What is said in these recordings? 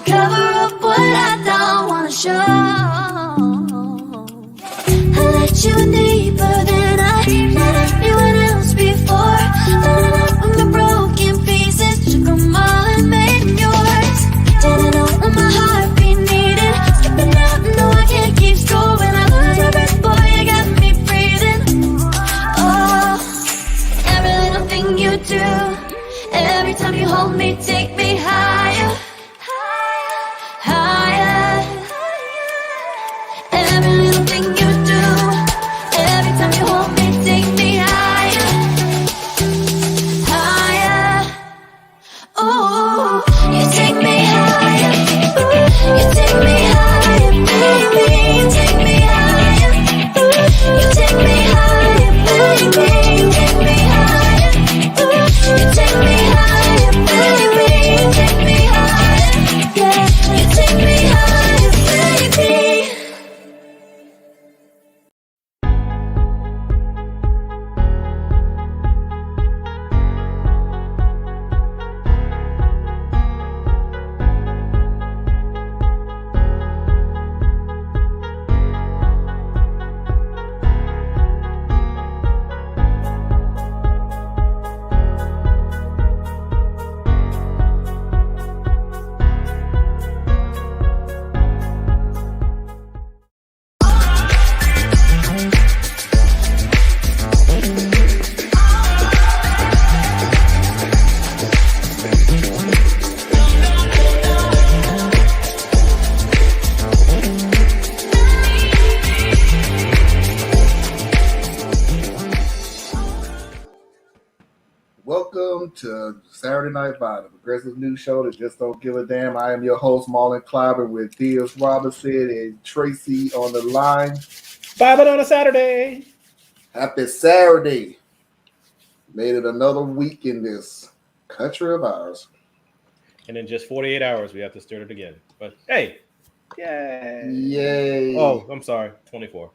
cover up what I don't wanna show. I let you in deeper than I let anyone else before. Loaded up with my broken pieces, took them all and made them yours. Didn't know what my heartbeat needed. Skipping out, no, I can't keep score. When I lose my breath, boy, you got me breathing. Oh, every little thing you do, every time you hold me, take me higher, higher. Every little thing you do, every time you hold me, take me higher, higher. Ooh, you take me higher. Ooh, you take me higher, baby. You take me higher. Ooh, you take me higher, baby. You take me higher. Ooh, you take me higher, baby. You take me higher. Yeah, you take me higher, baby. Welcome to Saturday Night Vibe, a progressive news show that just don't give a damn. I am your host, Marlon Clyburn, with Theus Robinson and Tracy on the line. Vibing on a Saturday. Happy Saturday. Made it another week in this country of ours. And in just 48 hours, we have to start it again. But hey, yay. Yay. Oh, I'm sorry, 24.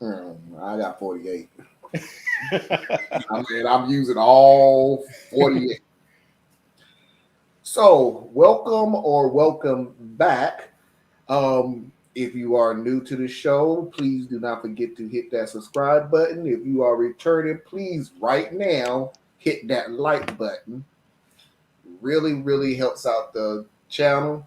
I got 48. I'm using all 48. So, welcome back. If you are new to the show, please do not forget to hit that subscribe button. If you are returning, please right now hit that like button. Really, really helps out the channel.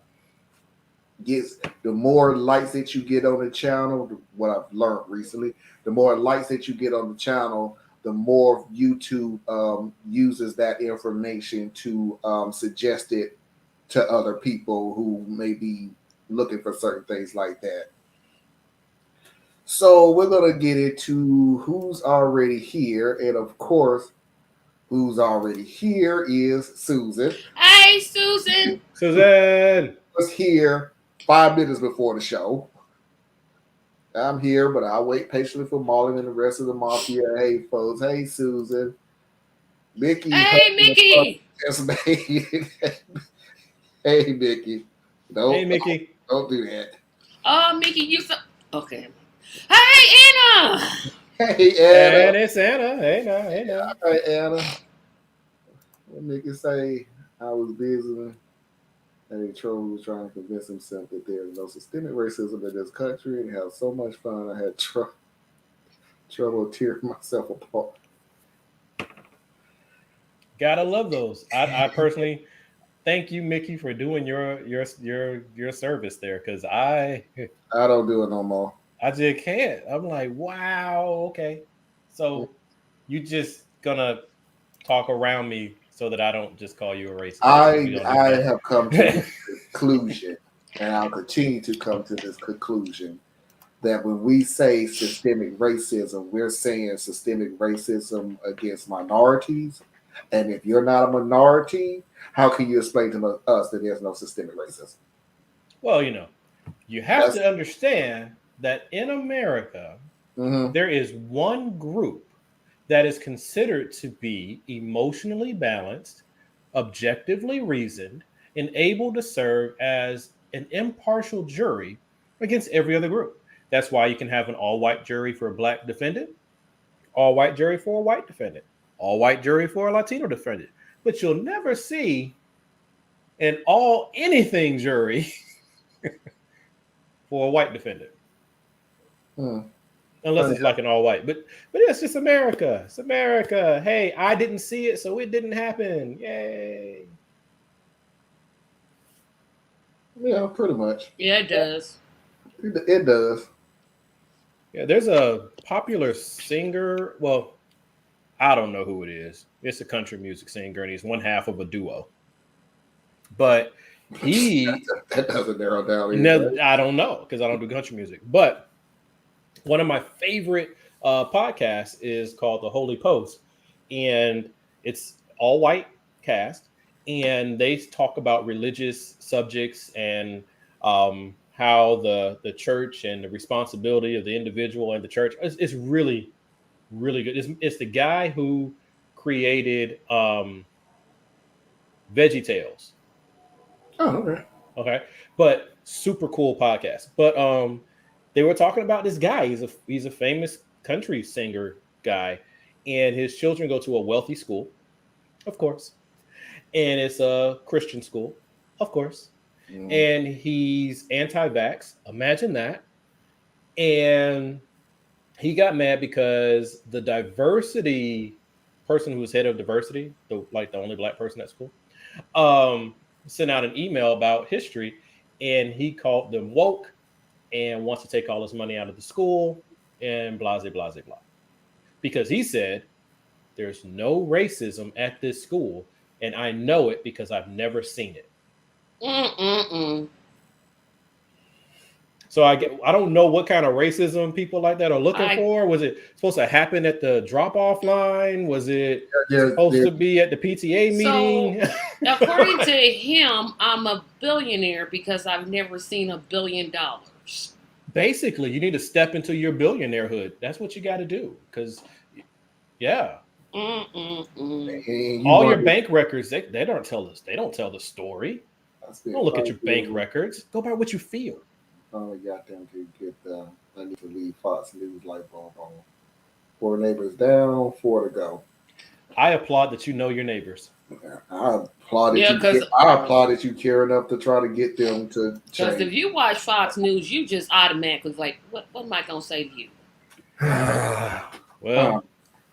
Gets the more likes that you get on the channel, what I've learned recently, the more likes that you get on the channel, the more YouTube uses that information to suggest it to other people who may be looking for certain things like that. So we're going to get into who's already here. And of course, who's already here is Susan. Hey, Susan. Susan was here 5 minutes before the show. I'm here, but I'll wait patiently for Marlon and the rest of the mafia. Hey, folks. Hey, Susan. Mickey. Hey, Mickey. Hey, Mickey. Hey, Mickey. Don't do that. Oh, Mickey, you so... Okay. Hey, Anna. Hey, Anna. And it's Anna. Hey, now. Hey, now. All right, Anna. What Mickey say? I was busy. And Troll was trying to convince himself that there is no systemic racism in this country and have so much fun. I had trouble tearing myself apart. Gotta love those. I personally thank you, Mickey, for doing your service there, because I don't do it no more. I just can't. I'm like, wow, okay. So you just gonna talk around me so that I don't just call you a racist. I have come to this conclusion, and I'll continue to come to this conclusion, that when we say systemic racism, we're saying systemic racism against minorities. And if you're not a minority, how can you explain to us that there's no systemic racism? Well, you have to understand that in America, there is one group that is considered to be emotionally balanced, objectively reasoned, and able to serve as an impartial jury against every other group. That's why you can have an all-white jury for a black defendant, all-white jury for a white defendant, all-white jury for a Latino defendant. But you'll never see an anything jury for a white defendant. Unless it's like an all white. But it's just America. It's America. Hey, I didn't see it, so it didn't happen. Yay. Yeah, pretty much. Yeah, it does. It does. Yeah, there's a popular singer. Well, I don't know who it is. It's a country music singer, and he's one half of a duo. But he that doesn't narrow down. Either, right? I don't know because I don't do country music. But one of my favorite podcasts is called The Holy Post, and it's all white cast, and they talk about religious subjects and how the church and the responsibility of the individual and the church. It's really, really good. It's the guy who created VeggieTales. Oh, okay. Okay, but super cool podcast. But they were talking about this guy. He's a famous country singer guy, and his children go to a wealthy school, of course, and it's a Christian school, of course. And he's anti-vax. Imagine that. And he got mad because the diversity person who was head of diversity, the only black person at school, sent out an email about history, and he called them woke and wants to take all his money out of the school and blah, blah, blah, blah. Because he said, there's no racism at this school, and I know it because I've never seen it. So I don't know what kind of racism people like that are looking for. Was it supposed to happen at the drop-off line? Was it supposed to be at the PTA meeting? So, according to him, I'm a billionaire because I've never seen $1 billion. Basically, you need to step into your billionairehood. That's what you got to do. Because, yeah. All your bank records, they don't tell us. They don't tell the story. Don't look at your bank records. Go by what you feel. Finally got them to get I need to leave Fox News light bulb on. 4 neighbors down, 4 to go. I applaud that you know your neighbors. I applaud that you care enough to try to get them to change. Because if you watch Fox News, you just automatically like, what am I gonna say to you? Well,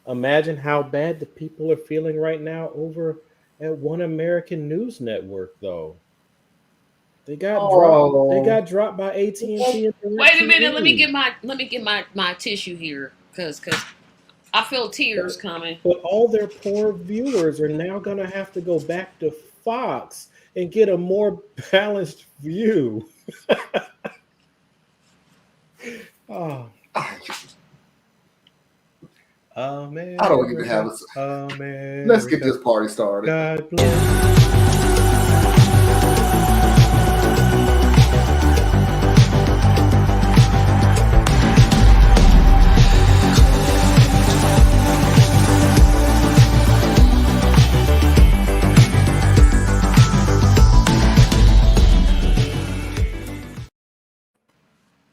imagine how bad the people are feeling right now over at One American News Network, though. They got dropped. They got dropped by AT&T. Wait a minute. Let me get my tissue here, because I feel tears coming. But all their poor viewers are now going to have to go back to Fox and get a more balanced view. Oh man! I don't even have a. Let's get this party started. God bless.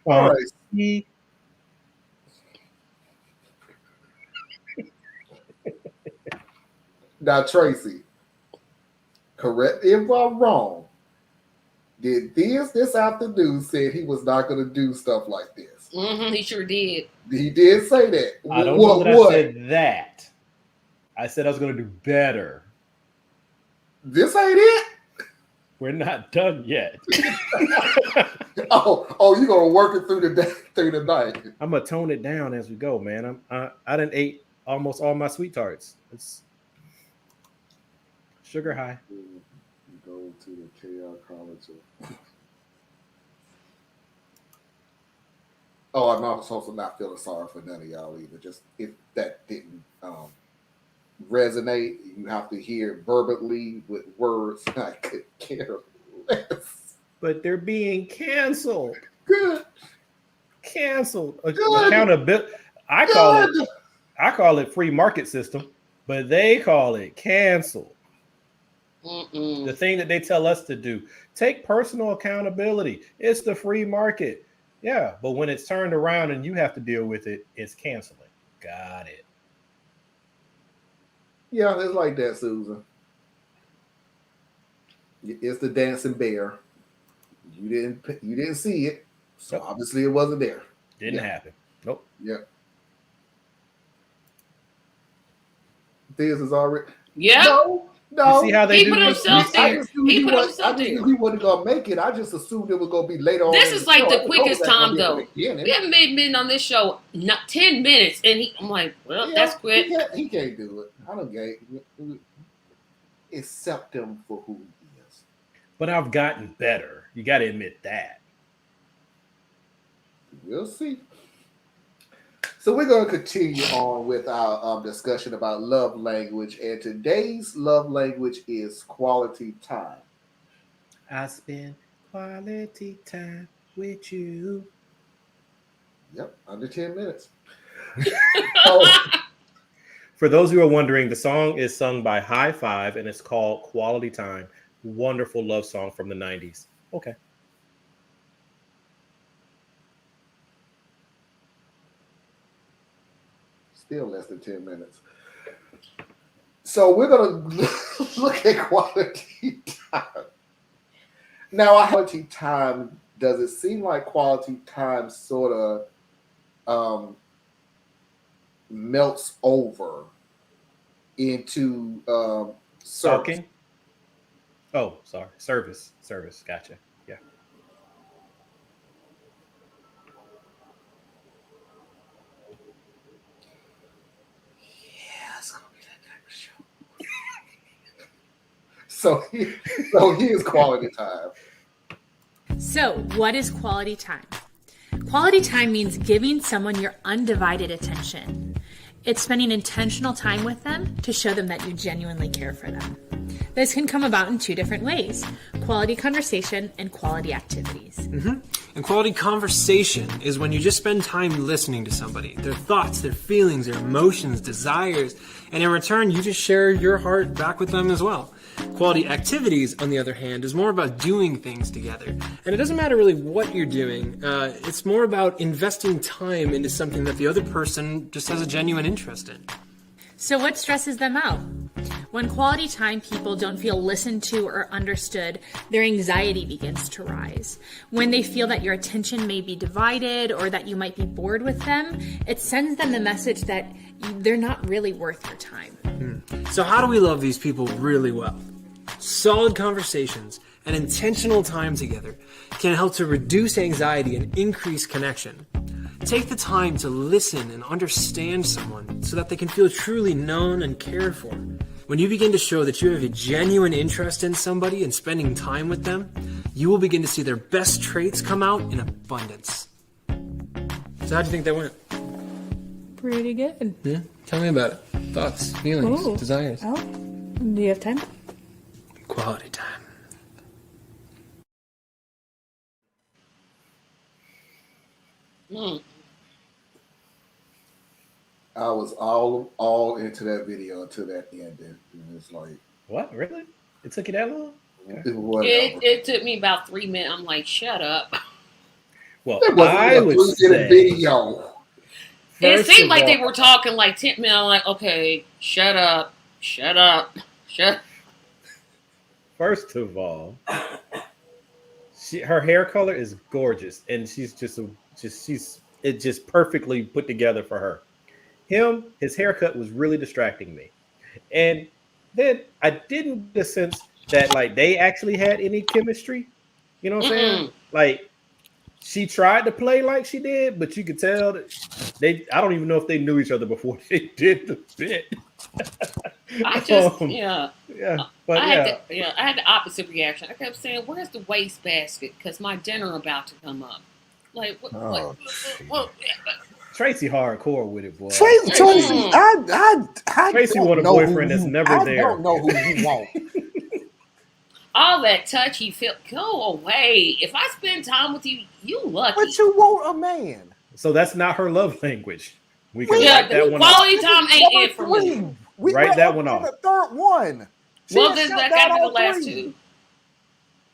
All right. Now, Tracy, correct if I'm wrong. Did this afternoon said he was not going to do stuff like this? He sure did. He did say that. I don't know that I said that. I said I was going to do better. This ain't it. We're not done yet. Oh, you're gonna work it through the night. I'm gonna tone it down as we go, man. I done ate almost all my sweet tarts. It's sugar high. Go to the KR College. I'm not supposed to not feeling sorry for none of y'all either. Just if that didn't resonate, you have to hear it verbally with words. I could care less. But they're being canceled. Good. Canceled. Good. Accountability. I call it free market system, but they call it canceled. The thing that they tell us to do. Take personal accountability. It's the free market. Yeah, but when it's turned around and you have to deal with it, it's canceling. Got it. Yeah, it's like that, Susan. It's the dancing bear. You didn't see it, so Nope. obviously it wasn't there. Didn't happen. Nope. Yep. This is already. Yeah. No. You see how they He do put this? himself I there. just knew He he put was. I himself just there. knew he wasn't gonna make it. I just assumed it was gonna be later on. This in is like show. I the didn't know quickest it was gonna time be at the though. beginning. We haven't been on this show not 10 minutes, and I'm like, well, Yeah, that's quick. He can't do it. I don't get it. Accept him for who he is. But I've gotten better. You got to admit that. We'll see. So we're going to continue on with our discussion about love language, and today's love language is quality time. I spend quality time with you. Yep, under 10 minutes. For those who are wondering, the song is sung by High Five and it's called Quality Time. Wonderful love song from the 90s. Okay. Still less than 10 minutes. So we're going to look at quality time. Now, quality time, does it seem like quality time sort of melts over into Stalking? Oh, sorry. Service. Gotcha. Yeah. Yeah, it's gonna be that type of show. So here's quality time. So, what is quality time? Quality time means giving someone your undivided attention. It's spending intentional time with them to show them that you genuinely care for them. This can come about in two different ways: quality conversation and quality activities. And quality conversation is when you just spend time listening to somebody, their thoughts, their feelings, their emotions, desires, and in return, you just share your heart back with them as well. Quality activities, on the other hand, is more about doing things together. And it doesn't matter really what you're doing. It's more about investing time into something that the other person just has a genuine interest in. So, what stresses them out? When quality time people don't feel listened to or understood, their anxiety begins to rise. When they feel that your attention may be divided or that you might be bored with them, it sends them the message that they're not really worth your time. So how do we love these people really well? Solid conversations and intentional time together can help to reduce anxiety and increase connection. Take the time to listen and understand someone so that they can feel truly known and cared for. When you begin to show that you have a genuine interest in somebody and spending time with them, you will begin to see their best traits come out in abundance. So how do you think that went? Pretty good. Yeah? Tell me about it. Thoughts, feelings, Ooh. desires. Oh, do you have time? Quality time. Mm. I was all into that video until that ended. And it's like, What? Really? It took you that long? whatever. It took me about 3 minutes. I'm like, shut up. Well, That wasn't I a would 3-minute say video. It first seemed of like they all- were talking like 10 minutes. I'm like, okay, shut up. First of all, her hair color is gorgeous, and she's it just perfectly put together for her. His haircut was really distracting me, and then I didn't get the sense that like they actually had any chemistry. You know what I'm saying? Like she tried to play like she did, but you could tell that I don't even know if they knew each other before they did the bit. I just, Yeah, I had the opposite reaction. I kept saying, "Where's the wastebasket?" Because my dinner about to come up. Like, what? Tracy hardcore with it, boy. Tracy, I Tracy don't want a know boyfriend who that's you- never there. I don't know who you want. All that touchy feel, go away. If I spend time with you, you lucky. But you want a man. So that's not her love language. We can Yeah, write that one off. quality time ain't it for me. Write that one off. The third one. She Well, has then shut that down got to be the all last three. two.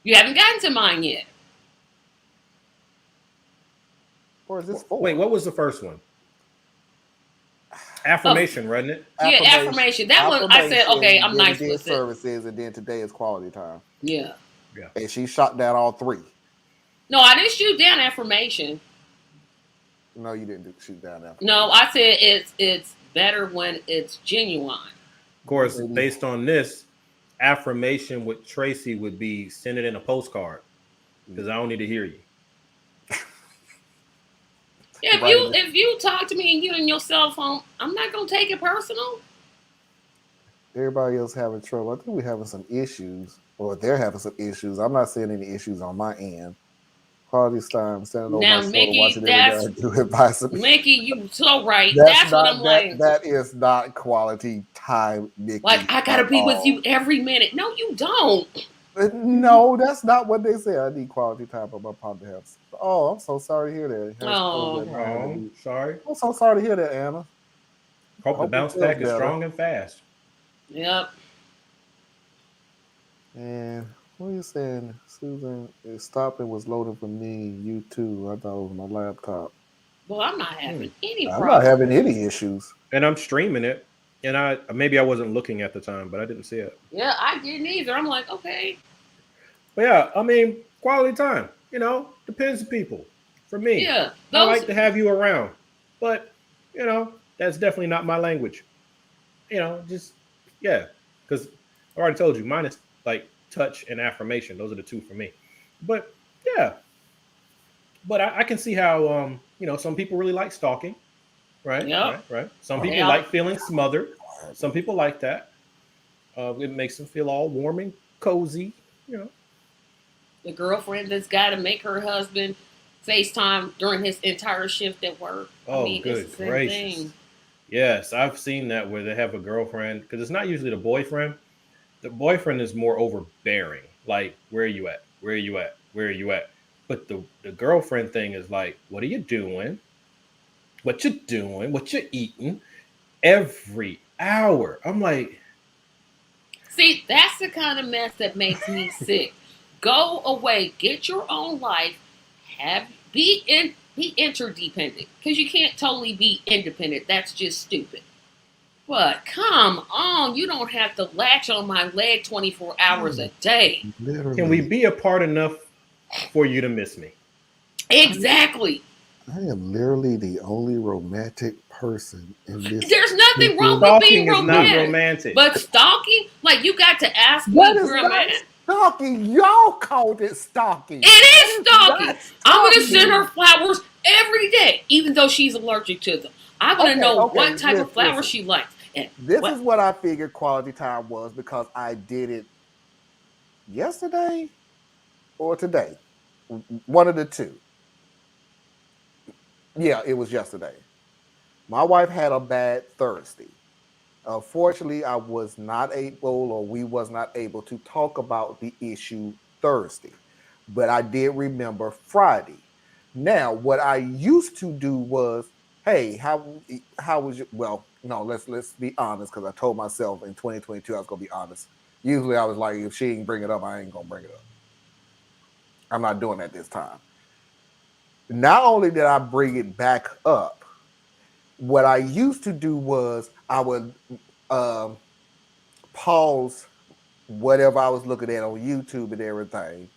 You haven't gotten to mine yet. Or is this four? Wait, what was the first one? Affirmation, wasn't it? Yeah, affirmation. That one, I said, okay, I'm then nice did with it. services, and then today is quality time. Yeah. And she shot down all three. No, I didn't shoot down affirmation. No, you didn't shoot down affirmation. No, I said it's better when it's genuine. Of course, based on this, affirmation with Tracy would be send it in a postcard because I don't need to hear you. Yeah, if you talk to me and you in your cell phone, I'm not gonna take it personal. Everybody else having trouble. I think we're having some issues, or they're having some issues. I'm not seeing any issues on my end. Quality time, standing over my shoulder, watching everybody do advice. Mickey, you so right. That's what I'm like. That is not quality time, Mickey. Like, I gotta be with you every minute. No, you don't. No, that's not what they say. I need quality time for my partner to have. Oh, I'm so sorry to hear that. Sorry. I'm so sorry to hear that, Anna. Hope the bounce back is strong and fast. Yep. And what are you saying? Susan, it stopped and was loading for me. You too. I thought it was my laptop. Well, I'm not having any I'm problems. not having any issues. And I'm streaming it. And I wasn't looking at the time, but I didn't see it. Yeah, I didn't either. I'm like, okay. But yeah, I mean, quality time, depends on people. For me, yeah, I like to have you around. But, that's definitely not my language. Because I already told you, mine is like touch and affirmation. Those are the two for me. But yeah. But I can see how, some people really like stalking. Right. Yep. Right. Some people like feeling smothered. Some people like that. It makes them feel all warm and cozy. The girlfriend that's got to make her husband FaceTime during his entire shift at work. Oh, good gracious! Yes, I've seen that where they have a girlfriend because it's not usually the boyfriend. The boyfriend is more overbearing. Like, where are you at? Where are you at? Where are you at? But the girlfriend thing is like, what are you doing? What you doing? What you eating? Every hour. I'm like, see, that's the kind of mess that makes me sick. Go away, get your own life, be interdependent because you can't totally be independent. That's just stupid. But come on, you don't have to latch on my leg 24 hours a day. Literally. Can we be apart enough for you to miss me? Exactly. I am literally the only romantic person in this. There's nothing wrong with being romantic. But stalking, like you got to ask me where I'm at. Stalking, y'all called it stalking. It is stalking. I'm gonna send her flowers every day, even though she's allergic to them. I'm gonna know what type of flowers she likes. And this is what I figured quality time was because I did it yesterday or today, one of the two. Yeah, it was yesterday. My wife had a bad Thursday. Unfortunately, I was not able, or we was not able to talk about the issue Thursday, but I did remember Friday. Now, what I used to do was, hey, how was your? Well, no, let's be honest, because I told myself in 2022 I was gonna be honest. Usually, I was like, if she ain't bring it up, I ain't gonna bring it up. I'm not doing that this time. Not only did I bring it back up, what I used to do was I would pause whatever I was looking at on YouTube and everything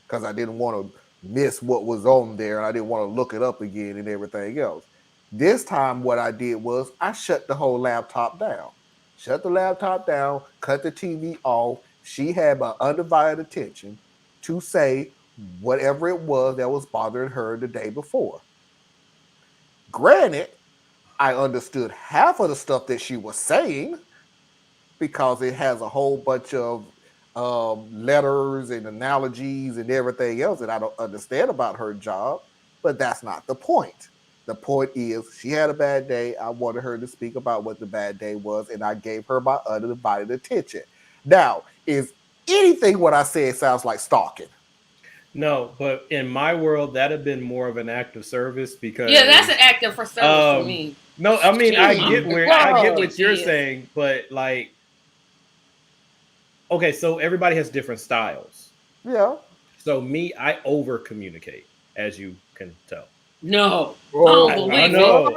because I didn't want to miss what was on there and I didn't want to look it up again and everything else. This time what I did was I shut the whole laptop down. Shut the laptop down, cut the TV off. She had my undivided attention to say whatever it was that was bothering her the day before. Granted, I understood half of the stuff that she was saying because it has a whole bunch of letters and analogies and everything else that I don't understand about her job, but that's not the point. The point is she had a bad day. I wanted her to speak about what the bad day was, and I gave her my undivided attention. Now, is anything what I said sounds like stalking? No, but in my world, that'd have been more of an act of service because that's an act of service for me. No, I mean I get what you're saying, but like, okay, so everybody has different styles. Yeah. So me, I over communicate, as you can tell. No, I know.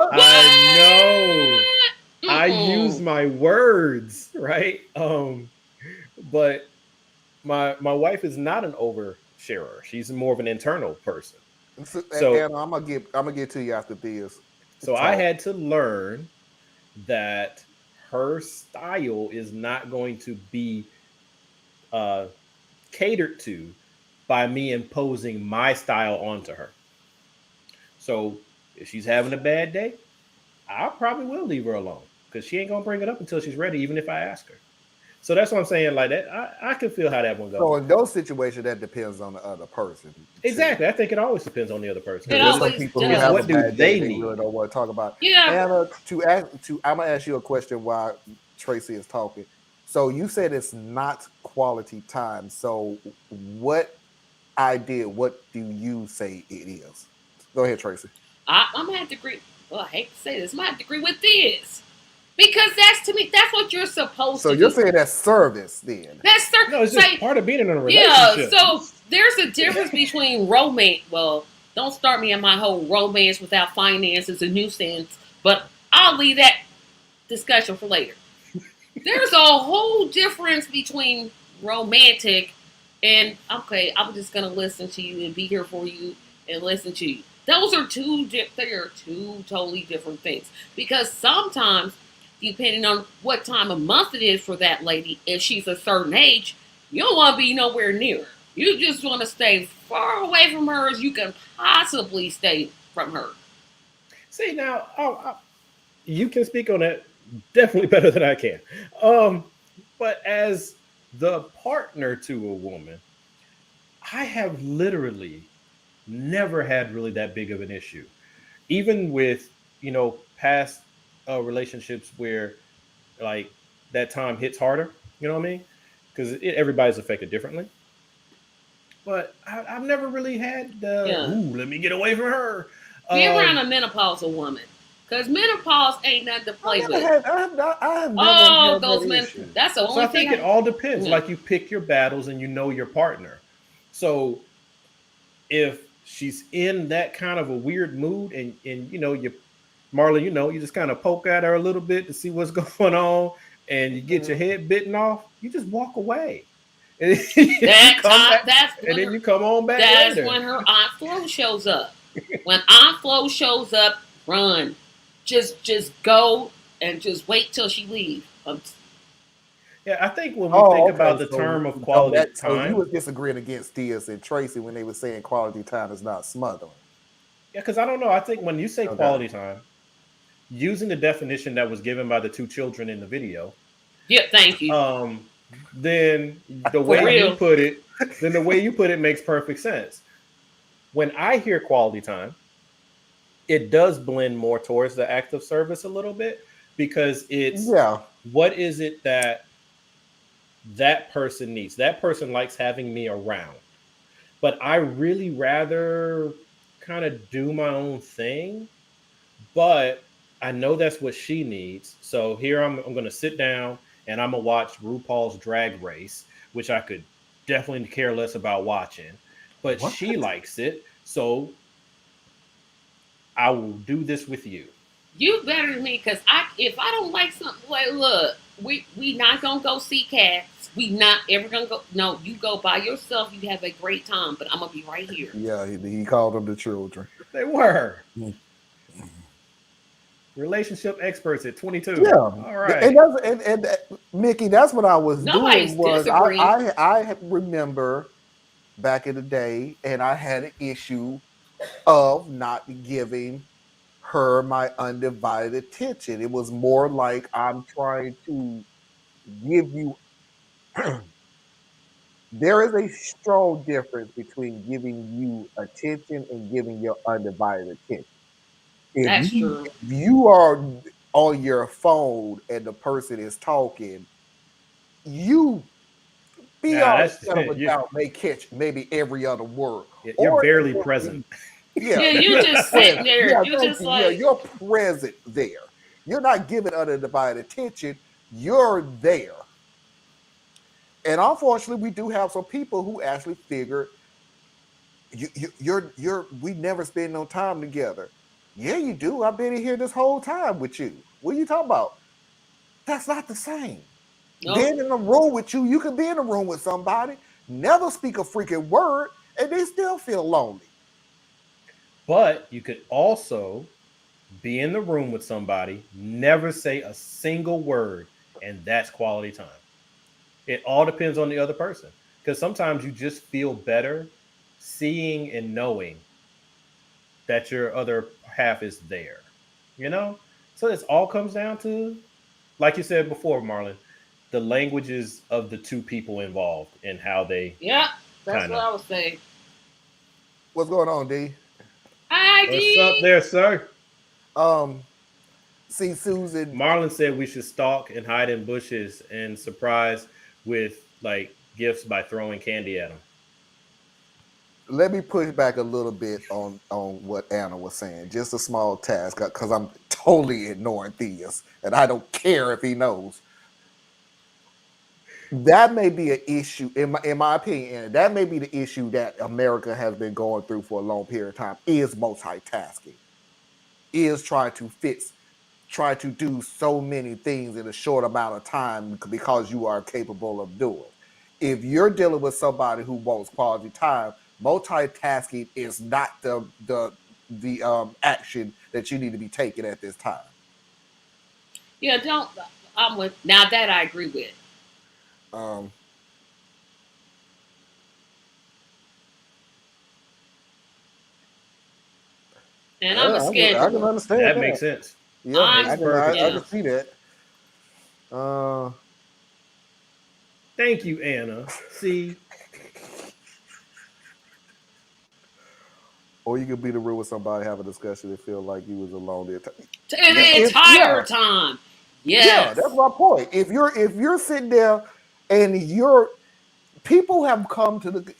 I use my words, right? But my wife is not an oversharer. She's more of an internal person. So and I'm gonna get to you after this. so I had to learn that her style is not going to be uh, catered to by me imposing my style onto her. So if she's having a bad day, I probably will leave her alone because she ain't gonna bring it up until she's ready, even if I ask her. So that's what I'm saying. Like that, I can feel how that one goes. So in those situations, that depends on the other person. Exactly. I think it always depends on the other person. It There's some always people who does. have What a do bad they day, need? really don't want to talk about. Yeah. Anna, I'm gonna ask you a question while Tracy is talking. So you said it's not quality time. So what do you say it is? Go ahead, Tracy. I'm gonna have to agree. Well, I hate to say this, I'm gonna have to agree with this because that's to me. That's what you're supposed So to. you're do. saying that's service then? That's No, it's just say, part of being in a yeah. relationship. So there's a difference between romance. Well, don't start me on my whole romance without finances and nuisance. But I'll leave that discussion for later. There's a whole difference between romantic and okay, I'm just gonna listen to you and be here for you and listen to you. Those are they are two totally different things. Because sometimes, depending on what time of month it is for that lady, if she's a certain age, you don't want to be nowhere near her. You just want to stay far away from her as you can possibly stay from her. See now, you can speak on that definitely better than I can. But as the partner to a woman, I have literally never had really that big of an issue, even with past relationships where like that time hits harder. You know what I mean? Because everybody's affected differently. But I've never really had the Yeah. ooh, let me get away from her. Be around a menopausal woman. Because menopause ain't nothing to play with. I have never Oh, had those that men. issue. That's the So only I thing. think it all depends. Yeah. Like you pick your battles and you know your partner. So if she's in that kind of a weird mood and you Marlon, you just kind of poke at her a little bit to see what's going on and you get your head bitten off, you just walk away. And then you come on back That's later. when her Aunt Flo shows up. When Aunt Flo shows up, run. Just go and just wait till she leaves. Yeah, I think when we think about the term of quality time. So you were disagreeing against Diaz and Tracy when they were saying quality time is not smothering. Yeah, because I don't know. I think when you say quality time, using the definition that was given by the two children in the video. Yeah, thank you. Then the way you put it makes perfect sense. When I hear quality time, it does blend more towards the act of service a little bit because it's what is it that person needs? That person likes having me around, but I really rather kind of do my own thing, but I know that's what she needs. So here I'm going to sit down and I'm going to watch RuPaul's Drag Race, which I could definitely care less about watching, but she likes it. So I will do this with you. You better than me, because if I don't like something, like, look, we not going to go see Cats. We not ever going to go. No, you go by yourself. You have a great time, but I'm going to be right here. Yeah, he called them the children. They were. Relationship experts at 22. Yeah, all right. And Mickey, that's what I was Nobody's doing. Was disagreeing. I remember back in the day, and I had an issue of not giving her my undivided attention. It was more like I'm trying to give you. There is a strong difference between giving you attention and giving your undivided attention. That's true. If you are on your phone and the person is talking, you beyond a doubt may catch maybe every other word. You're barely present. Yeah, you're just sitting there. Yeah, you're just like you're present there. You're not giving undivided attention. You're there. And unfortunately, we do have some people who actually figure we never spend no time together. Yeah, you do. I've been in here this whole time with you. What are you talking about? That's not the same. Nope. Being in a room with you, you can be in a room with somebody, never speak a freaking word, and they still feel lonely. But you could also be in the room with somebody, never say a single word, and that's quality time. It all depends on the other person. Because sometimes you just feel better seeing and knowing that your other half is there. You know? So it all comes down to, like you said before, Marlon, the languages of the two people involved and how they. Yeah, that's Kinda. what I was saying. What's going on, D? Hi, What's up D. there, sir? See, Susan. Marlon said we should stalk and hide in bushes and surprise with like gifts by throwing candy at them. Let me push back a little bit on what Anna was saying. Just a small task, because I'm totally ignoring Theus, and I don't care if he knows. That may be an issue, in my opinion. That may be the issue that America has been going through for a long period of time. Is multitasking, is trying to do so many things in a short amount of time because you are capable of doing. If you're dealing with somebody who wants quality time, multitasking is not the action that you need to be taking at this time. Yeah, don't. I'm with. Now that I agree with. Um, And I'm a I can scheduler. understand That makes sense. Yeah, I Yeah. can see that. Thank you, Anna. See, Or you could be in the room with somebody, have a discussion, and feel like you was alone the entire. The entire time. Yes. Yeah, that's my point. If you're sitting there and people have come to the.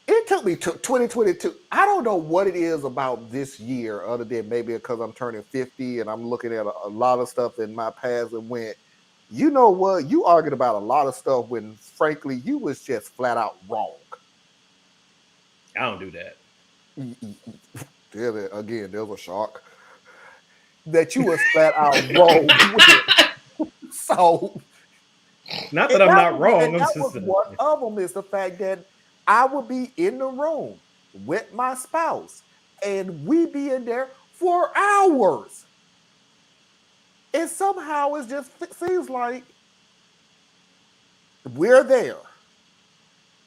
It took me to 2022. I don't know what it is about this year, other than maybe because I'm turning 50 and I'm looking at a lot of stuff in my past and went, you know what? You argued about a lot of stuff when, frankly, you was just flat out wrong. I don't do that. Again, there's a shock that you was flat out wrong with. So, not that I'm not wrong. That was one of them is the fact that I would be in the room with my spouse and we be in there for hours. And somehow it just seems like we're there.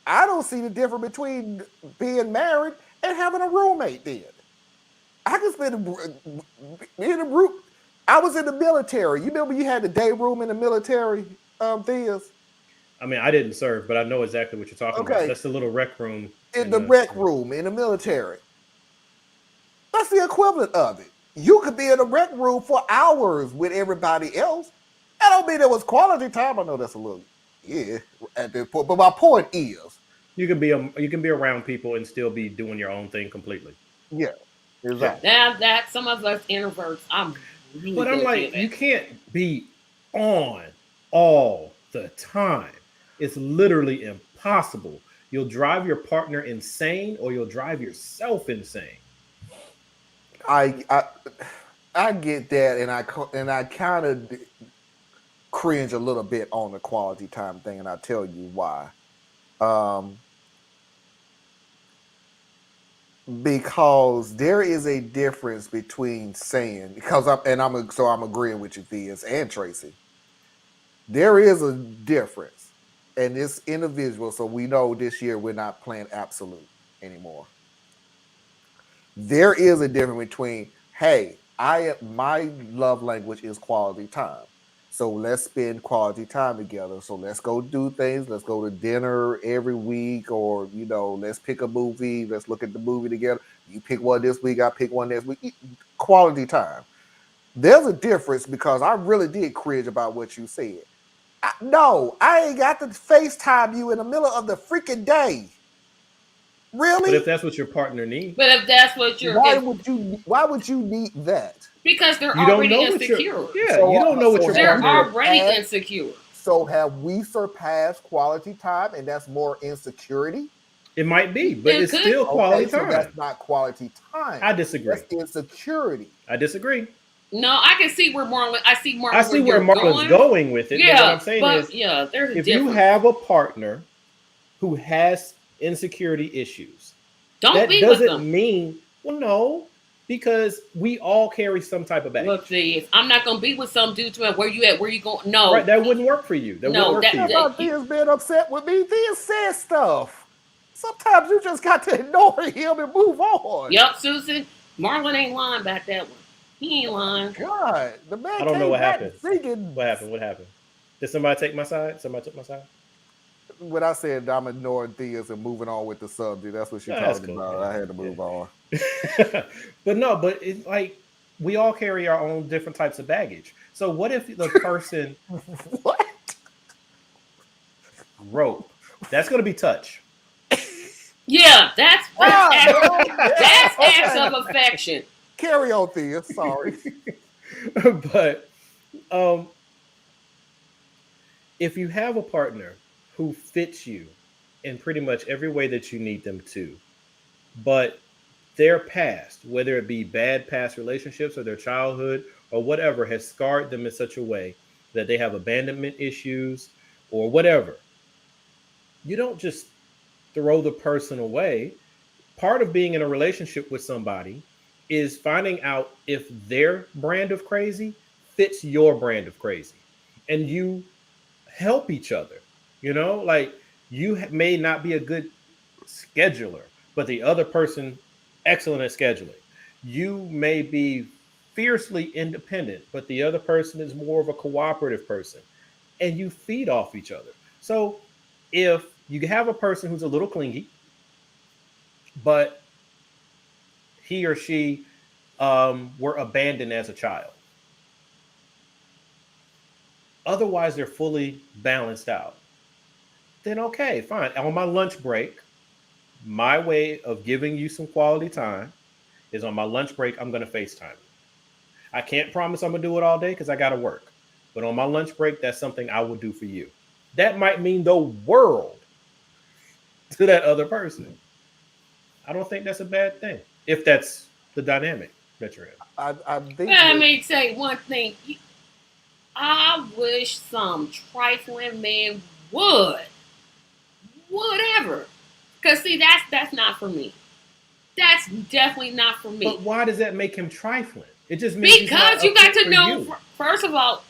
I don't see the difference between being married and having a roommate then. I can spend in a room. I was in the military. You remember you had the day room in the military, Theus? I mean, I didn't serve, but I know exactly what you're talking about. That's the little rec room. In the rec room in the military. That's the equivalent of it. You could be in a rec room for hours with everybody else. I don't mean it was quality time. I know that's a little at this point, but my point is, you can be around people and still be doing your own thing completely. Yeah, exactly. Now that some of us introverts, I'm like, you can't be on all the time. It's literally impossible. You'll drive your partner insane, or you'll drive yourself insane. I get that, and I kind of cringe a little bit on the quality time thing, and I'll tell you why. Because there is a difference between saying, I'm agreeing with you, Theus and Tracy. There is a difference, and it's individual. So we know this year we're not playing absolute anymore. There is a difference between, hey, my love language is quality time. So let's spend quality time together. So let's go do things. Let's go to dinner every week, or let's pick a movie. Let's look at the movie together. You pick one this week, I pick one next week. Quality time. There's a difference, because I really did cringe about what you said. I ain't got to FaceTime you in the middle of the freaking day. Really? But if that's what your partner needs. But if that's what you're... Why would you need that? Because they're already insecure. You don't know what your they're partner already insecure. So have we surpassed quality time, and that's more insecurity? It might be, but it's still quality time. So that's not quality time. I disagree. That's insecurity. I disagree. No, I can see where Marlon. I see Marlon. I see where you're Marlon's going with it. Yeah, but what I'm saying but is, there's a if difference. you have a partner who has insecurity issues, Don't that be with doesn't them. mean, well, no, because we all carry some type of baggage. Look, see, I'm not gonna be with some dude to where you at, where you going? No, Right, that wouldn't work for you. That No, wouldn't work that- for you. That's how Thea's been upset with me. Thea said stuff. Sometimes you just got to ignore him and move on. Yep, Susan. Marlon ain't lying about that one. He ain't lying. God, the man I don't know came what back happened. singing. What happened? What happened? Did somebody take my side? Somebody took my side? When I said I'm ignoring Thea's and moving on with the subject, that's what she That's talking cool, about. yeah. I had to move on. but it's like we all carry our own different types of baggage. So what if the person What? rope? That's going to be touch. Yeah, that's That's acts of affection. Carry on, Thea. Sorry. But if you have a partner who fits you in pretty much every way that you need them to, but their past, whether it be bad past relationships or their childhood or whatever, has scarred them in such a way that they have abandonment issues or whatever, you don't just throw the person away. Part of being in a relationship with somebody is finding out if their brand of crazy fits your brand of crazy, and you help each other. You know, like you may not be a good scheduler, but the other person excellent at scheduling. You may be fiercely independent, but the other person is more of a cooperative person, and you feed off each other. So if you have a person who's a little clingy, but he or she were abandoned as a child, otherwise they're fully balanced out, then okay, fine. On my lunch break, my way of giving you some quality time is on my lunch break, I'm going to FaceTime. I can't promise I'm going to do it all day because I got to work. But on my lunch break, that's something I will do for you. That might mean the world to that other person. I don't think that's a bad thing, if that's the dynamic that you're in. I think Let me say one thing. I wish some trifling man would. Whatever. Because, see, that's not for me. That's definitely not for me. But why does that make him trifling? It just means Because you got to know, you. first of all,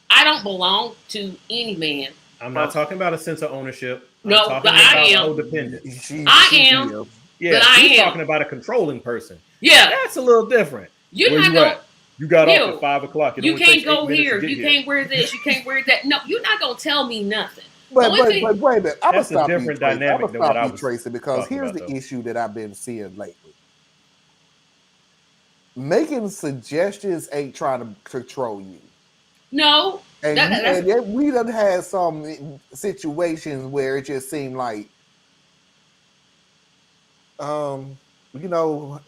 I don't belong to any man. I'm not talking about a sense of ownership. I'm No, talking but I about am. codependence. I am. Yeah, But I he's am. talking about a controlling person. Yeah. That's a little different. You're Where not you gonna, at? You got Yo, off at 5 o'clock. It you only can't takes 8 go minutes to here. get You here. can't wear this. You can't wear that. No, you're not going to tell me nothing. But Only thing- wait a minute. I'm gonna That's a stop you, different Tracy. I'm dynamic gonna than what I stop you, was Tracy, because talking here's about, the though. issue that I've been seeing lately. Making suggestions ain't trying to control you. No. And, That's- we done had some situations where it just seemed like,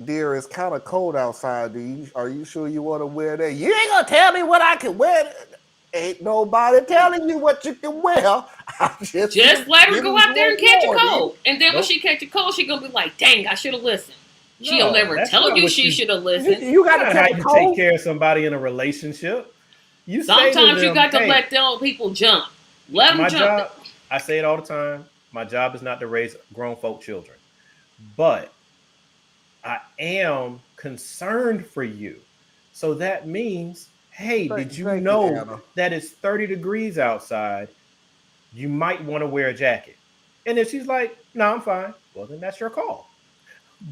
dear, it's kind of cold outside. Are you sure you want to wear that? You ain't gonna tell me what I can wear. Ain't nobody telling you what you can wear. Just let her go out there and catch a cold. cold. And then when Nope. she catch a cold, she going to be like, dang, I should have listened. No, She'll never that's tell not you what she you- should have listened. You got to That's not how catch a you cold. take care of somebody in a relationship. You say to Sometimes you them, got to hey, let them people jump. Let them my jump. job, I say it all the time, my job is not to raise grown folk children. But I am concerned for you. So that means, hey, did you Thank you, know Anna. that it's 30 degrees outside? You might want to wear a jacket. And if she's like, no, I'm fine, well, then that's your call.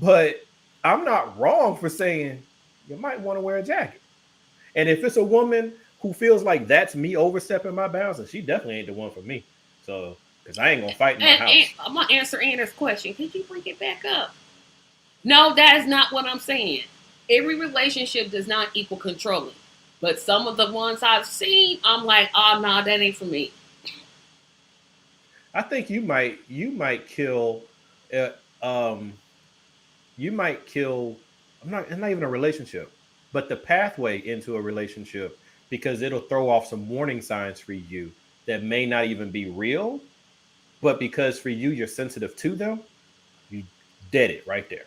But I'm not wrong for saying you might want to wear a jacket. And if it's a woman who feels like that's me overstepping my bounds, and she definitely ain't the one for me. So, because I ain't going to fight in my house. And I'm going to answer Anna's question. Could you bring it back up? No, that is not what I'm saying. Every relationship does not equal controlling. But some of the ones I've seen, I'm like, oh, no, that ain't for me. I think you might kill I'm not even a relationship, but the pathway into a relationship, because it'll throw off some warning signs for you that may not even be real, but because for you you're sensitive to them, you dead it right there.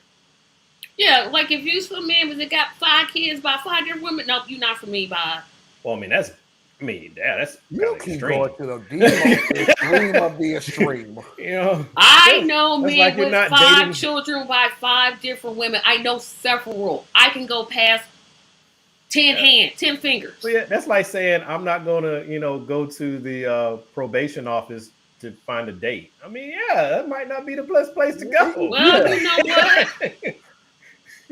Yeah, like if you some man that got 5 kids by 5 different women, nope, you're not for me. Bye. Well, I mean, that's You kind of keep extreme. going to the extreme of the extreme. You know, I know that's men like you're with not 5 dating- children by 5 different women. I know several. I can go past 10 hands, 10 fingers. So yeah, that's like saying I'm not going to, go to the probation office to find a date. I mean, yeah, that might not be the best place to go. Well, you know what?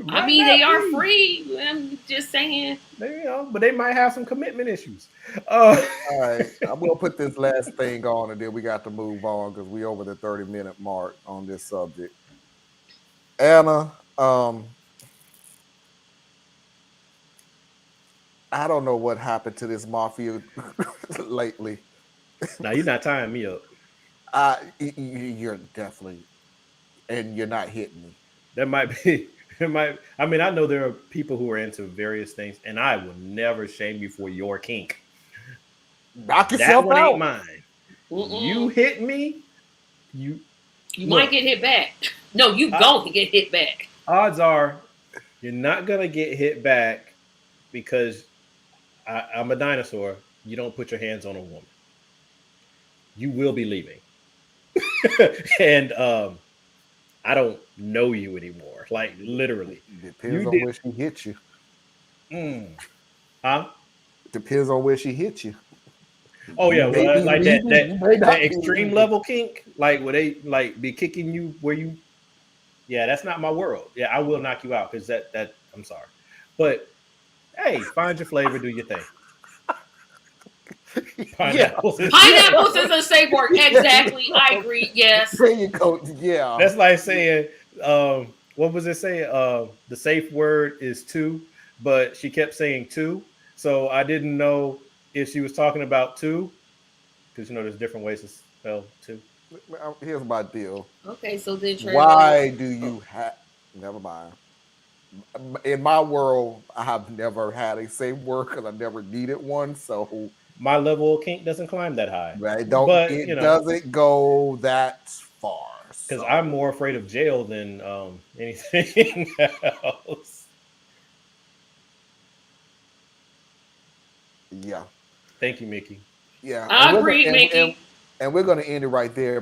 I mean, they are free. free. I'm just saying. But they might have some commitment issues. All right, I'm gonna put this last thing on, and then we got to move on because we over the 30-minute mark on this subject. Anna, I don't know what happened to this mafia lately. Now you're not tying me up. You're definitely, and you're not hitting me. That might be. I mean, I know there are people who are into various things, and I will never shame you for your kink. Knock That yourself one out. ain't mine. You hit me, you might get hit back. No, you gonna get hit back. Odds are you're not gonna get hit back because I'm a dinosaur. You don't put your hands on a woman. You will be leaving. And I don't know you anymore. Like literally. Depends on where she hit you. Huh? Depends on where she hit you. Oh yeah, well, like that extreme leaving. level kink, like where they like be kicking you where you. Yeah, that's not my world. Yeah, I will knock you out because that I'm sorry, but hey, find your flavor, do your thing. Pineapples is a safe word. Exactly. I agree. Yes. There you go. Yeah. That's like saying, what was it saying? The safe word is two, but she kept saying two. So I didn't know if she was talking about two, because there's different ways to spell two. Here's my deal. Okay, so then why do you have? Never mind. In my world, I have never had a safe word because I never needed one. So my level of kink doesn't climb that high. Right? It doesn't go that far. Because I'm more afraid of jail than anything else. Yeah. Thank you, Mickey. Yeah. I agree, Mickey. And we're going to end it right there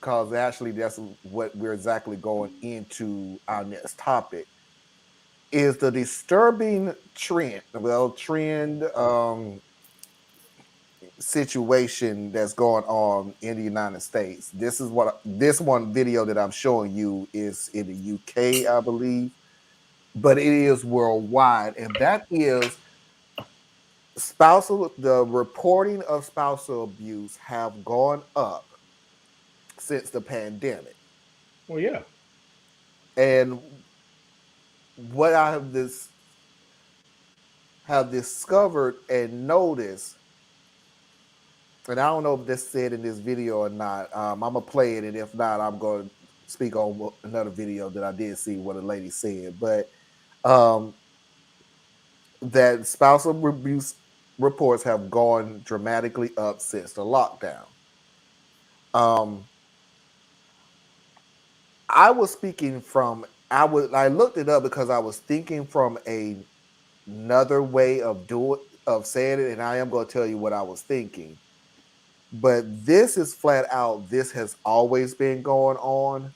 because actually that's what we're exactly going into our next topic is the disturbing trend. Well, situation that's going on in the United States. This one video that I'm showing you is in the UK, I believe, but it is worldwide, and that is the reporting of spousal abuse have gone up since the pandemic. Well, yeah. And what I have discovered and noticed, and I don't know if this said in this video or not. I'm gonna play it, and if not, I'm going to speak on another video that I did see what a lady said. But that spousal abuse reports have gone dramatically up since the lockdown. I was speaking from I looked it up because I was thinking from another way of saying it, and I am going to tell you what I was thinking. But this is flat out, this has always been going on,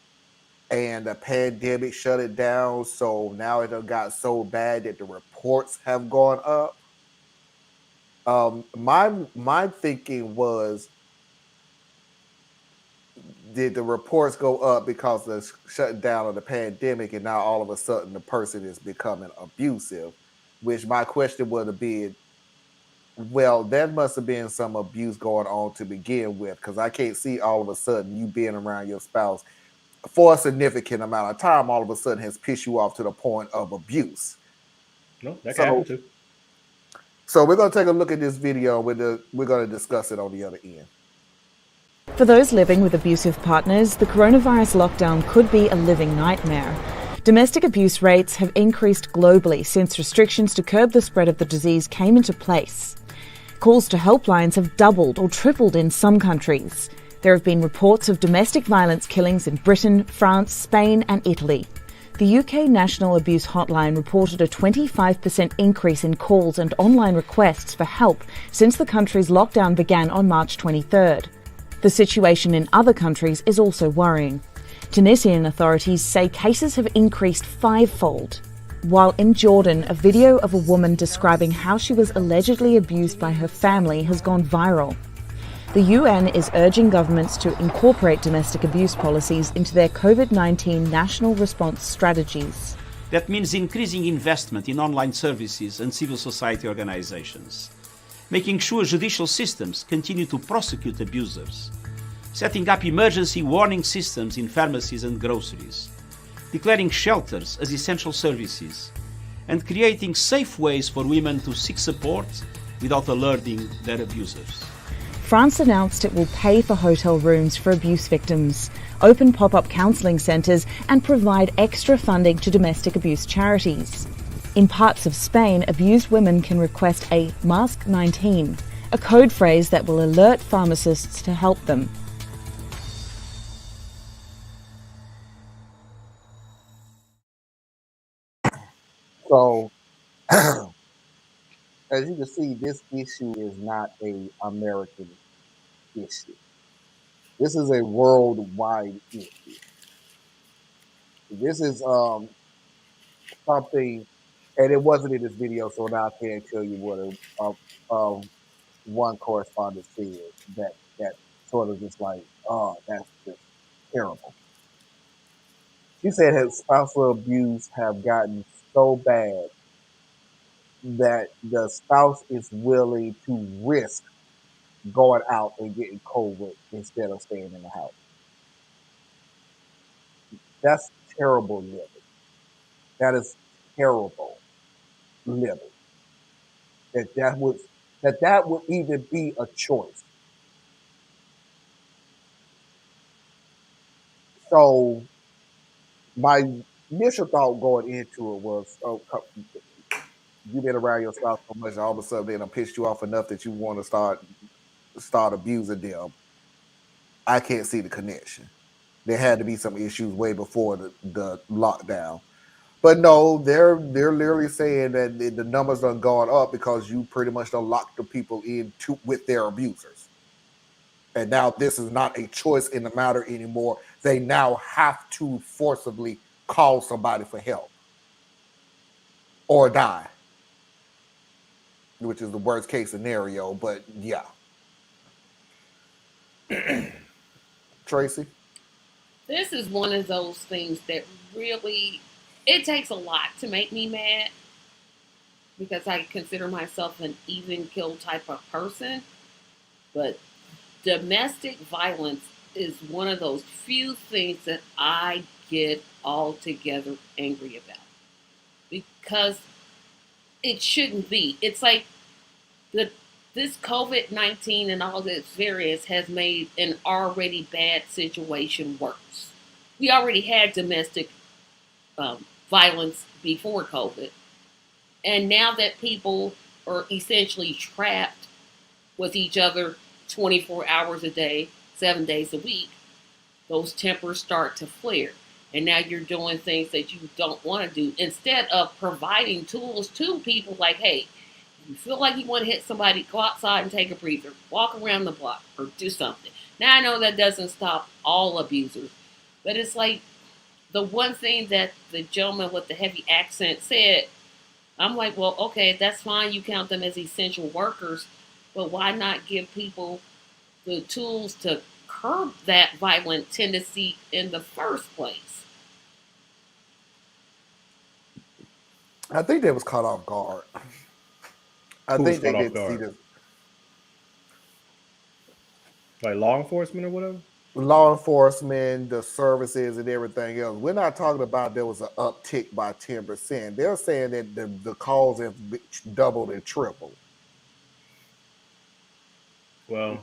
and the pandemic shut it down. So now it got so bad that the reports have gone up. My thinking was, did the reports go up because of the shutting down of the pandemic, and now all of a sudden the person is becoming abusive? Which my question would have been, well, there must have been some abuse going on to begin with, because I can't see all of a sudden you being around your spouse for a significant amount of time all of a sudden has pissed you off to the point of abuse. No, that can happen too. So we're going to take a look at this video. We're going to discuss it on the other end. For those living with abusive partners, the coronavirus lockdown could be a living nightmare. Domestic abuse rates have increased globally since restrictions to curb the spread of the disease came into place. Calls to helplines have doubled or tripled in some countries. There have been reports of domestic violence killings in Britain, France, Spain and Italy. The UK National Abuse Hotline reported a 25% increase in calls and online requests for help since the country's lockdown began on March 23rd. The situation in other countries is also worrying. Tunisian authorities say cases have increased fivefold. While in Jordan, a video of a woman describing how she was allegedly abused by her family has gone viral. The UN is urging governments to incorporate domestic abuse policies into their COVID-19 national response strategies. That means increasing investment in online services and civil society organizations, making sure judicial systems continue to prosecute abusers, setting up emergency warning systems in pharmacies and groceries, declaring shelters as essential services, and creating safe ways for women to seek support without alerting their abusers. France announced it will pay for hotel rooms for abuse victims, open pop-up counselling centres and provide extra funding to domestic abuse charities. In parts of Spain, abused women can request a Mask 19, a code phrase that will alert pharmacists to help them. So, as you can see, this issue is not a American issue. This is a worldwide issue. This is something, and it wasn't in this video, so now I can't tell you what one correspondent said that sort of just like, oh, that's just terrible. She said her spousal abuse have gotten so bad that the spouse is willing to risk going out and getting COVID instead of staying in the house. That's terrible living. That is terrible living. That would even be a choice. So my initial thought going into it was, oh, you've been around your spouse so much, all of a sudden they done pissed you off enough that you want to start abusing them. I can't see the connection. There had to be some issues way before the lockdown. But no, they're literally saying that the numbers done gone up because you pretty much done locked the people in with their abusers. And now this is not a choice in the matter anymore. They now have to forcibly call somebody for help or die, which is the worst case scenario. But yeah. Tracy? This is one of those things that really, it takes a lot to make me mad because I consider myself an even kill type of person. But domestic violence is one of those few things that I get altogether angry about because it shouldn't be. It's like this COVID-19 and all this variants has made an already bad situation worse. We already had domestic violence before COVID. And now that people are essentially trapped with each other 24 hours a day, 7 days a week, those tempers start to flare. And now you're doing things that you don't want to do. Instead of providing tools to people like, hey, you feel like you want to hit somebody, go outside and take a breather, walk around the block, or do something. Now, I know that doesn't stop all abusers, but it's like the one thing that the gentleman with the heavy accent said, I'm like, well, okay, that's fine. You count them as essential workers, but why not give people the tools to curb that violent tendency in the first place? I think they was caught off guard. I think they didn't see this. Like law enforcement or whatever? Law enforcement, the services, and everything else. We're not talking about there was an uptick by 10%. They're saying that the calls have doubled and tripled. Well,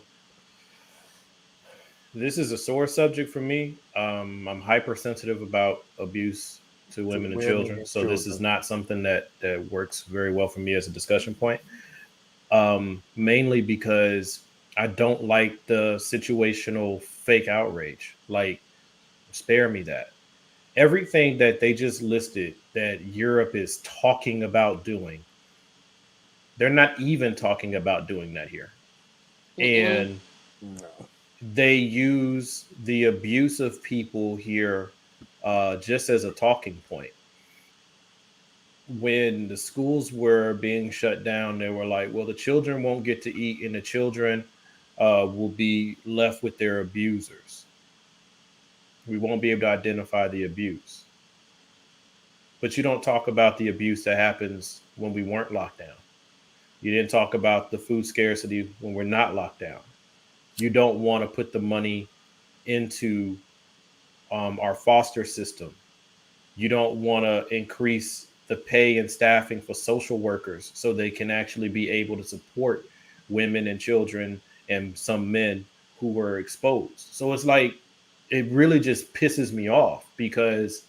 this is a sore subject for me. I'm hypersensitive about abuse to women and children. So this is not something that works very well for me as a discussion point. Mainly because I don't like the situational fake outrage. Like, spare me that. everything that they just listed that Europe is talking about doing, they're not even talking about doing that here. And they use the abuse of people here just as a talking point. When the schools were being shut down, they were like, well, the children won't get to eat and the children will be left with their abusers. We won't be able to identify the abuse. But you don't talk about the abuse that happens when we weren't locked down. You didn't talk about the food scarcity when we're not locked down. You don't want to put the money into our foster system. You don't want to increase the pay and staffing for social workers so they can actually be able to support women and children and some men who were exposed. So it's like, it really just pisses me off because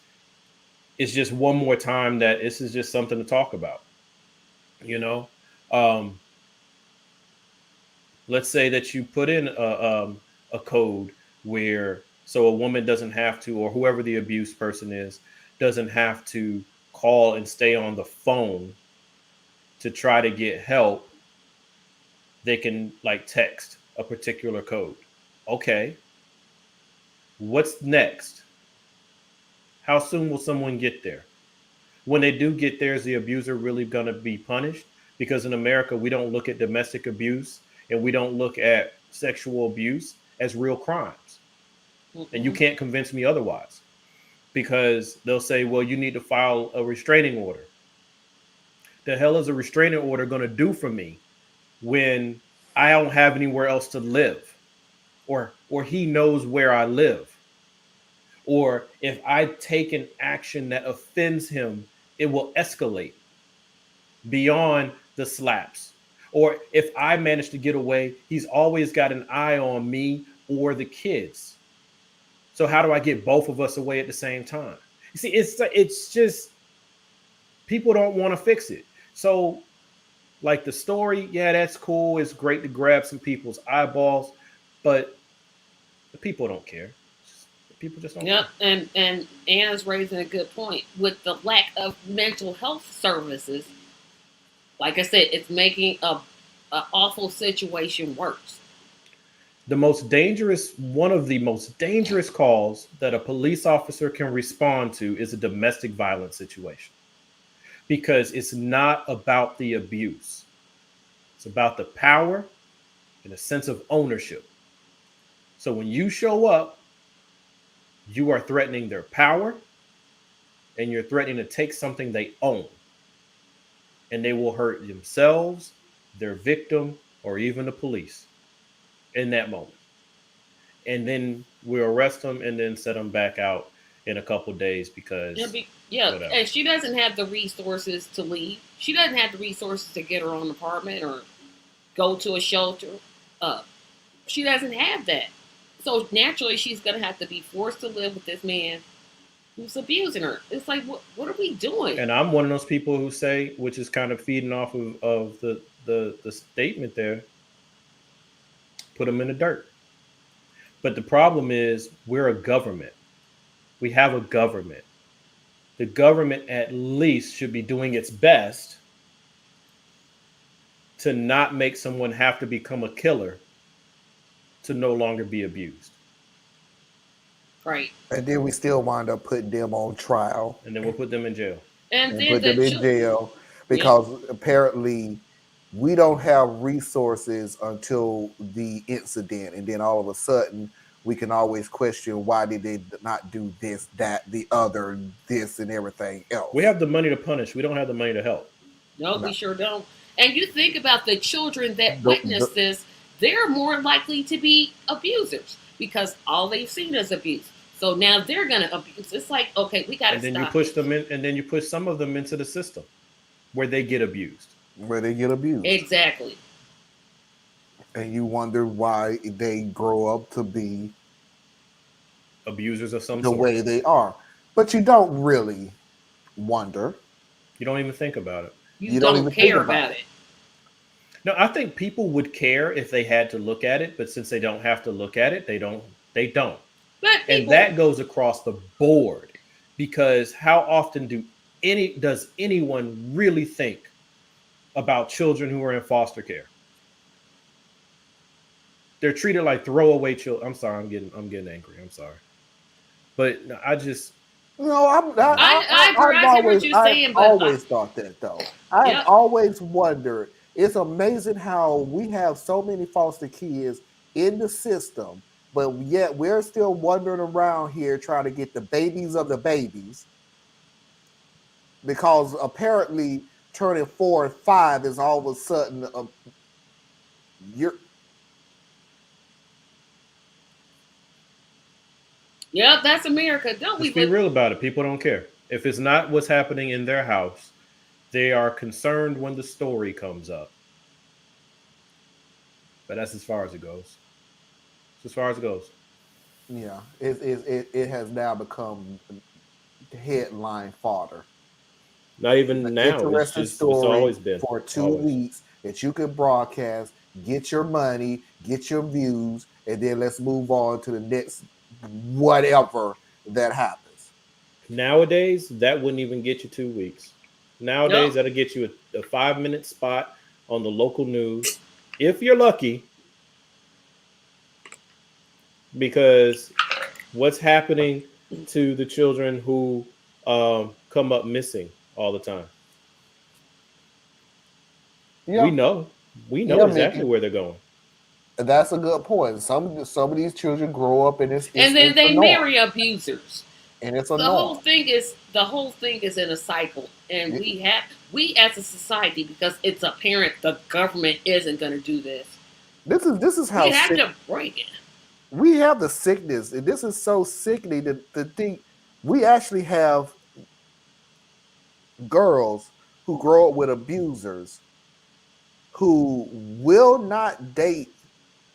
it's just one more time that this is just something to talk about, you know? Let's say that you put in a code where, so a woman doesn't have to, or whoever the abused person is, doesn't have to call and stay on the phone to try to get help. They can like text a particular code. Okay. What's next? How soon will someone get there? When they do get there, is the abuser really going to be punished? Because in America, we don't look at domestic abuse and we don't look at sexual abuse as real crimes. And you can't convince me otherwise, because they'll say, well, you need to file a restraining order. The hell is a restraining order going to do for me when I don't have anywhere else to live, or he knows where I live? Or if I take an action that offends him, it will escalate beyond the slaps. Or if I manage to get away, he's always got an eye on me or the kids. So how do I get both of us away at the same time? You see, it's just, people don't want to fix it. So like the story, yeah, that's cool. It's great to grab some people's eyeballs, but the people don't care. People just don't. Yep, and Anna's raising a good point with the lack of mental health services. Like I said, it's making a awful situation worse. One of the most dangerous calls that a police officer can respond to is a domestic violence situation, because it's not about the abuse. It's about the power and a sense of ownership. So when you show up, you are threatening their power and you're threatening to take something they own. And they will hurt themselves, their victim, or even the police in that moment. And then we'll arrest them and then set them back out in a couple of days because whatever. And she doesn't have the resources to leave. She doesn't have the resources to get her own apartment or go to a shelter. She doesn't have that. So naturally, she's going to have to be forced to live with this man who's abusing her. It's like, what are we doing? And I'm one of those people who say, which is kind of feeding off of the statement there, put them in the dirt. But the problem is, we're a government. We have a government. The government at least should be doing its best to not make someone have to become a killer to no longer be abused. Right. And then we still wind up putting them on trial. And then we'll put them in jail. And then put them in jail because apparently we don't have resources until the incident. And then all of a sudden we can always question, why did they not do this, that, the other, this, and everything else? We have the money to punish. We don't have the money to help. No, we sure don't. And you think about the children that witnessed this, they're more likely to be abusers because all they've seen is abuse. So now they're going to abuse. It's like, okay, we got to stop. And then you push them in, and then you push some of them into the system where they get abused. Exactly. And you wonder why they grow up to be abusers of some sort. The way they are. But you don't really wonder. You don't even think about it. You don't even care about it. No, I think people would care if they had to look at it, but since they don't have to look at it, they don't. But and that goes across the board, because how often does anyone really think about children who are in foster care? They're treated like throwaway children. I'm sorry, I'm getting angry. I'm sorry, but no, I just No, I hear what you're saying, I've but always thought that though. I've Yep. always wondered. It's amazing how we have so many foster kids in the system, but yet we're still wandering around here trying to get the babies of the babies. Because apparently turning 4 and 5 is all of a sudden you're Yep, that's America. Don't we let's be live? real about it. People don't care if it's not what's happening in their house. They are concerned when the story comes up. But that's as far as it goes. It's as far as it goes. yeah, it has now become headline fodder. Not even An now. It's interesting just it's story always been for 2 always. weeks that you can broadcast, get your money, get your views, and then let's move on to the next whatever that happens. Nowadays, that wouldn't even get you 2 weeks. Nowadays, Nope. that'll get you a 5-minute spot on the local news, if you're lucky. Because what's happening to the children who come up missing all the time? Yeah, We know Yeah, exactly Mickey. where they're going. That's a good point. Some of these children grow up in this, And then it's they a norm, marry abusers. and it's a The whole norm. thing is in a cycle, and we as a society, because it's apparent the government isn't going to do this. This is how We have sick, to break it. we have the sickness, and this is so sickening to think we actually have girls who grow up with abusers who will not date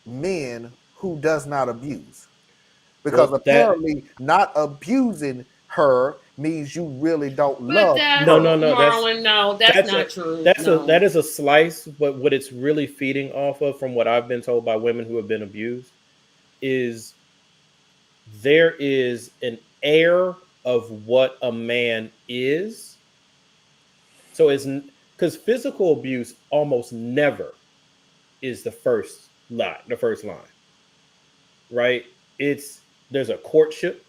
men who does not abuse, because Well, that apparently not abusing her means you really don't But love that's no, her. no, no. Marlon. No, that's not true. No. That is a slice. But what it's really feeding off of, from what I've been told by women who have been abused, is there is an air of what a man is. So it's because physical abuse almost never is the first line, right? There's a courtship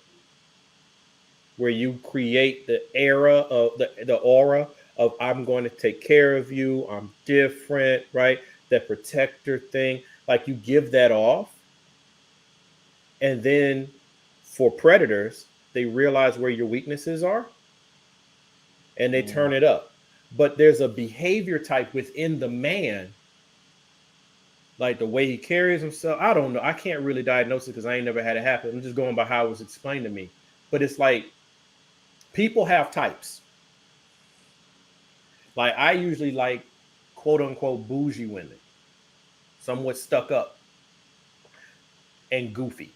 where you create the era of the aura of I'm going to take care of you, I'm different, right? That protector thing, like you give that off. And then for predators, they realize where your weaknesses are and they turn it up. But there's a behavior type within the man, like the way he carries himself. I don't know. I can't really diagnose it because I ain't never had it happen. I'm just going by how it was explained to me. But it's like people have types. Like I usually like quote unquote bougie women, somewhat stuck up and goofy.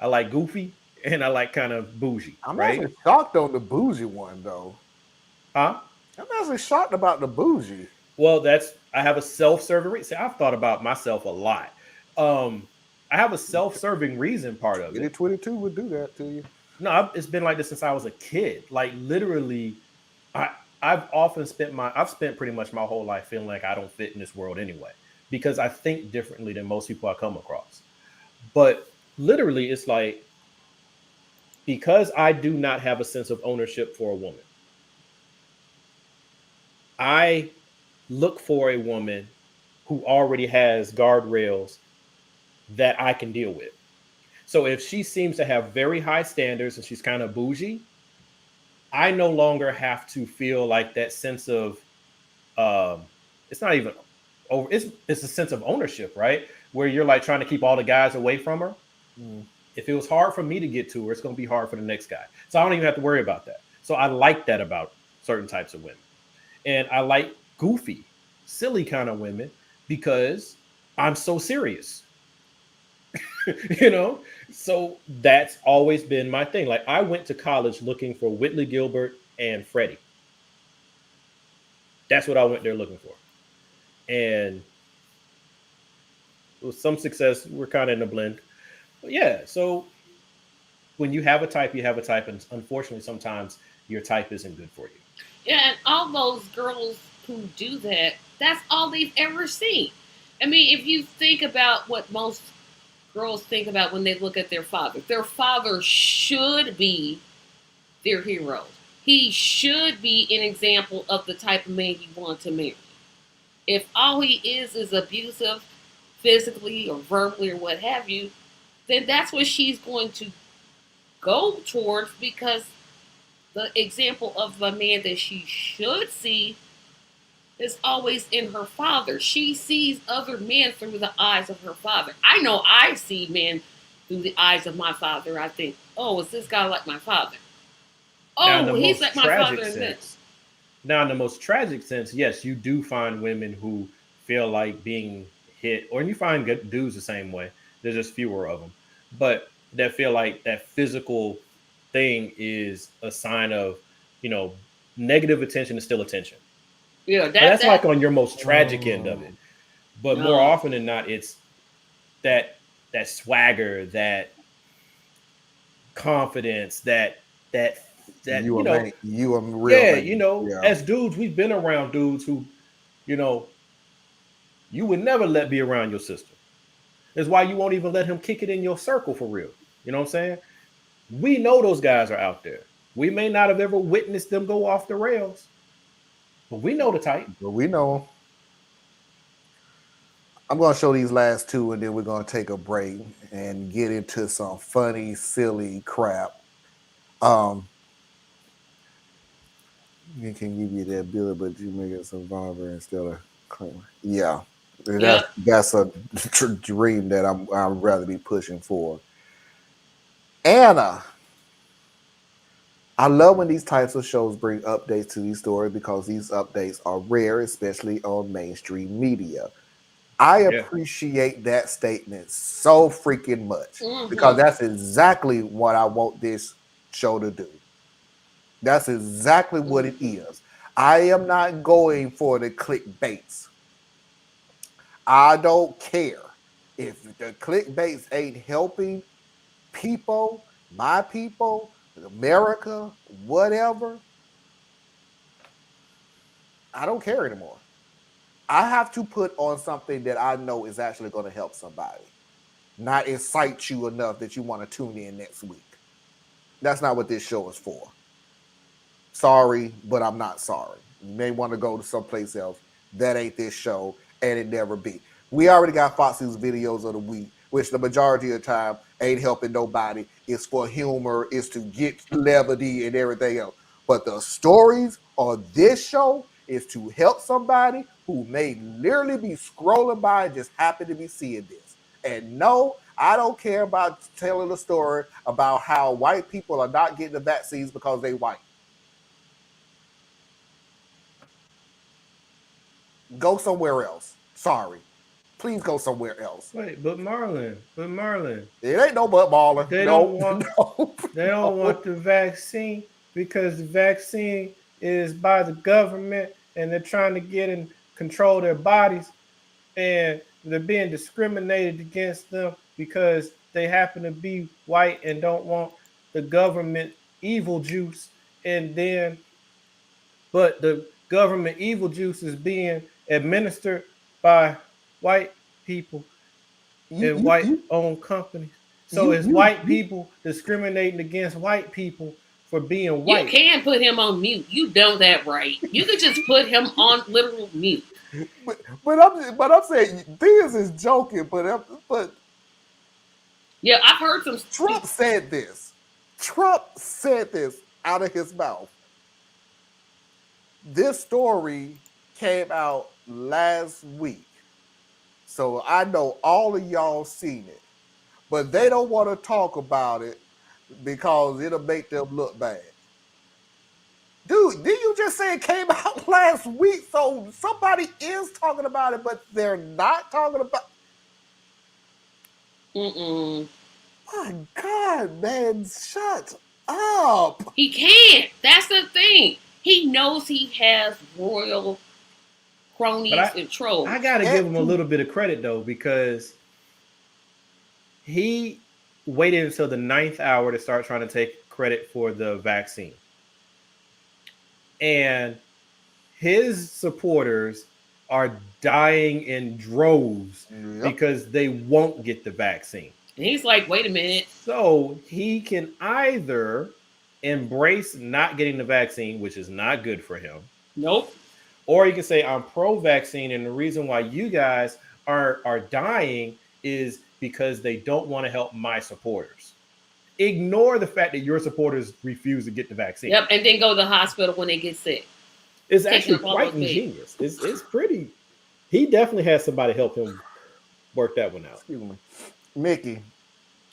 I like goofy and I like kind of bougie. I'm right? actually shocked on the bougie one though. Huh? I'm actually shocked about the bougie. Well, I have a self-serving reason. I've thought about myself a lot. I have a self-serving reason part of it. 22 would do that to you. No, it's been like this since I was a kid. Like literally, I've spent pretty much my whole life feeling like I don't fit in this world anyway, because I think differently than most people I come across. But literally, it's like, because I do not have a sense of ownership for a woman, I look for a woman who already has guardrails that I can deal with. So if she seems to have very high standards and she's kind of bougie, I no longer have to feel like that sense of it's not even over. It's a sense of ownership, right? Where you're like trying to keep all the guys away from her. If it was hard for me to get to her, it's going to be hard for the next guy. So I don't even have to worry about that. So I like that about certain types of women. And I like goofy, silly kind of women because I'm so serious. So that's always been my thing. Like I went to college looking for Whitley Gilbert and Freddie. That's what I went there looking for. And with some success, we're kind of in a blend. But yeah, so when you have a type, you have a type, and unfortunately, sometimes your type isn't good for you. Yeah, and all those girls who do that, that's all they've ever seen. I mean, if you think about what most girls think about when they look at their father should be their hero. He should be an example of the type of man you want to marry. If all he is abusive, physically or verbally or what have you, then that's what she's going to go towards, because the example of a man that she should see is always in her father. She sees other men through the eyes of her father. I know I see men through the eyes of my father. I think, oh, is this guy like my father? Oh, he's like my father in this. Now, in the most tragic sense, yes, you do find women who feel like being hit, or you find good dudes the same way. There's just fewer of them, but that feel like that physical thing is a sign of, negative attention is still attention. Yeah, that's like on your most tragic end of it. But more often than not, it's that swagger, that confidence, that you are real. Yeah, as dudes, we've been around dudes who, you would never let be around your sister. That's why you won't even let him kick it in your circle for real. You know what I'm saying? We know those guys are out there. We may not have ever witnessed them go off the rails, but we know the type. But we know them. I'm going to show these last two, and then we're going to take a break and get into some funny, silly crap. You can give you that ability, but you make it survivor instead of claim. Yeah. That's a dream that I'd rather be pushing for. Anna. I love when these types of shows bring updates to these stories, because these updates are rare, especially on mainstream media. I appreciate that statement so freaking much, because that's exactly what I want this show to do. That's exactly what it is. I am not going for the clickbaits. I don't care if the clickbaits ain't helping people, my people, America, whatever. I don't care anymore. I have to put on something that I know is actually going to help somebody, not excite you enough that you want to tune in next week. That's not what this show is for. Sorry, but I'm not sorry. You may want to go to someplace else. That ain't this show, and it never be. We already got Foxy's videos of the week, which the majority of the time ain't helping nobody. It's for humor. It's to get levity and everything else. But the stories on this show is to help somebody who may literally be scrolling by and just happen to be seeing this. And no, I don't care about telling a story about how white people are not getting the vaccines because they white. Go somewhere else. Sorry. Please go somewhere else. Wait, but Marlon. It ain't no but Marlon. They don't want the vaccine because the vaccine is by the government and they're trying to get and control their bodies, and they're being discriminated against them because they happen to be white and don't want the government evil juice. And then, but the government evil juice is being administered by white people and white-owned companies. So it's white people discriminating against white people for being white. You can put him on mute. You know that, right? You could just put him on literal mute. But I'm saying this is joking. But yeah, I've heard some. Trump said this. Trump said this out of his mouth. This story came out last week. So I know all of y'all seen it, but they don't want to talk about it because it'll make them look bad. Dude, did you just say it came out last week? So somebody is talking about it, but they're not talking about it. My God, man, shut up. He can't. That's the thing. He knows he has royal cronies and trolls. I gotta give him a little bit of credit though, because he waited until the 9th hour to start trying to take credit for the vaccine. And his supporters are dying in droves because they won't get the vaccine. And he's like, wait a minute. So he can either embrace not getting the vaccine, which is not good for him. Nope. Or he can say, I'm pro-vaccine, and the reason why you guys are dying is because they don't want to help my supporters. Ignore the fact that your supporters refuse to get the vaccine. Yep, and then go to the hospital when they get sick. It's actually quite ingenious. It's pretty. He definitely has somebody help him work that one out. Excuse me. Mickey,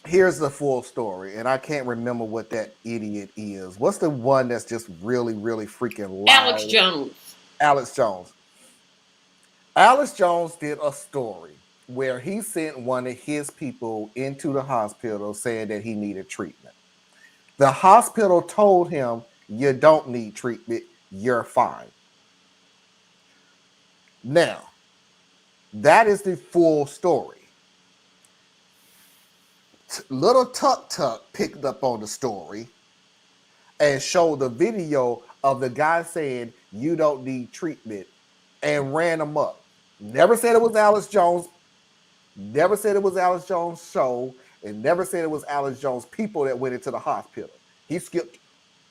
here's the full story, and I can't remember what that idiot is. What's the one that's just really, really freaking loud? Alex Jones. Alex Jones. Alex Jones did a story where he sent one of his people into the hospital saying that he needed treatment. The hospital told him, you don't need treatment, you're fine. Now, that is the full story. Little Tuk Tuk picked up on the story and showed the video of the guy saying, you don't need treatment, and ran him up. Never said it was Alex Jones. Never said it was Alex Jones' show, and never said it was Alex Jones' people that went into the hospital. He skipped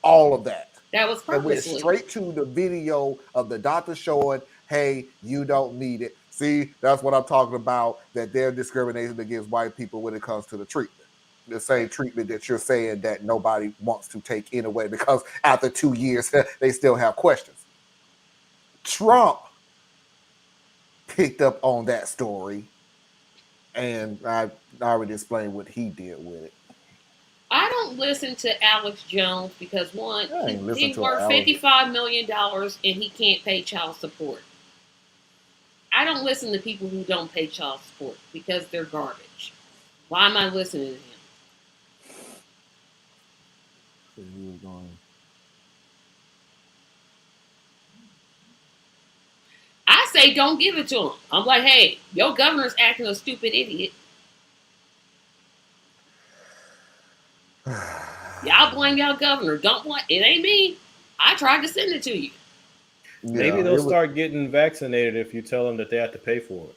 all of that. That was purposely. And went straight to the video of the doctor showing, hey, you don't need it. See, that's what I'm talking about, that they're discriminating against white people when it comes to the treatment. The same treatment that you're saying that nobody wants to take anyway, because after 2 years, they still have questions. Trump picked up on that story, and I already explained what he did with it. I don't listen to Alex Jones because one, he's worth Alex. $55 million and he can't pay child support. I don't listen to people who don't pay child support because they're garbage. Why am I listening to him? I say don't give it to him. I'm like, hey, your governor's acting a stupid idiot. Y'all blame y'all governor. Don't blame it. Ain't me. I tried to send it to you. Maybe they'll start getting vaccinated if you tell them that they have to pay for it.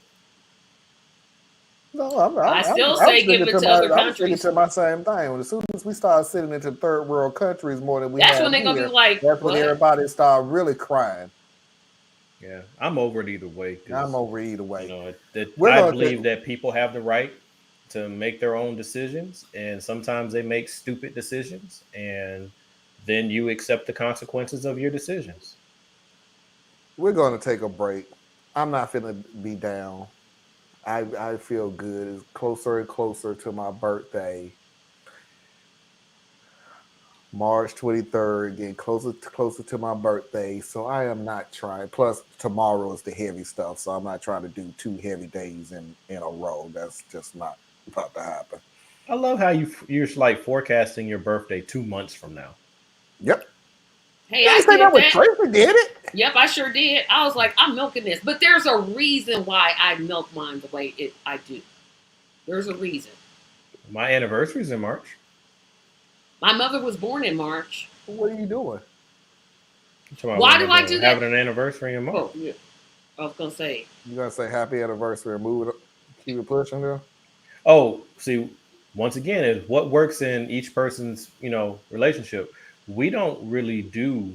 No, I still say give it to other countries. I'm sticking to my same thing. As soon as we start sitting into third world countries more than we that's have when they're gonna here, be like, that's when everybody start really crying. Yeah, I'm over it either way. I'm over it either way. You know, I believe that people have the right to make their own decisions, and sometimes they make stupid decisions, and then you accept the consequences of your decisions. We're going to take a break. I'm not finna be down. I feel good. It's closer and closer to my birthday. March 23rd, getting closer to my birthday. So I am not trying. Plus, tomorrow is the heavy stuff, so I'm not trying to do 2 heavy days in a row. That's just not about to happen. I love how you're like forecasting your birthday 2 months from now. Yep. Hey, I did that. Tracy did it. Yep, I sure did. I was like, I'm milking this. But there's a reason why I milk mine the way I do. There's a reason. My anniversary's in March. My mother was born in March. What are you doing? Why do I do that? Having an anniversary in March. Oh, yeah. I was going to say. You going to say happy anniversary and move it, keep it pushing there? Oh, see, once again, is what works in each person's, relationship. We don't really do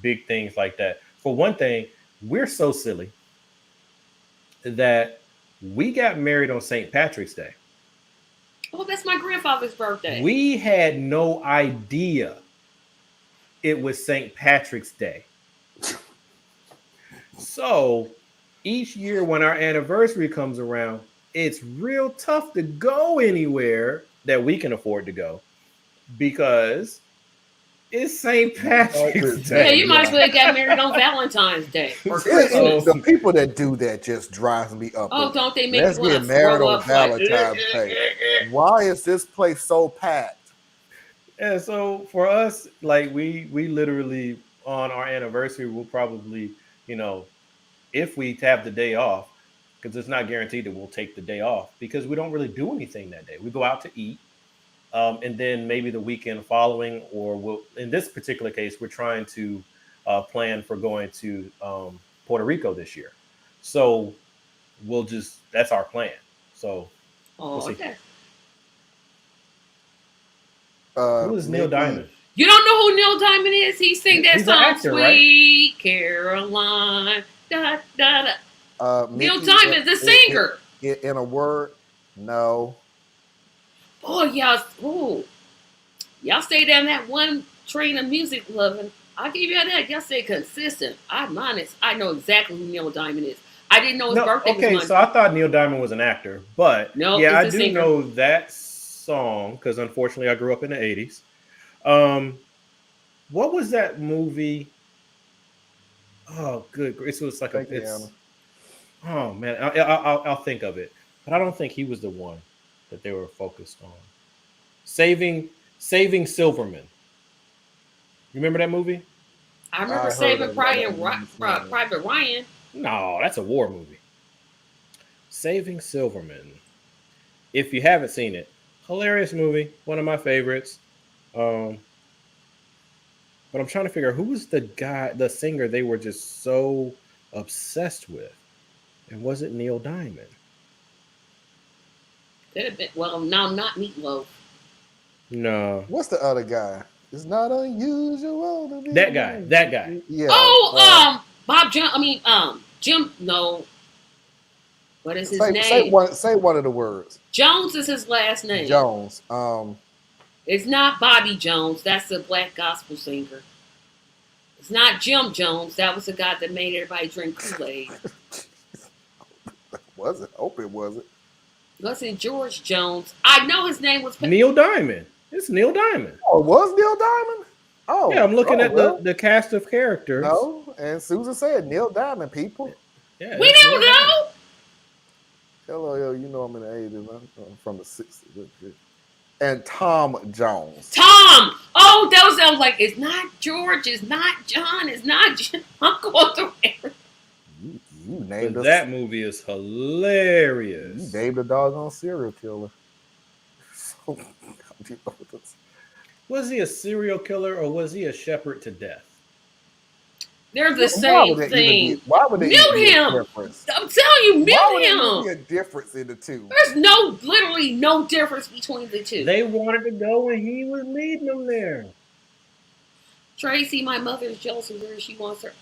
big things like that. For one thing, we're so silly that we got married on St. Patrick's Day. Oh, that's my grandfather's birthday. We had no idea it was St. Patrick's Day. So each year when our anniversary comes around, it's real tough to go anywhere that we can afford to go because it's St. Patrick's Day. Yeah, you might as well get married on Valentine's Day or Christmas. The people that do that just drives me up. Oh, don't they make Let's get married on Valentine's Day. Why is this place so packed? And so for us, like we literally on our anniversary, we'll probably, if we have the day off, because it's not guaranteed that we'll take the day off because we don't really do anything that day. We go out to eat, and then maybe the weekend following, or we'll, in this particular case, we're trying to plan for going to Puerto Rico this year. So that's our plan. So we'll see. Okay. Who is Neil Diamond? You don't know who Neil Diamond is? He sang that He's an song, actor, Sweet Caroline. Da, da, da. Neil Diamond, the singer. In a word, no. Oh, y'all stay down that one train of music loving. I'll give you that. Y'all stay consistent. I'm honest. I know exactly who Neil Diamond is. I didn't know his birthday was Monday. So I thought Neil Diamond was an actor, but no, yeah, I do singer. know that song because unfortunately I grew up in the 80s. What was that movie? Oh, good. It was like oh man, I'll think of it, but I don't think he was the one that they were focused on. Saving Silverman. You remember that movie? I remember Saving Private Ryan. No, that's a war movie. Saving Silverman. If you haven't seen it, hilarious movie, one of my favorites. But I'm trying to figure out who was the singer they were just so obsessed with. And was it Neil Diamond? Could have been. Well, no, not Meatloaf. No. What's the other guy? It's not unusual to be that guy. Yeah. Bob Jim. No. What is his name? Say one of the words. Jones is his last name. Jones. It's not Bobby Jones. That's the black gospel singer. It's not Jim Jones. That was the guy that made everybody drink Kool-Aid. Was it? Hope it wasn't. Listen, George Jones. I know his name was Neil Diamond. It's Neil Diamond. Oh, it was Neil Diamond? Oh. Yeah, I'm looking at the cast of characters. No, and Susan said Neil Diamond, people. Yeah, we don't know. Hello, you know I'm in the 80s. I'm from the 60s. And Tom Jones. Tom! Oh, those sounds like it's not George, it's not John, it's not Jim. I'm going through everything. You named that movie is hilarious. You named a doggone serial killer. So, was he a serial killer or was he a shepherd to death? They're the same thing. Why would they mute him? I'm telling you, mute him. Why would there be a difference in the two? There's literally no difference between the two. They wanted to go and he was leading them there. Tracy, my mother is jealous of her. She wants her.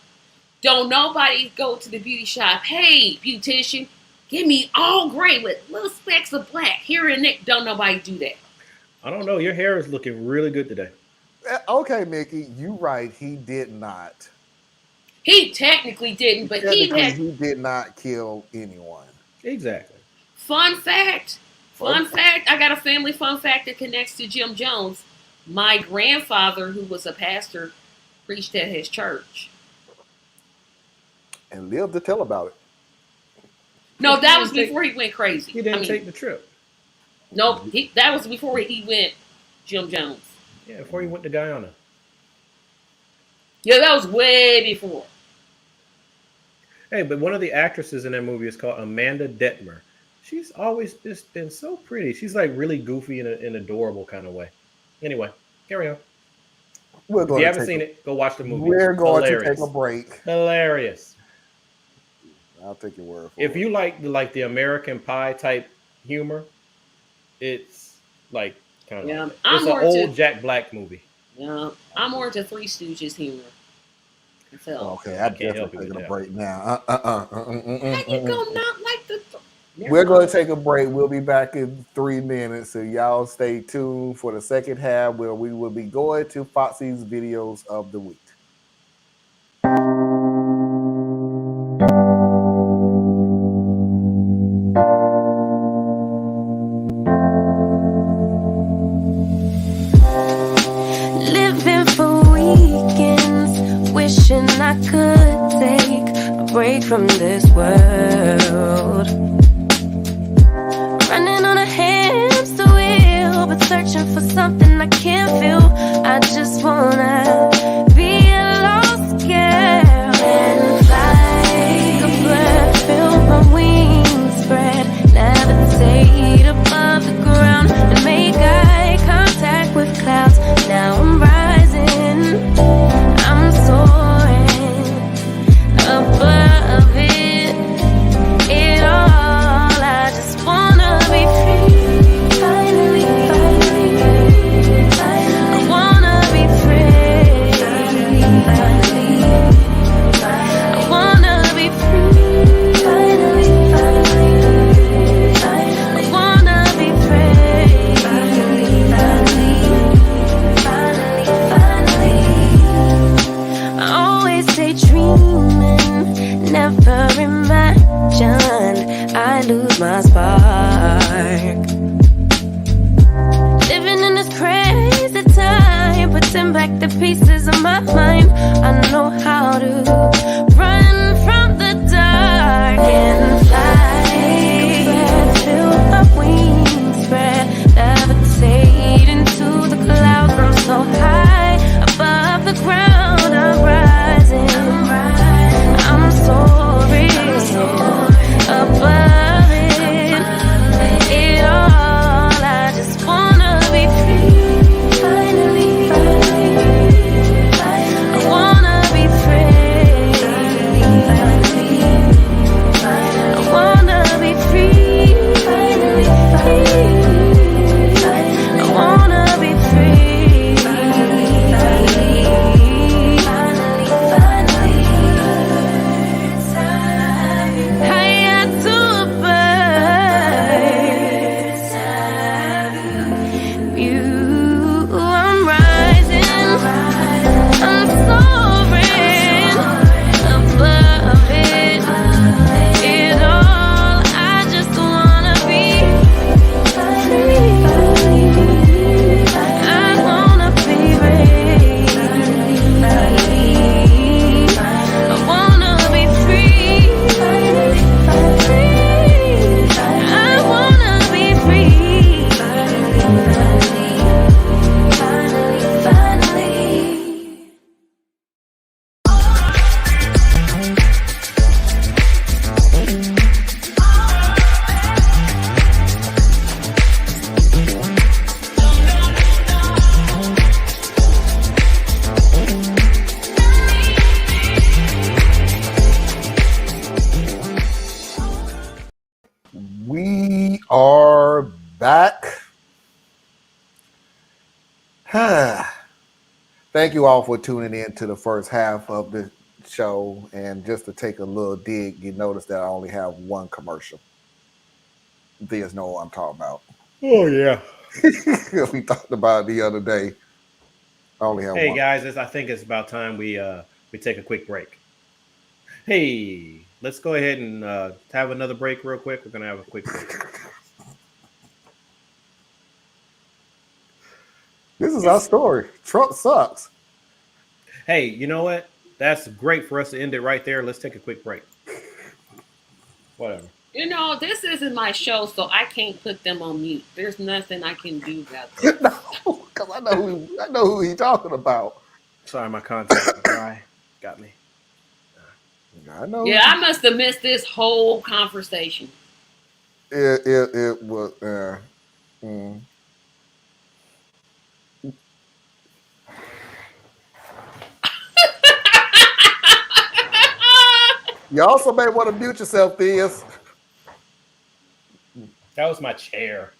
Don't nobody go to the beauty shop. Hey, beautician, give me all gray with little specks of black here and there. Don't nobody do that. I don't know. Your hair is looking really good today. Okay, Mickey, you right. He did not. He technically didn't, but he did not kill anyone. Exactly. Fun fact. I got a family fun fact that connects to Jim Jones. My grandfather, who was a pastor, preached at his church. And lived to tell about it. No, that was before he went crazy. He didn't take the trip. Nope, that was before he went Jim Jones. Yeah, before he went to Guyana. Yeah, that was way before. Hey, but one of the actresses in that movie is called Amanda Detmer. She's always just been so pretty. She's like really goofy in an adorable kind of way. Anyway, carry on. If you haven't seen it, go watch the movie. We're going to take a break. Hilarious. I'll take your word for it. If you like the American Pie type humor, it's like kind of it's an old Jack Black movie. Yeah, I'm more into Three Stooges humor. So, okay, I definitely taking a break now. How you gonna not like the? We're going to take a break. We'll be back in 3 minutes, so y'all stay tuned for the second half, where we will be going to Foxy's videos of the week. Living for weekends, wishing I could take a break from this world. Running on a hamster wheel, but searching for something I can't feel. I just wanna be a lost girl and fly. Take a breath, feel my wings. my mind. I know how to run from the dark and fly. Till my wings spread, levitate into the clouds. I'm so high above the ground. I'm rising. I'm soaring above it all. I just wanna be free. Finally, I wanna be free. I wanna be free. I wanna be free. Higher to a bird. You, I'm rising. I'm soaring above it all. I just wanna be free. I wanna be free. I wanna be free. I wanna be free. We are back. Thank you all for tuning in to the first half of the show. And just to take a little dig, you notice that I only have one commercial. There's know what I'm talking about. Oh yeah. We talked about it the other day. I only have Hey one. guys, I think it's about time we take a quick break. Hey, let's go ahead and have another break real quick. We're gonna have a quick break. This is our story. Trump sucks. Hey, you know what? That's great for us to end it right there. Let's take a quick break. Whatever. You know, this isn't my show, so I can't put them on mute. There's nothing I can do about this. No, because I know who he's talking about. Sorry, my contacts are dry. Got me. I know. Yeah, I must have missed this whole conversation. It was. You also may want to mute yourself, Theus. That was my chair.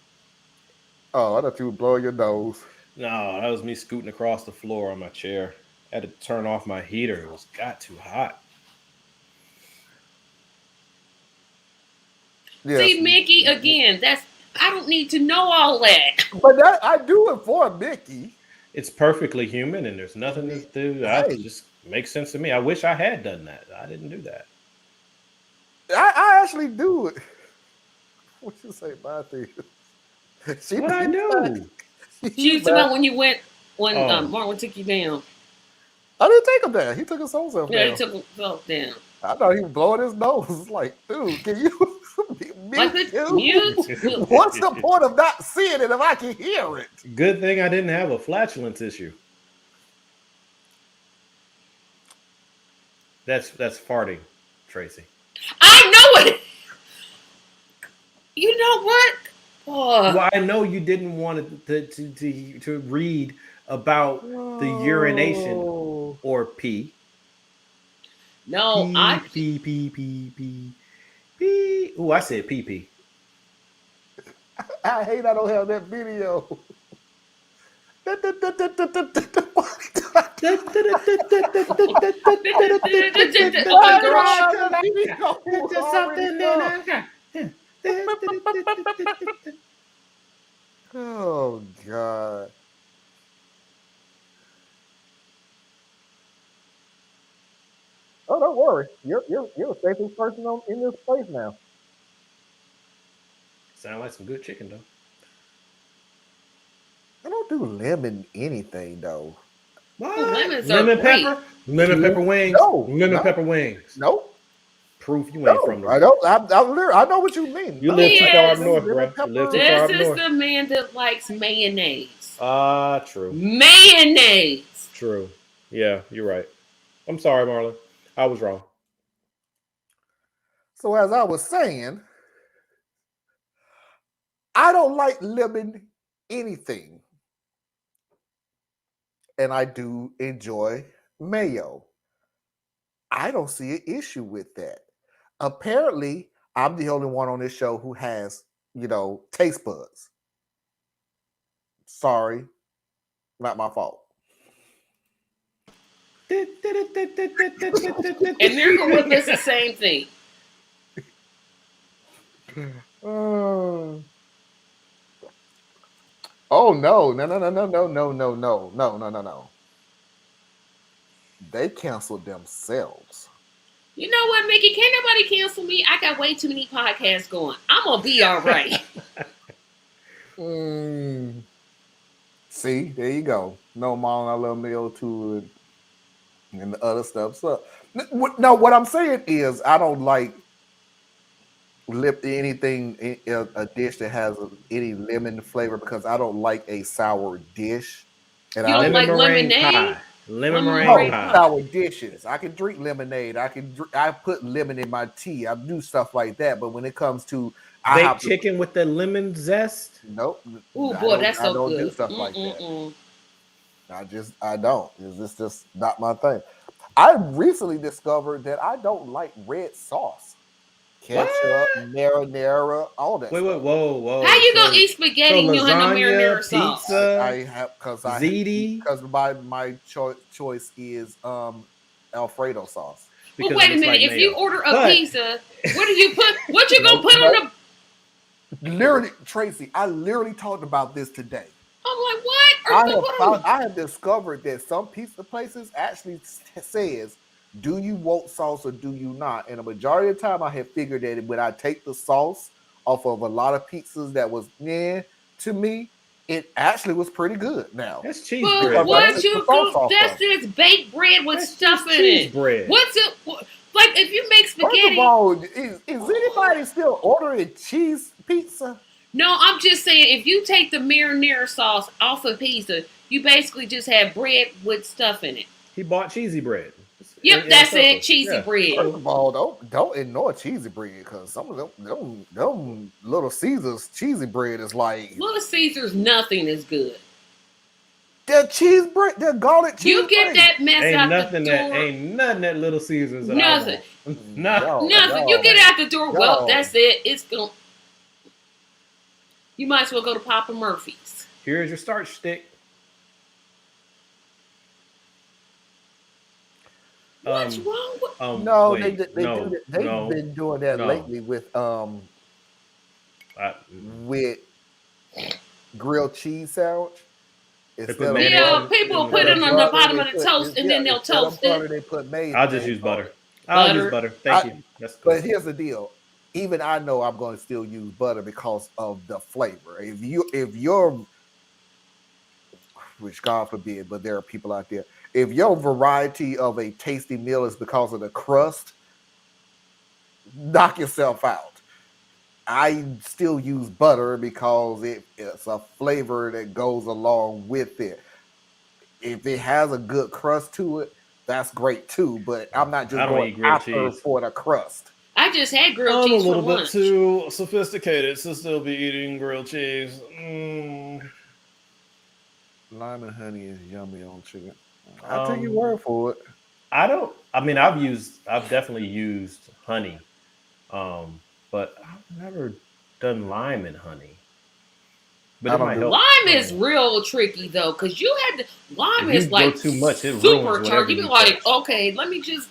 Oh, I thought you would blow your nose. No, that was me scooting across the floor on my chair. I had to turn off my heater. It got too hot. Yes. See, Mickey, again, I don't need to know all that. But I do it for Mickey. It's perfectly human, and there's nothing to do. That just makes sense to me. I wish I had done that. I didn't do that. I actually do it. What you say about this? What I do? She was about when Marlon took you down. I didn't take him down. He took his own self down. Yeah, he took himself down. I thought he was blowing his nose. It's like, dude, can you mute? What's the point of not seeing it if I can hear it? Good thing I didn't have a flatulence issue. That's farting, Tracy. I know it. You know what? Oh. Well, I know you didn't want to read about the urination or pee. No, pee. Oh, I said pee. I hate I don't have that video. Oh God. Oh, don't worry. You're the safest person in this place now. Sound like some good chicken, though. I don't do lemon anything though. What? lemons are Lemon great. pepper? Lemon pepper wings? No, Lemon no. pepper wings. Nope. Proof you ain't from No, the. I don't. I know what you mean. You No, live too far up Yes. north, lemon bro. You live pepper. too far This up is north. the man that likes mayonnaise. True. Mayonnaise. True. Yeah, you're right. I'm sorry, Marlon. I was wrong. So as I was saying, I don't like lemon anything, and I do enjoy mayo. I don't see an issue with that. Apparently, I'm the only one on this show who has, taste buds. Sorry, not my fault. And Miracle Whip is the same thing. Oh no. They canceled themselves. You know what, Mickey? Can't nobody cancel me. I got way too many podcasts going. I'm gonna be all right. See, there you go. No, Mom, I love Mayo too, and the other stuff. So, no, what I'm saying is, I don't like anything a dish that has any lemon flavor because I don't like a sour dish. And You I don't like meringue lemonade? pie. Lemon Lemon meringue meringue pie. sour dishes. I can drink lemonade. I put lemon in my tea. I do stuff like that. But when it comes to Baked chicken with the lemon zest. nope. Ooh, boy, that's so I don't good. do stuff like that. I don't. It's just not my thing. I recently discovered that I don't like red sauce. Ketchup, marinara, all that. Wait, stuff. whoa. How you gonna eat spaghetti and you don't have no marinara sauce? pizza, I have ziti. because my choice is Alfredo sauce. Well, because wait it a looks minute. like If you mayo. order a But- pizza, what do you put? What you gonna put on the? Literally, Tracy, I literally talked about this today. I'm like, what? Are you gonna put on? I have discovered that some pizza places actually says, do you want sauce or do you not? And a majority of the time I have figured that when I take the sauce off of a lot of pizzas that was to me, it actually was pretty good now. That's cheese But bread. what bro. you the sauce do? off That's of. just baked bread with That's stuff just in cheese it. bread. What's it? Like if you make First spaghetti? of all, is anybody still ordering cheese pizza? No, I'm just saying if you take the marinara sauce off of pizza, you basically just have bread with stuff in it. He bought cheesy bread. Yep, In that's a circle. it. Cheesy Yeah. bread. First of all, don't ignore cheesy bread because some of them Little Caesars cheesy bread is like Little Caesars, nothing is good. their cheese bread, their garlic cheese. You get bread. that mess Ain't out nothing the that door. ain't nothing that Little Caesars. That Nothing. I want. Nah. Nothing. You get it out the door. Well, Yo. that's it. It's going. You might as well go to Papa Murphy's. Here's your starch stick. What's wrong with? No, wait, they've been doing that no. lately with with grilled cheese sandwich. put Instead of mayonnaise Yeah, in- people in put it on the butter, bottom they of the toast, and then they'll instead of toast butter, it. They put mayonnaise. I'll just use butter. I'll Butter. use butter. Thank you. That's cool. But here's the deal. Even I know I'm going to still use butter because of the flavor. If you're, which God forbid, but there are people out there. If your variety of a tasty meal is because of the crust, knock yourself out. I still use butter because it's a flavor that goes along with it. If it has a good crust to it, that's great too. But I'm not just I don't eat going grilled after cheese. for the crust. I just had grilled I'm a cheese for little bit lunch. too sophisticated to still be eating grilled cheese. Lime and honey is yummy on chicken. I'll take your word for it. I mean, I've definitely used honey, but I've never done lime and honey. But I it don't might do- help. Lime is real tricky though, because you had to. Lime If is you go like too much, it ruins super whatever tart. You be you like, touch. okay, let me just.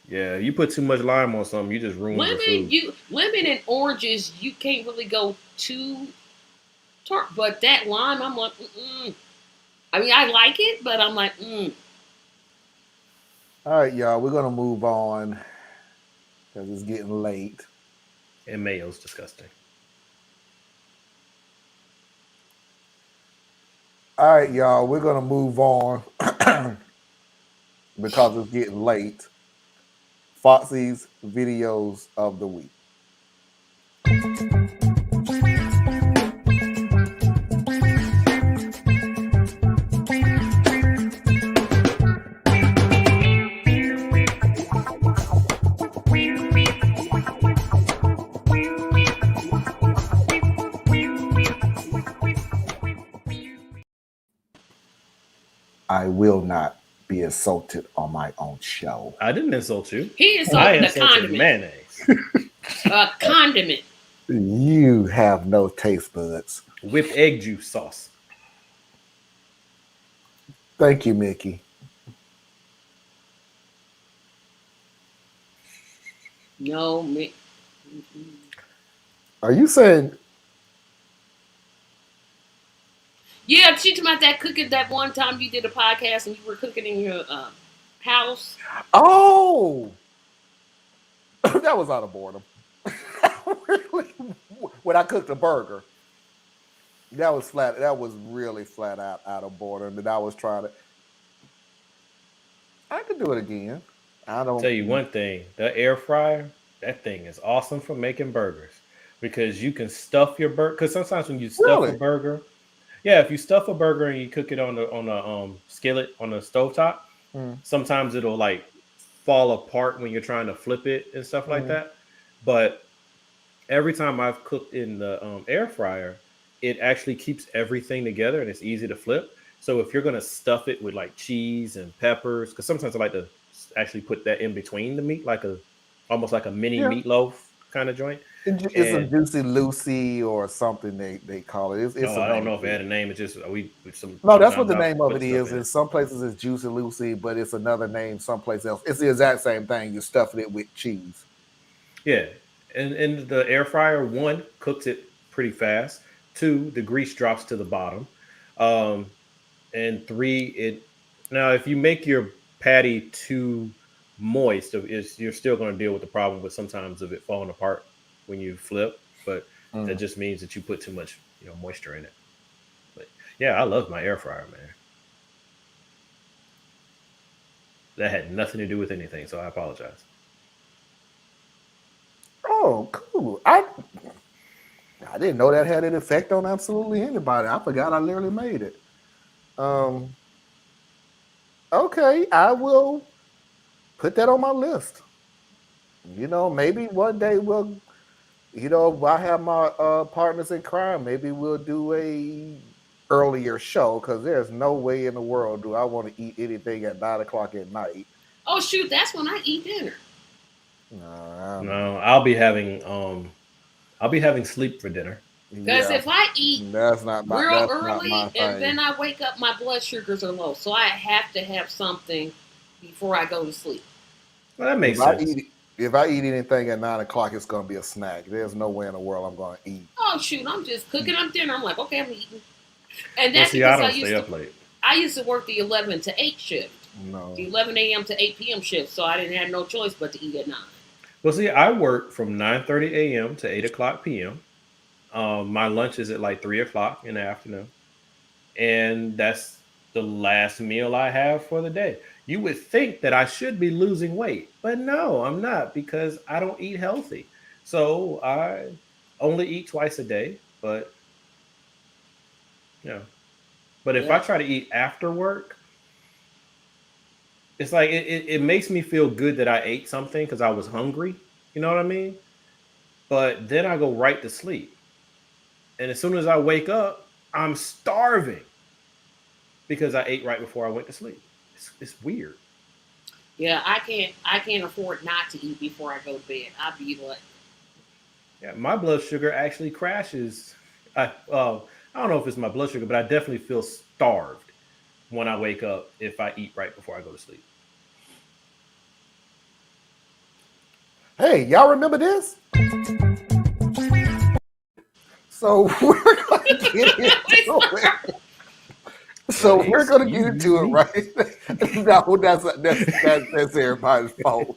Yeah, you put too much lime on something, you just ruin the food. Lemon and oranges, you can't really go too tart. But that lime, I'm like, I mean, I like it, but I'm like, All right, y'all. We're gonna move on because it's getting late. And mayo's disgusting. All right, y'all, we're gonna move on because it's getting late. Foxy's videos of the week. I will not be insulted on my own show. I didn't insult you. He I insulted the insulted condiment. mayonnaise. Condiment. You have no taste buds. Whipped egg juice sauce. Thank you, Mickey. No, me. Are you saying? Yeah, she talking about that cooking that one time you did a podcast and you were cooking in your house. Oh, that was out of boredom. Really? When I cooked a burger, that was flat. That was really flat out of boredom. That I was trying to. I could do it again. I don't Tell you one thing, the air fryer, that thing is awesome for making burgers because you can stuff your burger. Because sometimes when you stuff a burger, yeah, if you stuff a burger and you cook it on a skillet on the stovetop, sometimes it'll like fall apart when you're trying to flip it and stuff like that. But every time I've cooked in the air fryer, it actually keeps everything together and it's easy to flip. So if you're gonna stuff it with like cheese and peppers, because sometimes I like to actually put that in between the meat, like almost like a mini meatloaf kind of joint. It's a Juicy Lucy or something they call it. It's I don't know if it had a name. It's just no, that's what the name of it is. In some places it's Juicy Lucy, but it's another name someplace else. It's the exact same thing. You're stuffing it with cheese. Yeah, and the air fryer, one, cooks it pretty fast. Two, the grease drops to the bottom. And three, now if you make your patty too moist, you're still going to deal with the problem with sometimes of it falling apart when you flip, but that just means that you put too much moisture in it. But yeah, I love my air fryer, man. That had nothing to do with anything, so I apologize. Oh, cool. I didn't know that had an effect on absolutely anybody. I forgot I literally made it. Okay, I will put that on my list. Maybe one day we'll, I have my partners in crime. Maybe we'll do a earlier show because there's no way in the world do I want to eat anything at 9 o'clock at night. Oh shoot, that's when I eat dinner. No, I'll be having sleep for dinner. Because if I eat that's not my, real that's early not my thing. and then I wake up, my blood sugars are low. So I have to have something before I go to sleep. Well, that makes sense. If I eat anything at 9 o'clock, it's going to be a snack. There's no way in the world I'm going to eat. Oh, shoot. I'm just cooking up dinner. I'm like, okay, I'm eating. And that's I because don't stay up late. I used to work the 11 to 8 shift. No. The 11 a.m. to 8 p.m. shift. So I didn't have no choice but to eat at 9. Well, see, I work from 9:30 a.m. to 8 o'clock p.m. My lunch is at like 3 o'clock in the afternoon. And that's the last meal I have for the day. You would think that I should be losing weight, but no, I'm not because I don't eat healthy. So I only eat twice a day, but if I try to eat after work, it's like it makes me feel good that I ate something because I was hungry. You know what I mean? But then I go right to sleep. And as soon as I wake up, I'm starving because I ate right before I went to sleep. It's weird. Yeah, I can't afford not to eat before I go to bed. I'll be like, yeah, my blood sugar actually crashes. I don't know if it's my blood sugar, but I definitely feel starved when I wake up if I eat right before I go to sleep. Hey, y'all remember this? So we're going to get into it. So we're going to get into it, right? No, that's everybody's fault.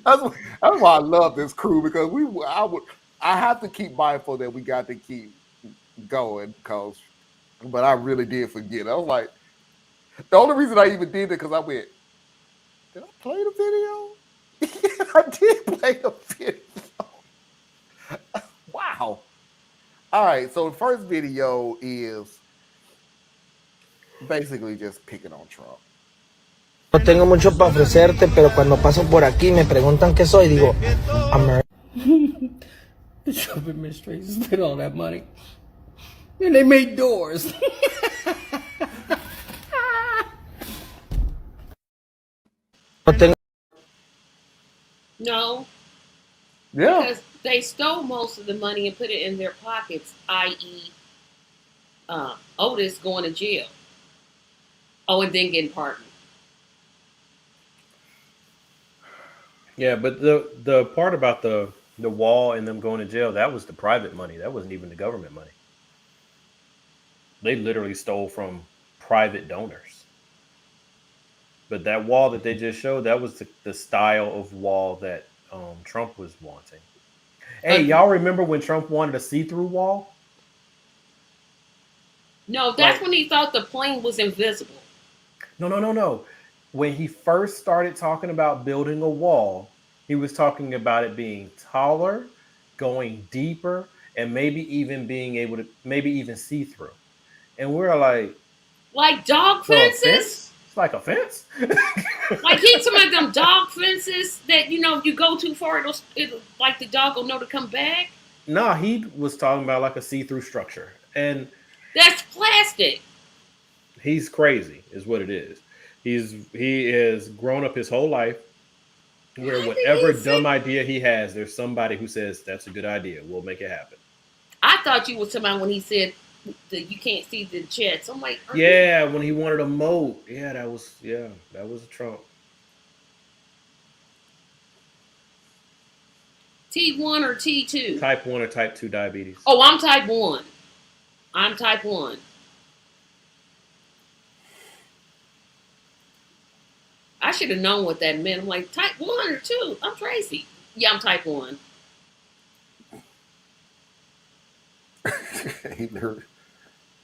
That's why I love this crew because I have to keep mindful that we got to keep going because but I really did forget. I was like, the only reason I even did it because I went, did I play the video? Yeah, I did play the video. Wow. All right, so the first video is basically just picking on Trump. No tengo mucho para ofrecerte, pero cuando paso por aquí me preguntan qué soy, digo, The Trump administration spent all that money. And they made doors. no tengo. No, Yeah. because they stole most of the money and put it in their pockets, i.e., Otis going to jail. Oh, and then getting pardoned. Yeah, but the part about the wall and them going to jail, that was the private money. That wasn't even the government money. They literally stole from private donors. But that wall that they just showed, that was the style of wall that Trump was wanting. Hey, y'all remember when Trump wanted a see-through wall? No, that's when he thought the plane was invisible. No. When he first started talking about building a wall, he was talking about it being taller, going deeper, and maybe even being able to see through. And we're like dog so fences. It's like a fence. Like he's some of them dog fences that if you go too far, it'll like the dog will know to come back. No, he was talking about like a see-through structure, and that's plastic. He's crazy, is what it is. He has grown up his whole life where whatever dumb idea he has, there's somebody who says that's a good idea. We'll make it happen. I thought you were talking about when he said that you can't see the jets. I'm like, yeah, when he wanted a moat. Yeah, that was a Trump. T1 or T2? Type 1 or type 2 diabetes. Oh, I'm type 1. I'm type 1. I should have known what that meant. I'm like, type 1 or 2? I'm Tracy. Yeah, I'm type 1.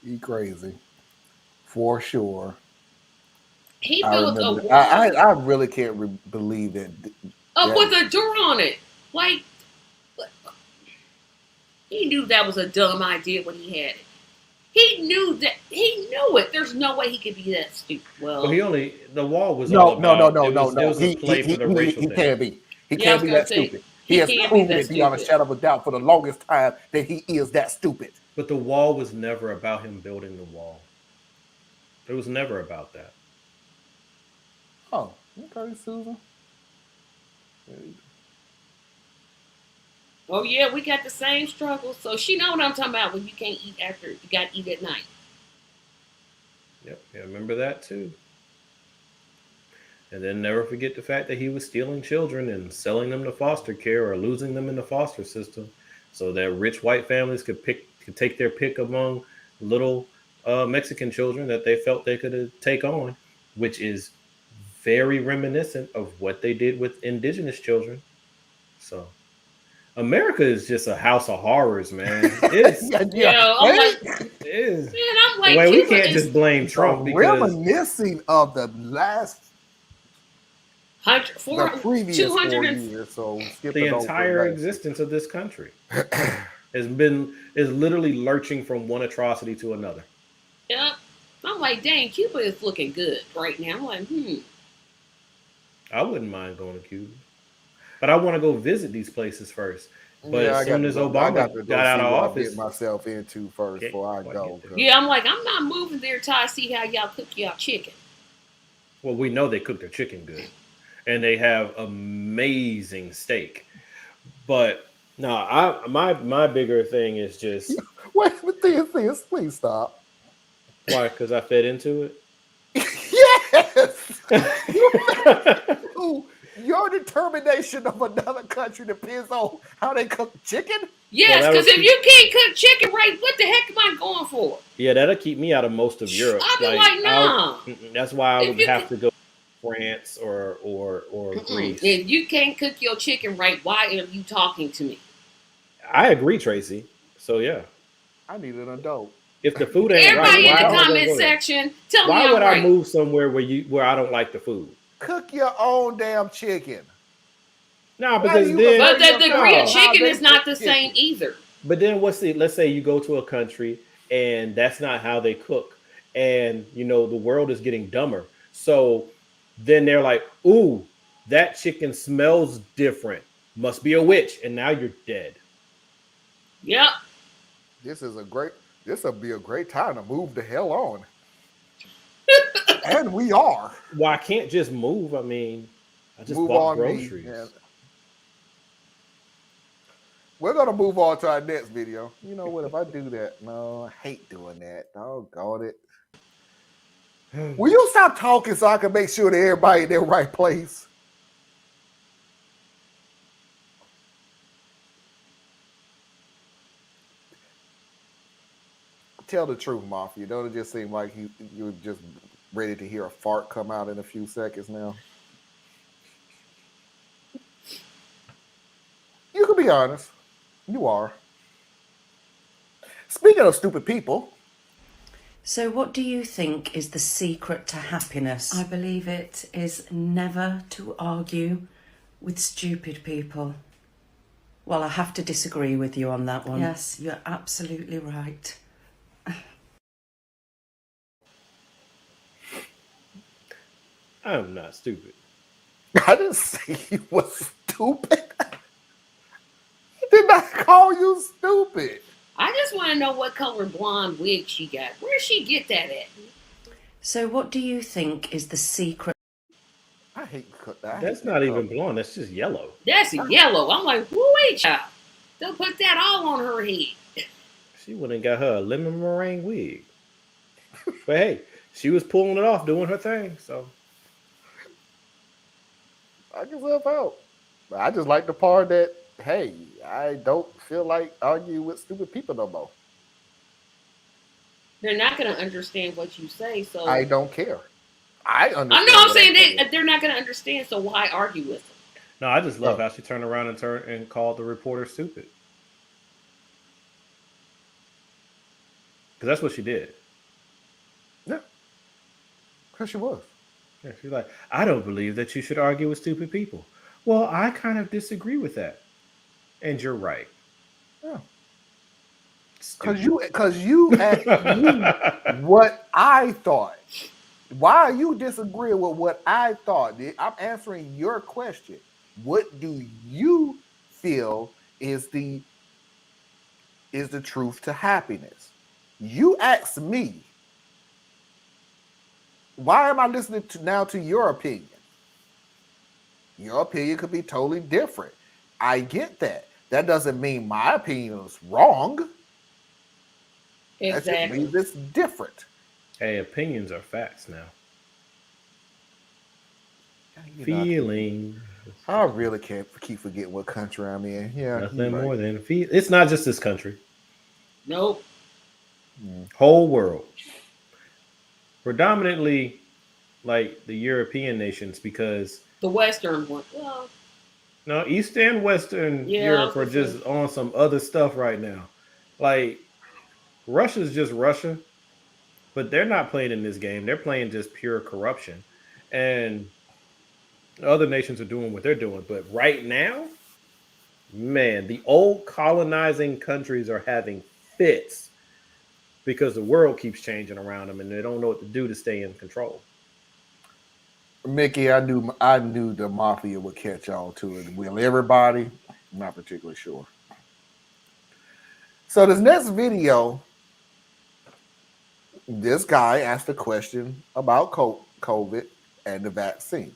He crazy. For sure. He built a wall. I really can't believe that. With a door on it. Like, he knew that was a dumb idea when he had it. He knew it. There's no way he could be that stupid. Well, the wall was no. It was a play for the racial he thing. can't be. He can't be that stupid. He has proven it beyond a shadow of a doubt for the longest time that he is that stupid. But the wall was never about him building the wall. It was never about that. Oh, okay, Susan. Oh yeah, we got the same struggle. So she know what I'm talking about when you can't eat after you got to eat at night. Yep, yeah, remember that too. And then never forget the fact that he was stealing children and selling them to foster care or losing them in the foster system, so that rich white families could take their pick among little Mexican children that they felt they could take on, which is very reminiscent of what they did with indigenous children. So America is just a house of horrors, man. It's, I'm like, it is. Man, I'm like, well, we can't just blame Trump because reminiscing of the last. The previous 200 4 years, so the entire existence of this country is literally lurching from one atrocity to another. Yep. I'm like, dang, Cuba is looking good right now. I'm like, I wouldn't mind going to Cuba, but I want to go visit these places first. But as soon as Obama got out of office, get myself into first before I go. Yeah, I'm like, I'm not moving there till I see how y'all cook y'all chicken. Well, we know they cook their chicken good. And they have amazing steak, but no, my bigger thing is just wait. Please stop. Why? Because I fed into it. Yes. Your determination of another country depends on how they cook chicken. Yes, because if you can't cook chicken right, what the heck am I going for? Yeah, that'll keep me out of most of Europe. I'll be like, no. That's why I would have to go. France or Greece. If you can't cook your chicken right, why are you talking to me? I agree, Tracy. So yeah, I need an adult. If the food ain't right, Everybody in why the am I gonna comment go there? section, tell Why me would I'm I right. move somewhere where I don't like the food? Cook your own damn chicken. No, Why because do you then But compare the your Korean country to how chicken they is not cook the same chicken? either. But then let's say you go to a country and that's not how they cook, and the world is getting dumber. So then they're like, "Ooh, that chicken smells different. Must be a witch," and now you're dead. Yep. This will be a great time to move the hell on. And we are. Well, I can't just move. I mean, I just Move bought on me, groceries. man. We're gonna move on to our next video. You know what? If I do that, no, I hate doing that. Doggone it. Will you stop talking so I can make sure that everybody in their right place? Tell the truth, Mafia. Don't it just seem like you're just ready to hear a fart come out in a few seconds now? You can be honest. You are. Speaking of stupid people. So what do you think is the secret to happiness? I believe it is never to argue with stupid people. Well, I have to disagree with you on that one. Yes, you're absolutely right. I'm not stupid. I didn't say you were stupid. I did not call you stupid. I just want to know what color blonde wig she got. Where'd she get that at? So what do you think is the secret? I hate that. That's not even blonde. That's just yellow. That's yellow. I'm like, wait, child. Don't put that all on her head. She went and got her a lemon meringue wig. But hey, she was pulling it off, doing her thing. So knock yourself out. But I just like the part that, hey, I don't feel like arguing with stupid people no more. They're not going to understand what you say, so I don't care. I understand. I know. I'm saying they're not going to understand, so why argue with them? no, I just love how she turned around and called the reporter stupid. Because that's what she did. Yeah. Because she was. Yeah, she's like, I don't believe that you should argue with stupid people. Well, I kind of disagree with that. And you're right. Yeah. Because you asked me what I thought. Why are you disagreeing with what I thought? I'm answering your question. What do you feel is the truth to happiness? You asked me. Why am I listening to your opinion? Your opinion could be totally different. I get that. That doesn't mean my opinion is wrong. That just means it's different. Hey, opinions are facts now. Feeling. I really can't keep forgetting what country I'm in. Yeah, nothing more than feel. It's not just this country. Nope. Whole world. Predominantly, like the European nations, because the Western one. Well, no, East and Western Europe are just on some other stuff right now. Like Russia's just Russia, but they're not playing in this game. They're playing just pure corruption, and other nations are doing what they're doing. But right now, man, the old colonizing countries are having fits because the world keeps changing around them, and they don't know what to do to stay in control. Mickey, I knew the mafia would catch on to it. Will everybody? I'm not particularly sure. So this next video, this guy asked a question about COVID and the vaccine.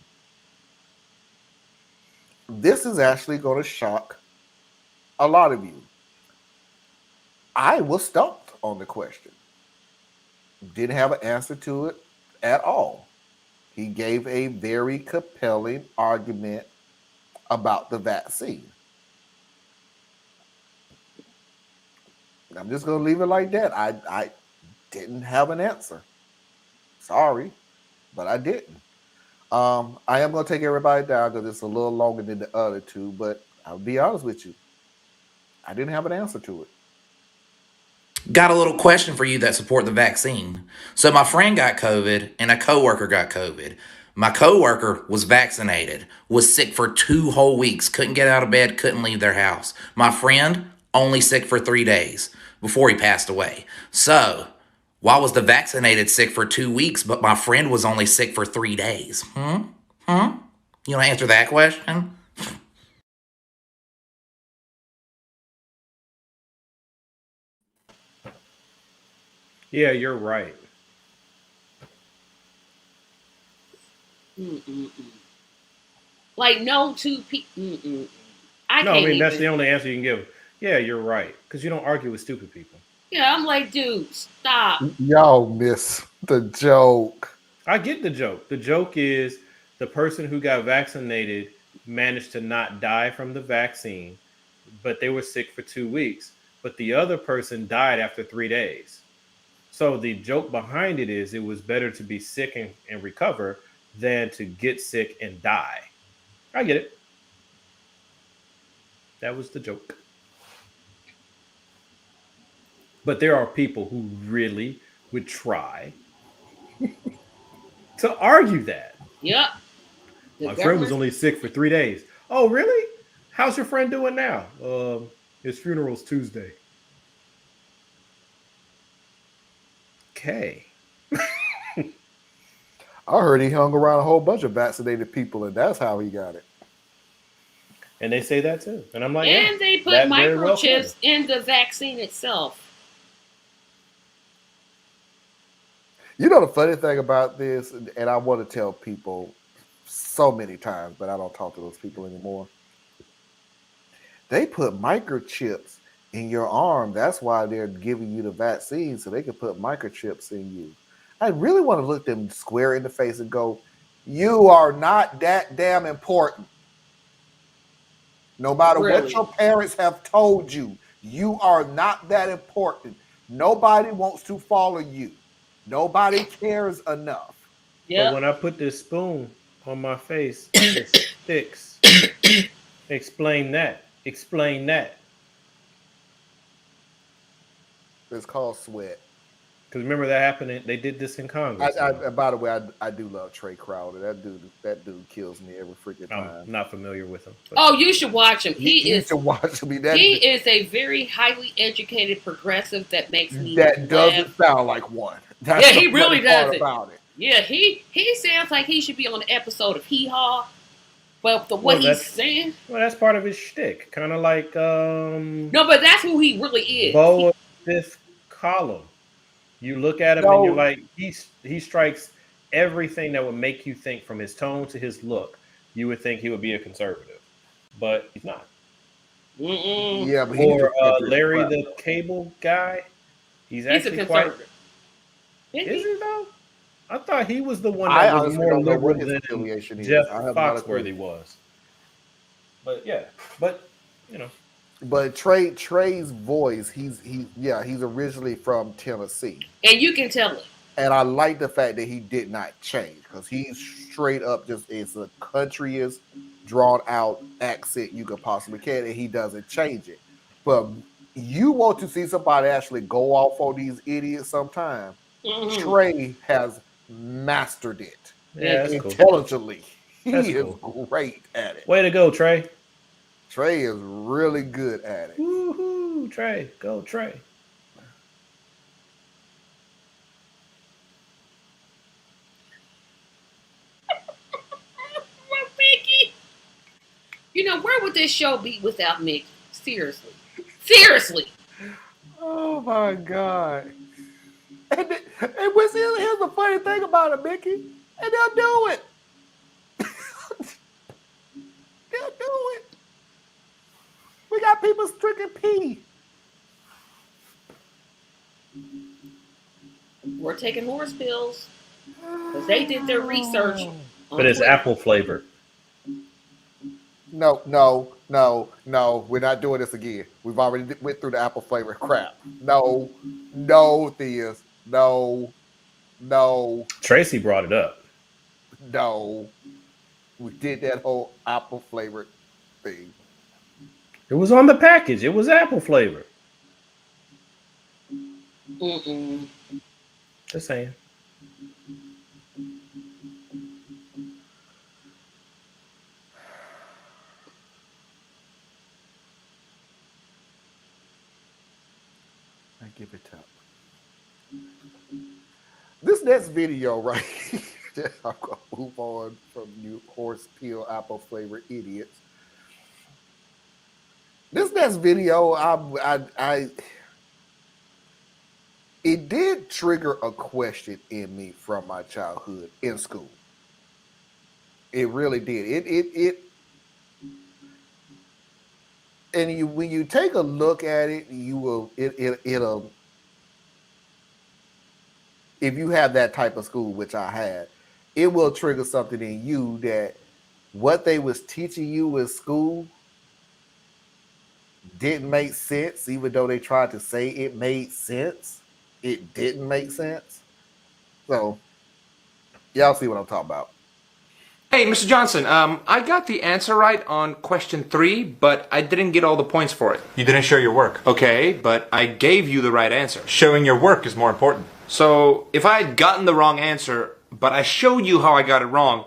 This is actually going to shock a lot of you. I was stumped on the question. Didn't have an answer to it at all. He gave a very compelling argument about the vaccine. I'm just going to leave it like that. I didn't have an answer. Sorry, but I didn't. I am going to take everybody down because it's a little longer than the other two, but I'll be honest with you. I didn't have an answer to it. Got a little question for you that support the vaccine. So my friend got COVID and a coworker got COVID. My coworker was vaccinated, was sick for 2 whole weeks, couldn't get out of bed, couldn't leave their house. My friend only sick for 3 days before he passed away. So why was the vaccinated sick for 2 weeks, but my friend was only sick for 3 days? You want to answer that question? Yeah, you're right. Like no two people. I No, I can't mean that's even. the only answer you can give. Yeah, you're right. Because you don't argue with stupid people. Yeah, I'm like, dude, stop. Y'all miss the joke. I get the joke. The joke is the person who got vaccinated managed to not die from the vaccine, but they were sick for 2 weeks. But the other person died after 3 days. So the joke behind it is it was better to be sick and recover than to get sick and die. I get it. That was the joke. But there are people who really would try to argue that. Yep. My friend was only sick for 3 days. Oh, really? How's your friend doing now? His funeral's Tuesday. Okay. I heard he hung around a whole bunch of vaccinated people, and that's how he got it. And they say that too. And I'm like, And yeah, they put that very well microchips in the vaccine itself. You know the funny thing about this, and I want to tell people so many times, but I don't talk to those people anymore. They put microchips in your arm. That's why they're giving you the vaccine, so they can put microchips in you. I really want to look them square in the face and go, you are not that damn important. No matter what your parents have told you, you are not that important. Nobody wants to follow you. Nobody cares enough. But when I put this spoon on my face, it sticks. Explain that. Explain that. It's called sweat. Because remember that happened. They did this in Congress. By the way, I do love Trey Crowder. That dude kills me every freaking time. I'm not familiar with him. Oh, you should watch him. You should watch him. He is a very highly educated progressive that makes me that doesn't sound like one. That's yeah, he really does about it. Yeah, he sounds like he should be on an episode of Hee Haw. But what he's saying, well, that's part of his shtick. Kind of like no, but that's who he really is. Bo Fifth Column. You look at him and you're like, he strikes everything that would make you think, from his tone to his look, you would think he would be a conservative, but he's not. Yeah, but or Larry the Cable Guy, he's actually a conservative. Is he though? I thought he was the one that was more liberal than Jeff Foxworthy was. But yeah, you know. But Trey's voice, he's originally from Tennessee, and you can tell it. And I like the fact that he did not change, because he's straight up just is the countryest drawn out accent you could possibly get, and he doesn't change it. But you want to see somebody actually go off on these idiots sometime. Mm-hmm. Trey has mastered it intelligently. Cool. He is great at it. Way to go, Trey. Trey is really good at it. Woohoo, Trey. Go, Trey. Mickey. You know, where would this show be without Mickey? Seriously. Seriously. Oh, my God. And here's the funny thing about it, Mickey. And they'll do it. They'll do it. We got people drinking pee. We're taking horse pills because they did their research. But it's apple flavor. No. We're not doing this again. We've already went through the apple flavor crap. No, Theus. No. Tracy brought it up. No. We did that whole apple flavored thing. It was on the package. It was apple flavor. Just saying. I give it up. This next video, right? I'm gonna move on from you horse peel apple flavored idiots. This next video, it did trigger a question in me from my childhood in school. It really did. And when you take a look at it, it'll if you have that type of school, which I had, it will trigger something in you that what they was teaching you in school didn't make sense, even though they tried to say it made sense. It didn't make sense. So, y'all see what I'm talking about. Hey, Mr. Johnson, I got the answer right on question 3, but I didn't get all the points for it. You didn't show your work. Okay, but I gave you the right answer. Showing your work is more important. So, if I had gotten the wrong answer, but I showed you how I got it wrong,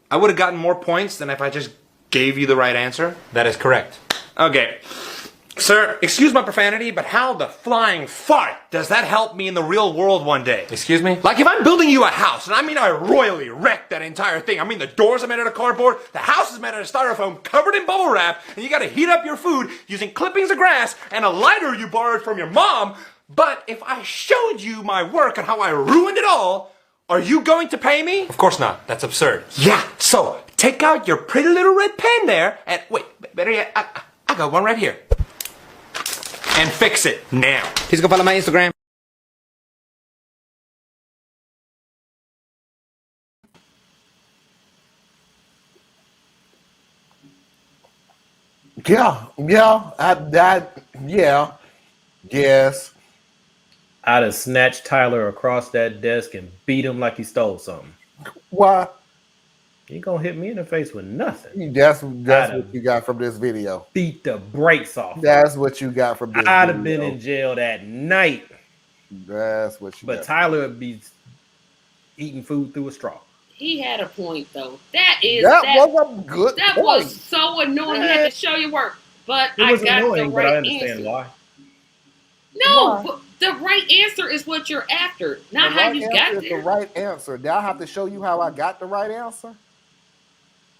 I would have gotten more points than if I just gave you the right answer? That is correct. Okay. Sir, excuse my profanity, but how the flying fart does that help me in the real world one day? Excuse me? Like if I'm building you a house, and I mean I royally wrecked that entire thing. I mean the doors are made out of cardboard, the house is made out of styrofoam covered in bubble wrap, and you gotta heat up your food using clippings of grass and a lighter you borrowed from your mom. But if I showed you my work and how I ruined it all, are you going to pay me? Of course not. That's absurd. Yeah, so take out your pretty little red pen there, and wait, better yet, I got one right here. And fix it now. Please go follow my Instagram. Yes. I'd have snatched Tyler across that desk and beat him like he stole something. Why? You gonna hit me in the face with nothing. That's what you got from this video. Beat the brakes off. That's what you got from this I'd video. have been in jail that night. That's what you But got. Tyler would be eating food through a straw. He had a point though. That was a good That point. was so annoying. You had to show your work. But It was I got annoying, the but I right understand answer. why. No, but the right answer is what you're after, not The how right you answer got is there. the right answer. Now I have to show you how I got the right answer.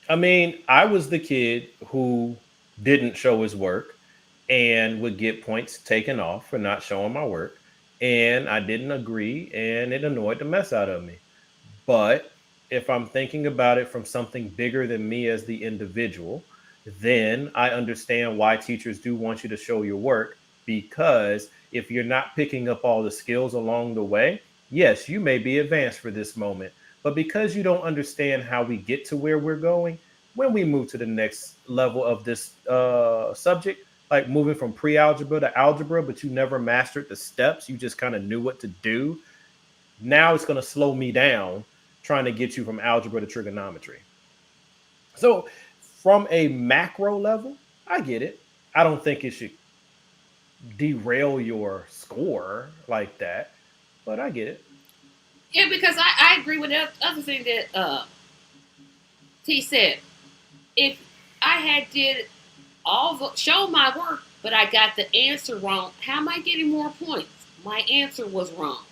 I mean, I was the kid who didn't show his work and would get points taken off for not showing my work. And I didn't agree, and it annoyed the mess out of me. But if I'm thinking about it from something bigger than me as the individual, then I understand why teachers do want you to show your work, because if you're not picking up all the skills along the way, yes, you may be advanced for this moment. But because you don't understand how we get to where we're going, when we move to the next level of this subject, like moving from pre-algebra to algebra, but you never mastered the steps, you just kind of knew what to do. Now it's going to slow me down trying to get you from algebra to trigonometry. So from a macro level, I get it. I don't think it should derail your score like that, but I get it. Yeah, because I agree with the other thing that T said. If I had did show my work, but I got the answer wrong, how am I getting more points? My answer was wrong.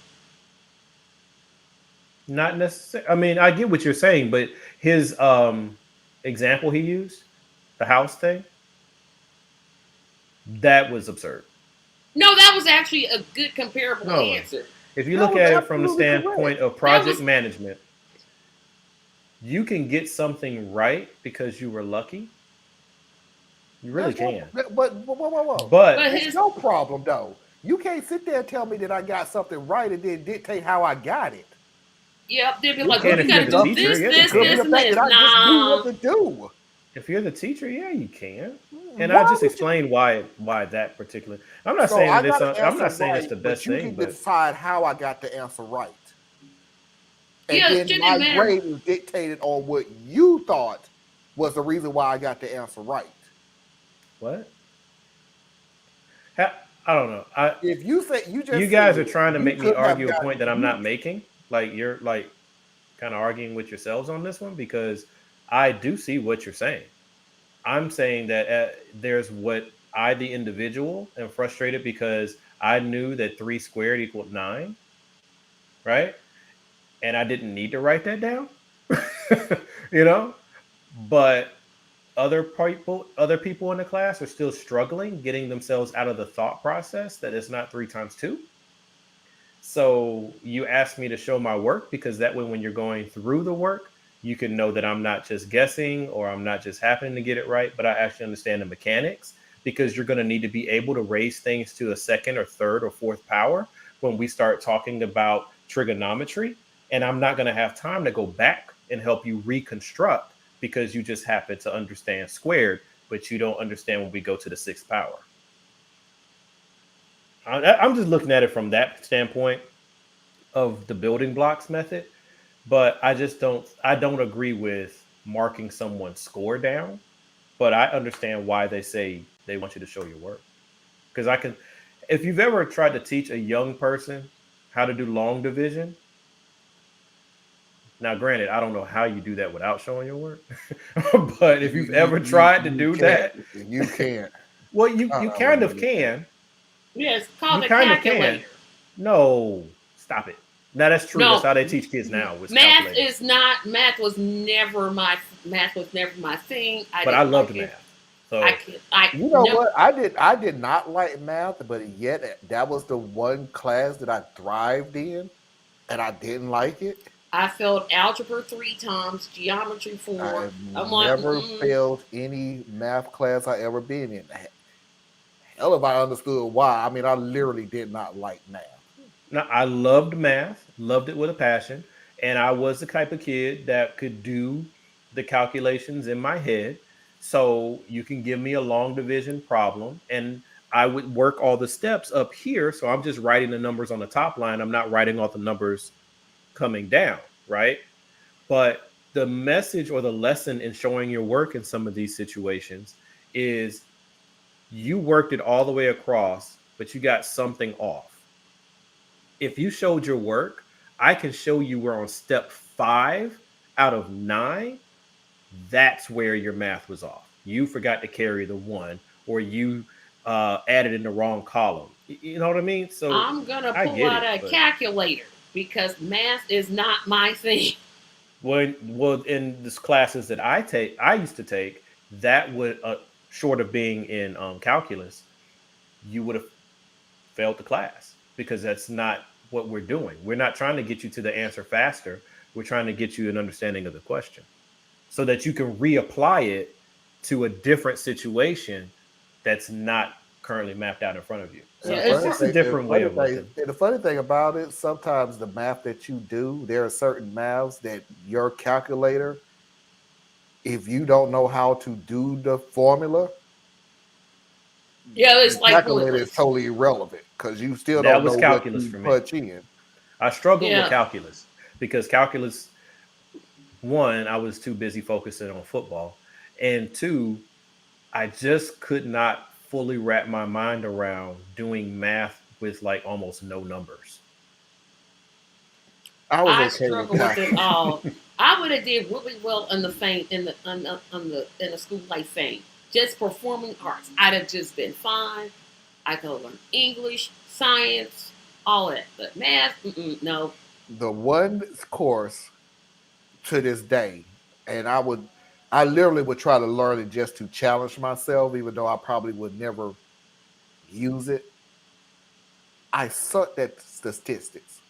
Not necessarily. I mean, I get what you're saying, but his example he used, the house thing, that was absurd. No, that was actually a good comparable answer. If you look at it from the standpoint of project management, you can get something right because you were lucky. You really can. But it's no problem though. You can't sit there and tell me that I got something right and then dictate how I got it. Yep, they'd be You like, can well, you if gotta you're do the this, teacher, this, yeah. this, and this. I just knew what to do. If you're the teacher, yeah, you can. And I just explained why that particular. I'm not saying that I'm not saying it's the best but you thing, can decide how I got the answer right. And Yeah, then my grade is dictated on what you thought was the reason why I got the answer right. What? I don't know. If you say you guys are trying to you make me could have argue a gotten- point that I'm not making. Like you're like kind of arguing with yourselves on this one because I do see what you're saying. I'm saying that there's what I, the individual, am frustrated because I knew that 3 squared equaled 9, right? And I didn't need to write that down, you know. But other people in the class are still struggling getting themselves out of the thought process that it's not 3 times 2. So you asked me to show my work because that way when you're going through the work, you can know that I'm not just guessing or I'm not just happening to get it right, but I actually understand the mechanics because you're going to need to be able to raise things to a second or third or fourth power when we start talking about trigonometry. And I'm not going to have time to go back and help you reconstruct because you just happen to understand squared, but you don't understand when we go to the 6th power. I'm just looking at it from that standpoint of the building blocks method, but I don't agree with marking someone's score down, but I understand why they say they want you to show your work. Because if you've ever tried to teach a young person how to do long division, now granted, I don't know how you do that without showing your work, but if you've ever tried to do that, you can't. Well, you kind of can. Yeah, it's called You a kind of calculator. can. No, stop it. Now that's true. No. That's how they teach kids now. With Math calculators. is not. Math was never my thing. But I loved math. So You know what? I did not like math, but yet that was the one class that I thrived in, and I didn't like it. I failed algebra 3 times, geometry 4. I've I'm like, never failed any math class I ever been in. Hell, if I understood why. I mean, I literally did not like math. Now, I loved math, loved it with a passion, and I was the type of kid that could do the calculations in my head. So you can give me a long division problem, and I would work all the steps up here. So I'm just writing the numbers on the top line. I'm not writing all the numbers coming down, right? But the message or the lesson in showing your work in some of these situations is you worked it all the way across, but you got something off. If you showed your work, I can show you where on step 5 out of 9, that's where your math was off. You forgot to carry the 1, or you added in the wrong column. You know what I mean? So I'm gonna pull out a calculator because math is not my thing. Well, in these classes that I used to take, that would short of being in calculus, you would have failed the class because that's not what we're doing. We're not trying to get you to the answer faster. We're trying to get you an understanding of the question so that you can reapply it to a different situation that's not currently mapped out in front of you. So it's just a different way of looking. The funny thing about it, sometimes the math that you do, there are certain maths that your calculator, if you don't know how to do the formula, it's the like calculator is totally irrelevant because you still That don't was know calculus what for you me. punch in. I struggled with calculus because calculus, 1, I was too busy focusing on football, and 2, I just could not fully wrap my mind around doing math with like almost no numbers. I struggle with it all. I would have did really well in the fame in a school like fame. Just performing arts, I'd have just been fine. I could have learned English, science, all that, but math, no. The one course to this day, and I literally would try to learn it just to challenge myself, even though I probably would never use it. I sucked at statistics.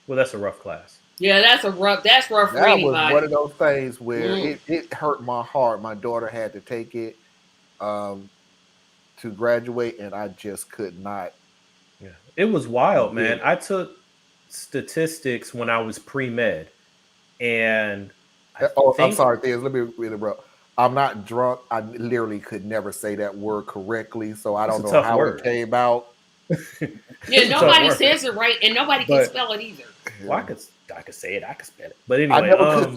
Well, that's a rough class. Yeah, that's rough for That anybody. was one of those things where it hurt my heart. My daughter had to take it to graduate, and I just could not. Yeah, it was wild, man. I took statistics when I was pre-med, and I'm sorry, Theo. Let me interrupt. I'm not drunk. I literally could never say that word correctly, so I don't know how it came out. Yeah, nobody says it right, and nobody can spell it either. Well, I could say it. I could spell it. But anyway,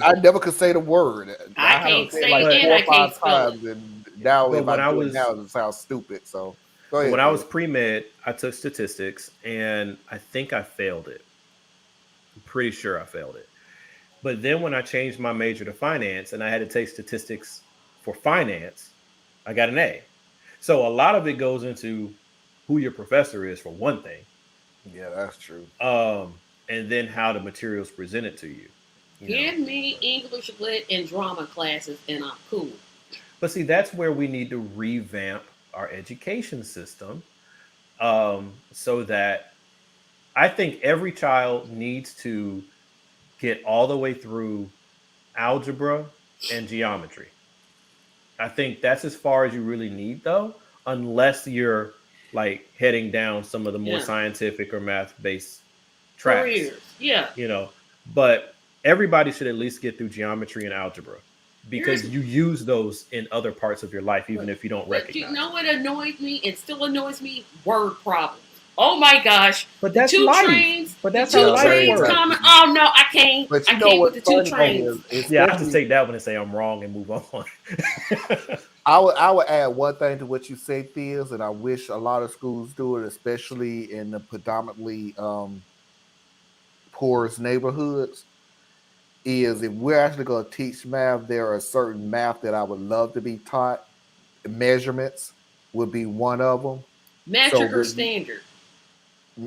I never could say the word. I can't say it, and I can't spell it. And now But if when I I do was it now, it sounds stupid. So Go ahead, When I was Phil. pre-med, I took statistics and I think I failed it. I'm pretty sure I failed it. But then when I changed my major to finance and I had to take statistics for finance, I got an A. So a lot of it goes into who your professor is for one thing. Yeah, that's true. And then how the materials presented to you. Give me English, Lit, and drama classes, and I'm cool. But see, that's where we need to revamp our education system, so that I think every child needs to get all the way through algebra and geometry. I think that's as far as you really need, though, unless you're like heading down some of the more scientific or math-based tracks. Careers. Yeah. But everybody should at least get through geometry and algebra, because you use those in other parts of your life, even if you don't But recognize. you know what annoys me? It still annoys me. Word problems. Oh my gosh! But that's two life. trains. But that's two how life trains works. coming. Oh no, I can't. But I you know can't what with the two funny trains. is, Yeah, I have to take that one and say I'm wrong and move on. I would add one thing to what you said, Theus, and I wish a lot of schools do it, especially in the predominantly poorest neighborhoods. Is if we're actually going to teach math, there are certain math that I would love to be taught. Measurements would be one of them. Metric or standard?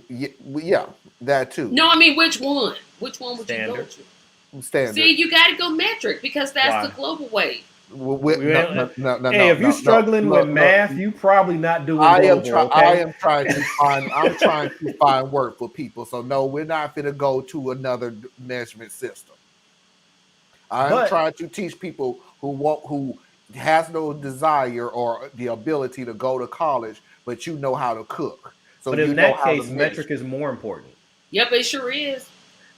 Yeah, that too. No, I mean which one? Which one would Standard. you go to? Standard. See, you got to go metric because that's Why? the global way. Hey, if you're struggling with math, you probably not doing global, okay? I am trying to find. I'm trying to find work for people. So no, we're not going to go to another measurement system. I'm trying to teach people who has no desire or the ability to go to college, but you know how to cook. So But in that case, metric is more important. Yep, it sure is.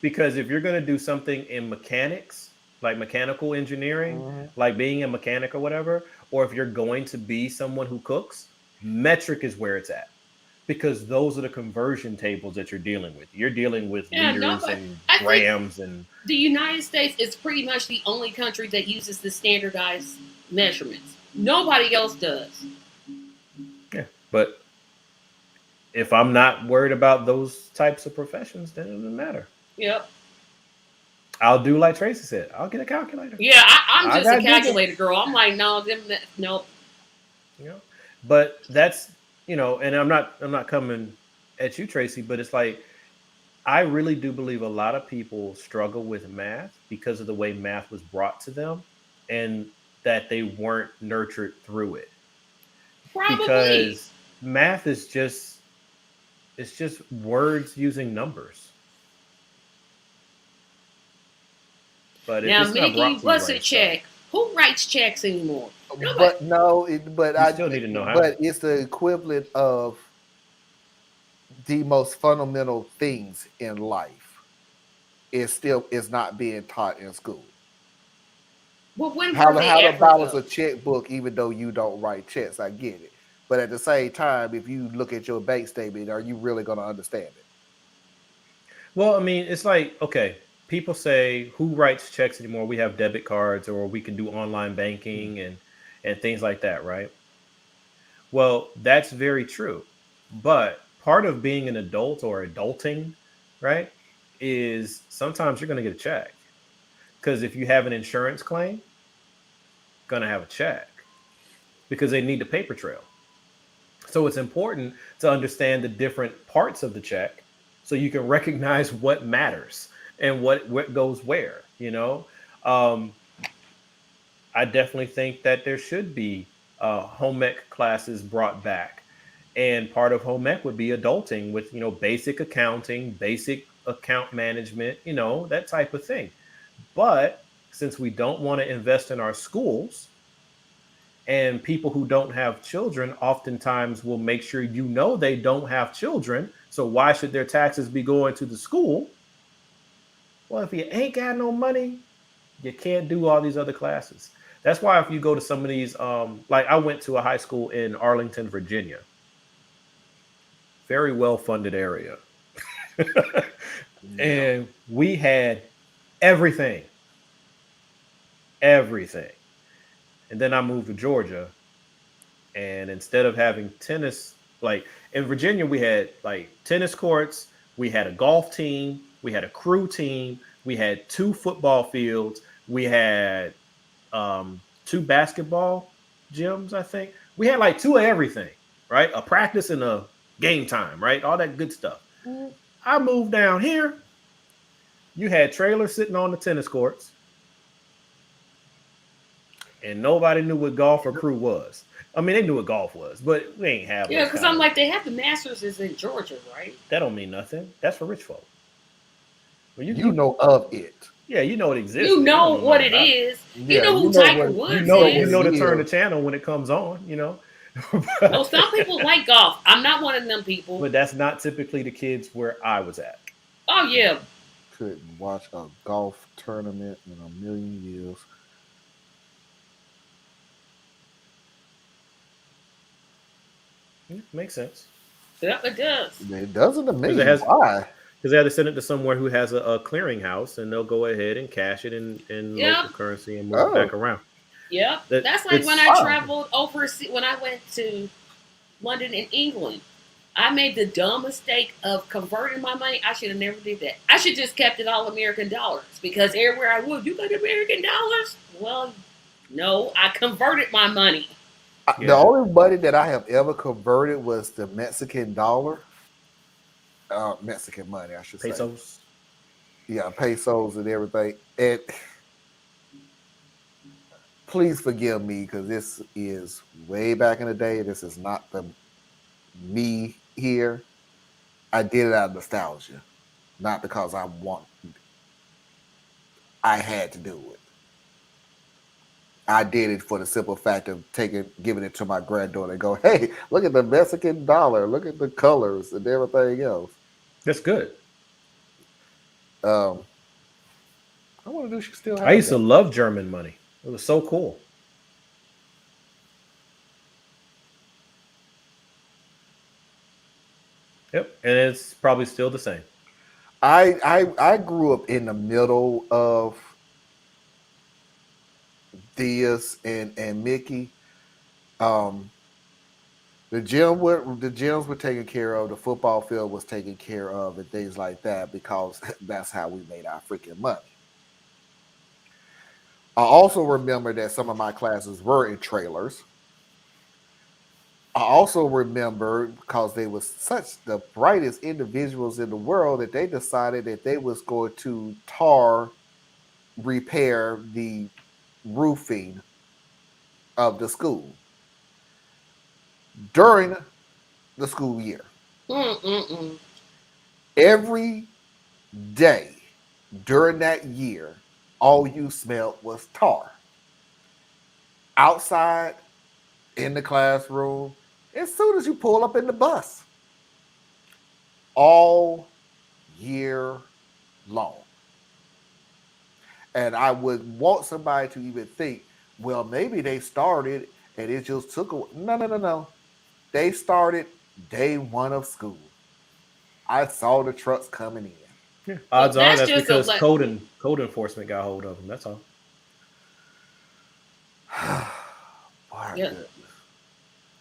Because if you're going to do something in mechanics, like mechanical engineering, like being a mechanic or whatever, or if you're going to be someone who cooks, metric is where it's at. Because those are the conversion tables that you're dealing with. You're dealing with liters and grams and... The United States is pretty much the only country that uses the standardized measurements. Nobody else does. Yeah, but if I'm not worried about those types of professions, then it doesn't matter. Yep. I'll do like Tracy said. I'll get a calculator. Yeah, I'm just I a calculator girl. I'm like, no, nope. You know, but that's, you know, and I'm not coming at you, Tracy, but it's like, I really do believe a lot of people struggle with math because of the way math was brought to them and that they weren't nurtured through it. Probably. Because math is just, it's just words using numbers. But now, if it's not Mickey, brought to what's you a right, check? Who writes checks anymore? But no, I still need to know how. But it's the equivalent of the most fundamental things in life. Is not being taught in school. Well, when How were they to ever, balance though? a checkbook, even though you don't write checks. I get it, but at the same time, if you look at your bank statement, are you really going to understand it? Well, I mean, it's like, okay, people say, who writes checks anymore? We have debit cards, or we can do online banking and things like that, right? Well, that's very true. But part of being an adult or adulting, right, is sometimes you're going to get a check. Because if you have an insurance claim, going to have a check because they need the paper trail. So it's important to understand the different parts of the check so you can recognize what matters and what goes where, you know. I definitely think that there should be home ec classes brought back. And part of home ec would be adulting with, you know, basic accounting, basic account management, you know, that type of thing. But since we don't want to invest in our schools, and people who don't have children oftentimes will make sure you know they don't have children. So why should their taxes be going to the school? Well, if you ain't got no money, you can't do all these other classes. That's why if you go to some of these, like I went to a high school in Arlington, Virginia. Very well-funded area. And we had everything. And then I moved to Georgia, and instead of having tennis Like in Virginia, we had like tennis courts, we had a golf team, we had a crew team, we had 2 football fields, we had 2 basketball gyms, I think. We had like 2 of everything, right? A practice and a game time, right? All that good stuff. I moved down here. You had trailers sitting on the tennis courts, and nobody knew what golf or crew was. I mean, they knew what golf was, but we ain't have. Yeah, because I'm like, they have the Masters is in Georgia, right? That don't mean nothing. That's for rich folk. Well, you know of it. Yeah, you know it exists. You know what it is. You know who Tiger Woods is. You know to turn the channel when it comes on. You know. Well, some people like golf. I'm not one of them people. But that's not typically the kids where I was at. Oh yeah. Couldn't watch a golf tournament in a million years. Makes sense. Yeah, it does. It doesn't to me. Why? Because they had to send it to somewhere who has a clearinghouse, and they'll go ahead and cash it in local currency and move it back around. Yep. That's like when I traveled overseas, when I went to London and England. I made the dumb mistake of converting my money. I should have never did that. I should just kept it all American dollars, because everywhere I would, you got American dollars? Well, no, I converted my money. The only money that I have ever converted was the Mexican dollar. Mexican money, I should say. Pesos. Yeah, pesos and everything. And please forgive me, because this is way back in the day. This is not the me here. I did it out of nostalgia, not because I had to do it. I did it for the simple fact of giving it to my granddaughter and go, hey, look at the Mexican dollar, look at the colors and everything else. That's good. I want to do. She still. I used to love German money. It was so cool. Yep, and it's probably still the same. I grew up in the middle of Theus and Mickey. The gyms were taken care of. The football field was taken care of, and things like that, because that's how we made our freaking money. I also remember that some of my classes were in trailers. I also remember, because they were such the brightest individuals in the world, that they decided that they was going to repair the roofing of the school during the school year. Every day during that year, all you smelled was tar. Outside, in the classroom, as soon as you pull up in the bus. All year long. And I would want somebody to even think, well, maybe they started and it just took a... No. They started day one of school. I saw the trucks coming in. Yeah. Odds are that's because code enforcement got hold of them. That's all. Yeah.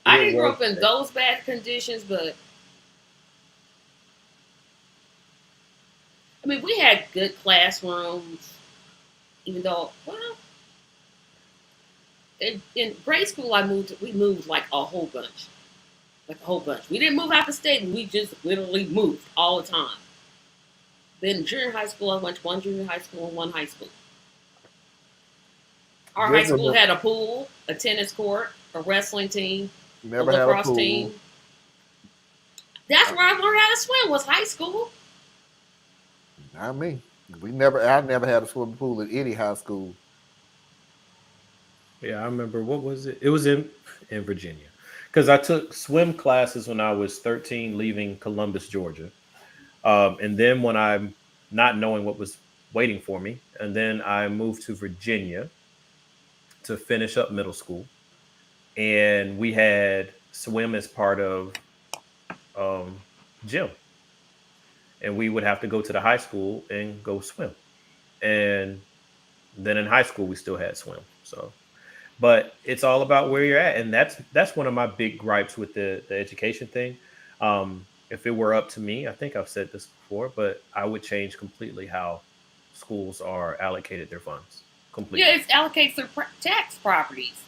I didn't grow up in those bad conditions, but I mean, we had good classrooms, even though, well, in grade school, we moved like a whole bunch. We didn't move out the state. We just literally moved all the time. Then junior high school, I went to one junior high school and one high school. Our high school had a pool, a tennis court, a wrestling team, a lacrosse team. That's where I learned how to swim, was high school. Not me. I never had a swimming pool at any high school. Yeah, I remember, what was it? It was in Virginia. Because I took swim classes when I was 13, leaving Columbus, Georgia. And then when I'm not knowing what was waiting for me, and then I moved to Virginia to finish up middle school. And we had swim as part of gym. And we would have to go to the high school and go swim. And then in high school, we still had swim. So, But it's all about where you're at, and that's one of my big gripes with the education thing. If it were up to me, I think I've said this before, but I would change completely how schools are allocated their funds. Completely. Yeah, it allocates their tax properties.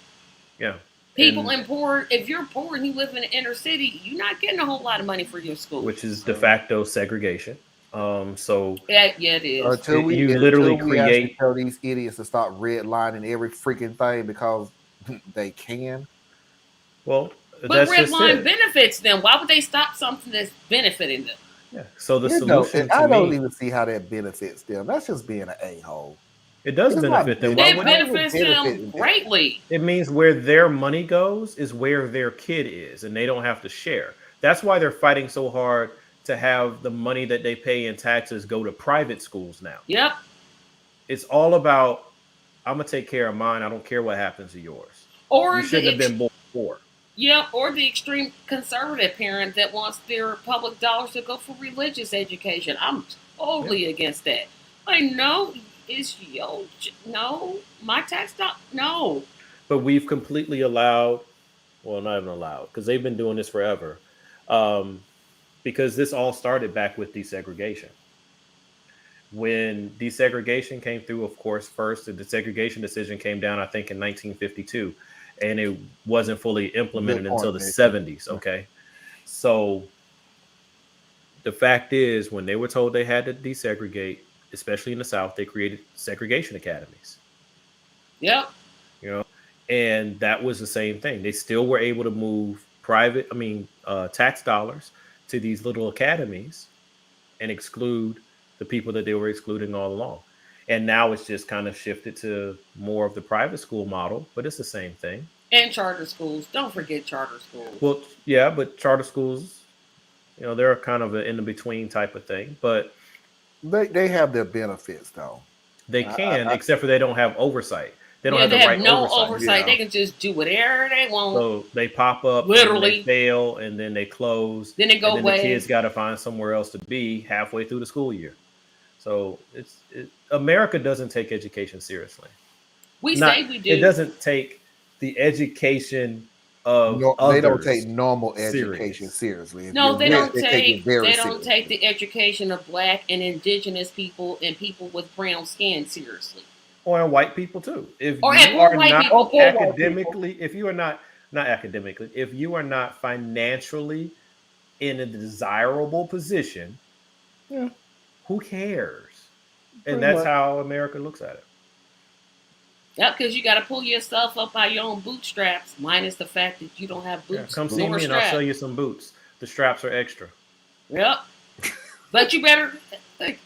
Yeah. People in poor, if you're poor and you live in the inner city, you're not getting a whole lot of money for your school. Which is de facto segregation. So yeah, it is. Until we actually tell these idiots to stop redlining every freaking thing because they can. Well, but redline benefits them. Why would they stop something that's benefiting them? Yeah. So the solution I don't even see how that benefits them. That's just being an a-hole. It does benefit them. It benefits them greatly. It means where their money goes is where their kid is, and they don't have to share. That's why they're fighting so hard to have the money that they pay in taxes go to private schools now. Yep. It's all about, I'm going to take care of mine. I don't care what happens to yours. Or you shouldn't have been born poor. Yeah, or the extreme conservative parent that wants their public dollars to go for religious education. I'm totally against that. No, my tax dollar, no. But we've completely allowed, well, not even allowed, because they've been doing this forever. Because this all started back with desegregation. When desegregation came through, of course, first the desegregation decision came down, I think, in 1952. And it wasn't fully implemented until the 70s. Okay. So the fact is, when they were told they had to desegregate, especially in the South, they created segregation academies. Yep. And that was the same thing. They still were able to move tax dollars to these little academies and exclude the people that they were excluding all along. And now it's just kind of shifted to more of the private school model, but it's the same thing. And charter schools. Don't forget charter schools. Well, yeah, but charter schools, they're kind of an in-between type of thing. But they have their benefits, though. They can, except for they don't have oversight. They don't have the right no oversight. Yeah. They can just do whatever they want. So they pop up, literally they fail, and then they close. Then they go away. The kids got to find somewhere else to be halfway through the school year. So America doesn't take education seriously. We say we do. It doesn't take the education of others. They don't take normal education seriously. No, they don't take the education of Black and Indigenous people and people with brown skin seriously. Or white people too. If you are not financially in a desirable position, who cares? And that's how America looks at it. Yep, because you got to pull yourself up by your own bootstraps, minus the fact that you don't have boots. Come see me and I'll sell you some boots. The straps are extra. Yep. But you better... and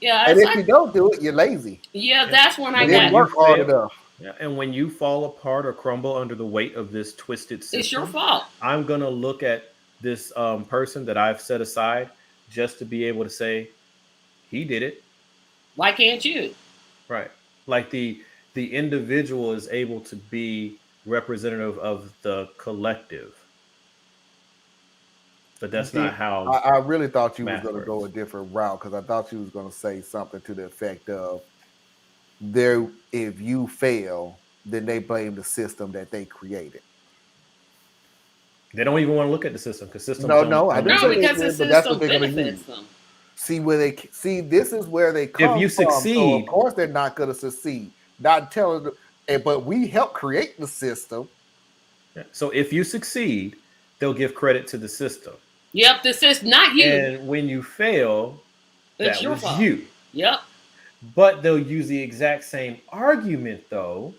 if you don't do it, you're lazy. Yeah, that's when I didn't work hard enough. Yeah, and when you fall apart or crumble under the weight of this twisted system, it's your fault. I'm gonna look at this person that I've set aside just to be able to say, he did it. Why can't you? Right. Like the individual is able to be representative of the collective. But that's not how I really thought you was going to go a different route, because I thought you was going to say something to the effect of if you fail, then they blame the system that they created. They don't even want to look at the system because systems. Because the system benefits them. This is where they come from. If you succeed, so of course they're not going to succeed. Not telling them, but we help create the system. So if you succeed, they'll give credit to the system. Yep, this is not you. And when you fail, it's your fault. You. Yep. But they'll use the exact same argument, though,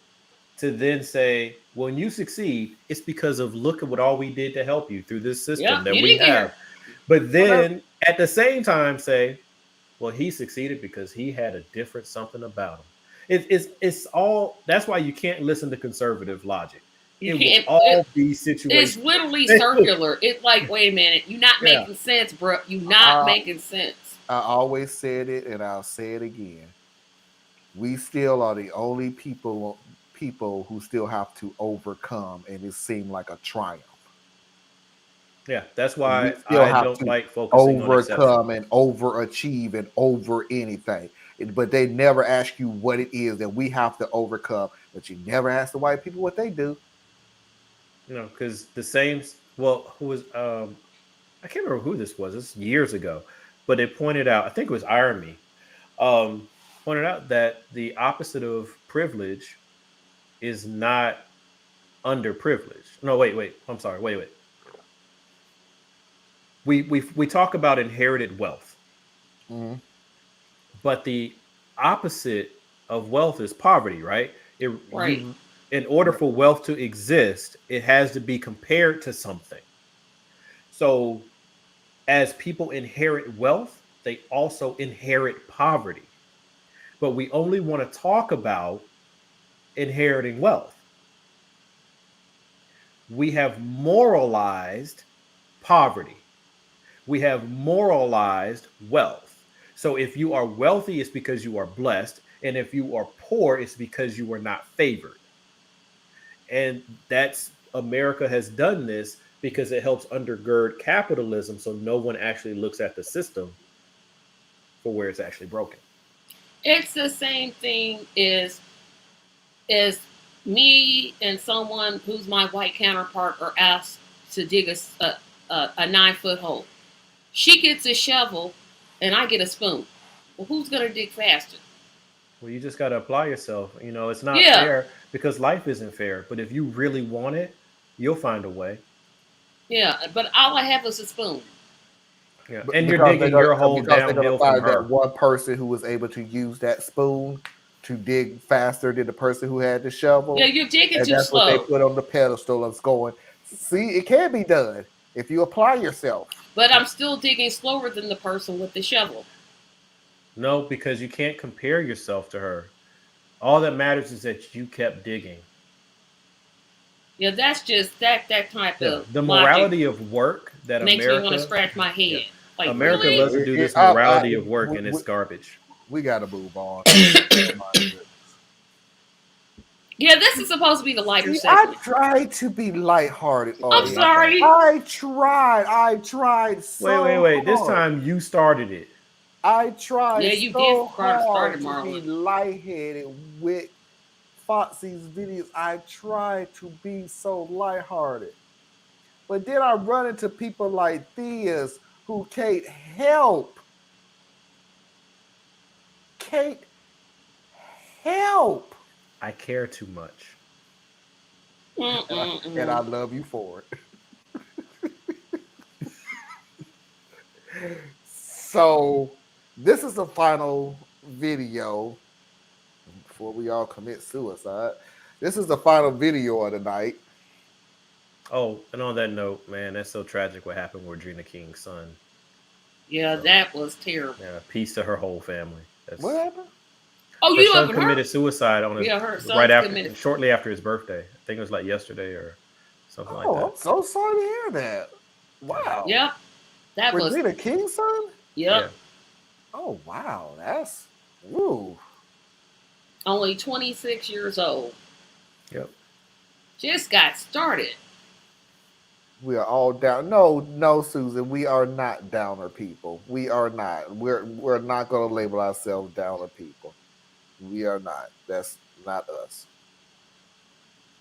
to then say, when you succeed, it's because of look at what all we did to help you through this system that we have. But then at the same time say, well, he succeeded because he had a different something about him. It's all, that's why you can't listen to conservative logic. It will all be situations. It's literally circular. It's like, wait a minute, you're not making sense, bro. You're not making sense. I always said it, and I'll say it again. We still are the only people who still have to overcome, and it seemed like a triumph. Yeah, that's why I don't like focusing on overcome and overachieve and over anything. But they never ask you what it is that we have to overcome but you never ask the white people what they do. You know, because the same. Well, who was? I can't remember who this was. This was years ago, but it pointed out. I think it was Irony. Pointed out that the opposite of privilege is not underprivileged. No, wait. I'm sorry. Wait. We talk about inherited wealth, but the opposite of wealth is poverty, right? In order for wealth to exist, it has to be compared to something. So, as people inherit wealth, they also inherit poverty. But we only want to talk about inheriting wealth. We have moralized poverty. We have moralized wealth. So if you are wealthy, it's because you are blessed. And if you are poor, it's because you are not favored. And that's America has done this because it helps undergird capitalism. So no one actually looks at the system for where it's actually broken. It's the same thing as me and someone who's my white counterpart are asked to dig a 9-foot hole. She gets a shovel and I get a spoon. Well, who's going to dig faster? Well, you just got to apply yourself. You know, it's not fair because life isn't fair. But if you really want it, you'll find a way. Yeah, but all I have is a spoon. Yeah, and you're digging your hole downhill from her. That one person who was able to use that spoon to dig faster than the person who had the shovel. Yeah, you're digging too that's slow. What they put on the pedestal and it's going. See, it can be done if you apply yourself. But I'm still digging slower than the person with the shovel. No, because you can't compare yourself to her. All that matters is that you kept digging. Yeah, that's just that type of the morality of work that makes America me want to scratch my head. Yeah. Like, America really? loves to do this morality of work, and it's garbage. We got to move on. Yeah, this is supposed to be the lighter segment. I tried to be lighthearted. I'm sorry. I tried so Wait. hard. This time you started it. I tried you so did hard start it, to Marlon. be lightheaded with Foxy's videos. I tried to be so lighthearted. But then I run into people like Theas who can't help. I care too much. And I love you for it. So, this is the final video before we all commit suicide. This is the final video of the night. Oh, and on that note, man, that's so tragic what happened with Regina King's son. Yeah, that was terrible. Yeah, peace to her whole family. What happened? Oh, her you son haven't committed heard? suicide on his her son right after, committed. shortly after his birthday. I think it was like yesterday or something like that. Oh, I'm so sorry to hear that. Wow. Yep. That was Regina King's son? Yep. Yeah. Oh wow, that's ooh. Only 26 years old. Yep. Just got started. We are all down. No, Susan, we are not downer people. We are not. We're not going to label ourselves downer people. We are not. That's not us.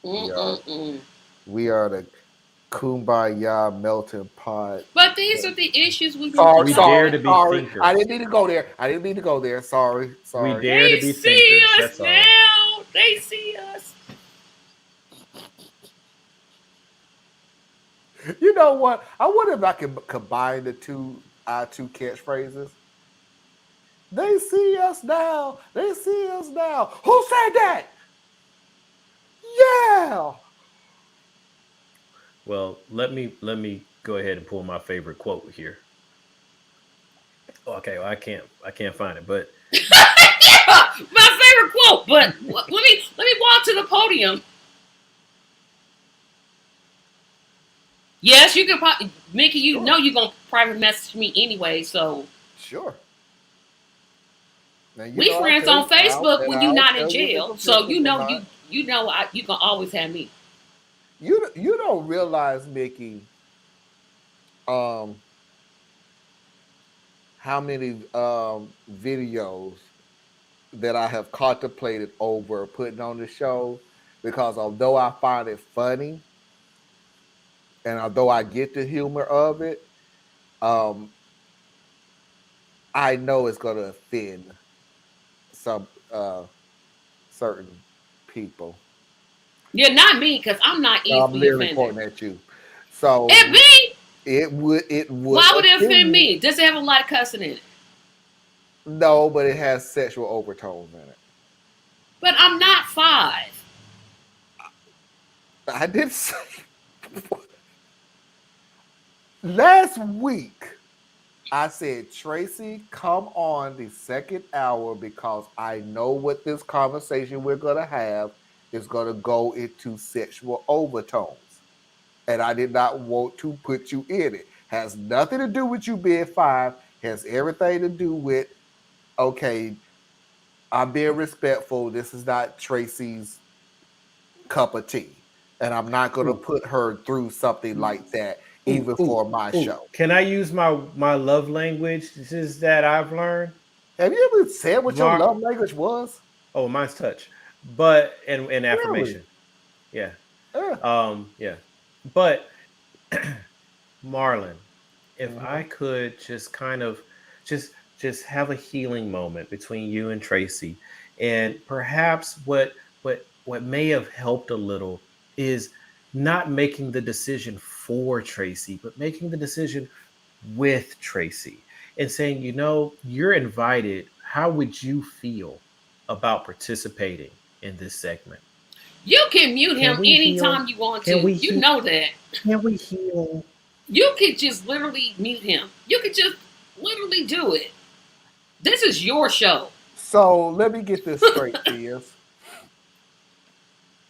We are the kumbaya melting pot. But these are the issues we dare to be thinkers. I didn't mean to go there. Sorry. We dare to be see thinkers. us That's all. now. They see us. You know what? I wonder if I can combine the two catchphrases. They see us now. They see us now. Who said that? Yeah. Well, let me go ahead and pull my favorite quote here. Okay, well, I can't find it, but Yeah, my favorite quote. But let me walk to the podium. Yes, you can, Mickey. You know you're gonna private message me anyway, so sure. Now, we friends on Facebook when you're not in jail, so you know not. you can always have me. You don't realize, Mickey, how many videos that I have contemplated over putting on the show, because although I find it funny and although I get the humor of it, I know it's going to offend some certain people. Yeah, not me, because I'm not I'm easily literally offended. pointing at you. So At me? it would. Why would it offend me? Does it have a lot of cussing in it? No, but it has sexual overtones in it. But I'm not 5. I did say last week. I said, Tracy, come on the second hour because I know what this conversation we're going to have is going to go into sexual overtones. And I did not want to put you in it. Has nothing to do with you being 5. Has everything to do with, okay, I'm being respectful. This is not Tracy's cup of tea. And I'm not going to put her through something like that. Even for my show. Can I use my love language? This is that I've learned. Have you ever said what your love language was? Oh, mine's touch, but and affirmation. Yeah. Yeah. But Marlon, if I could just kind of just have a healing moment between you and Tracy, and perhaps what may have helped a little is not making the decision for Tracy, but making the decision with Tracy and saying, you know, you're invited. How would you feel about participating in this segment? You can mute him anytime you want to. You know that. Can we heal? You could just literally mute him. You could just literally do it. This is your show. So let me get this straight, Piers.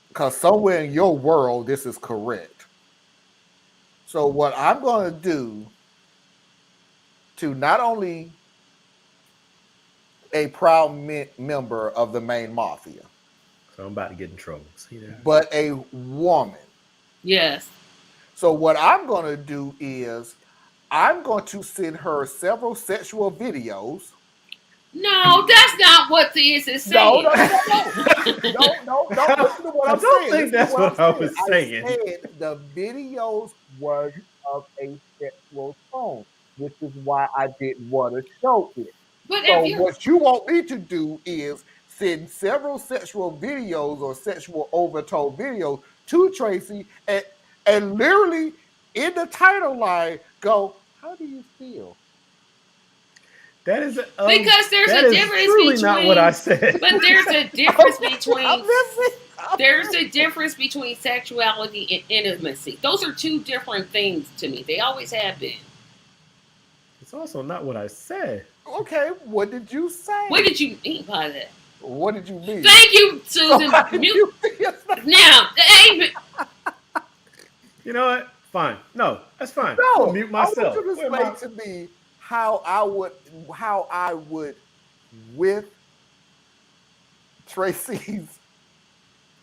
Because somewhere in your world, this is correct. So what I'm going to do to not only a proud member of the Maine Mafia. So I'm about to get in trouble. See that? But a woman. Yes. So what I'm going to do is I'm going to send her several sexual videos. No, that's not what this is saying. No. Listen to what I'm saying. I don't think that's what I was saying. I said the videos was of a sexual tone, which is why I didn't want to show it. But so what you want me to do is send several sexual videos or sexual overtone videos to Tracy and literally in the title line go, how do you feel? That is because there's a difference between not what I said. But there's a difference between there's a difference between sexuality and intimacy. Those are two different things to me. They always have been. It's also not what I said. Okay, what did you say? What did you mean by that? What did you mean? Thank you, Susan. Now, you know what? Fine. No, that's fine. No, I'll mute myself. I want you to explain to me how I would with Tracy's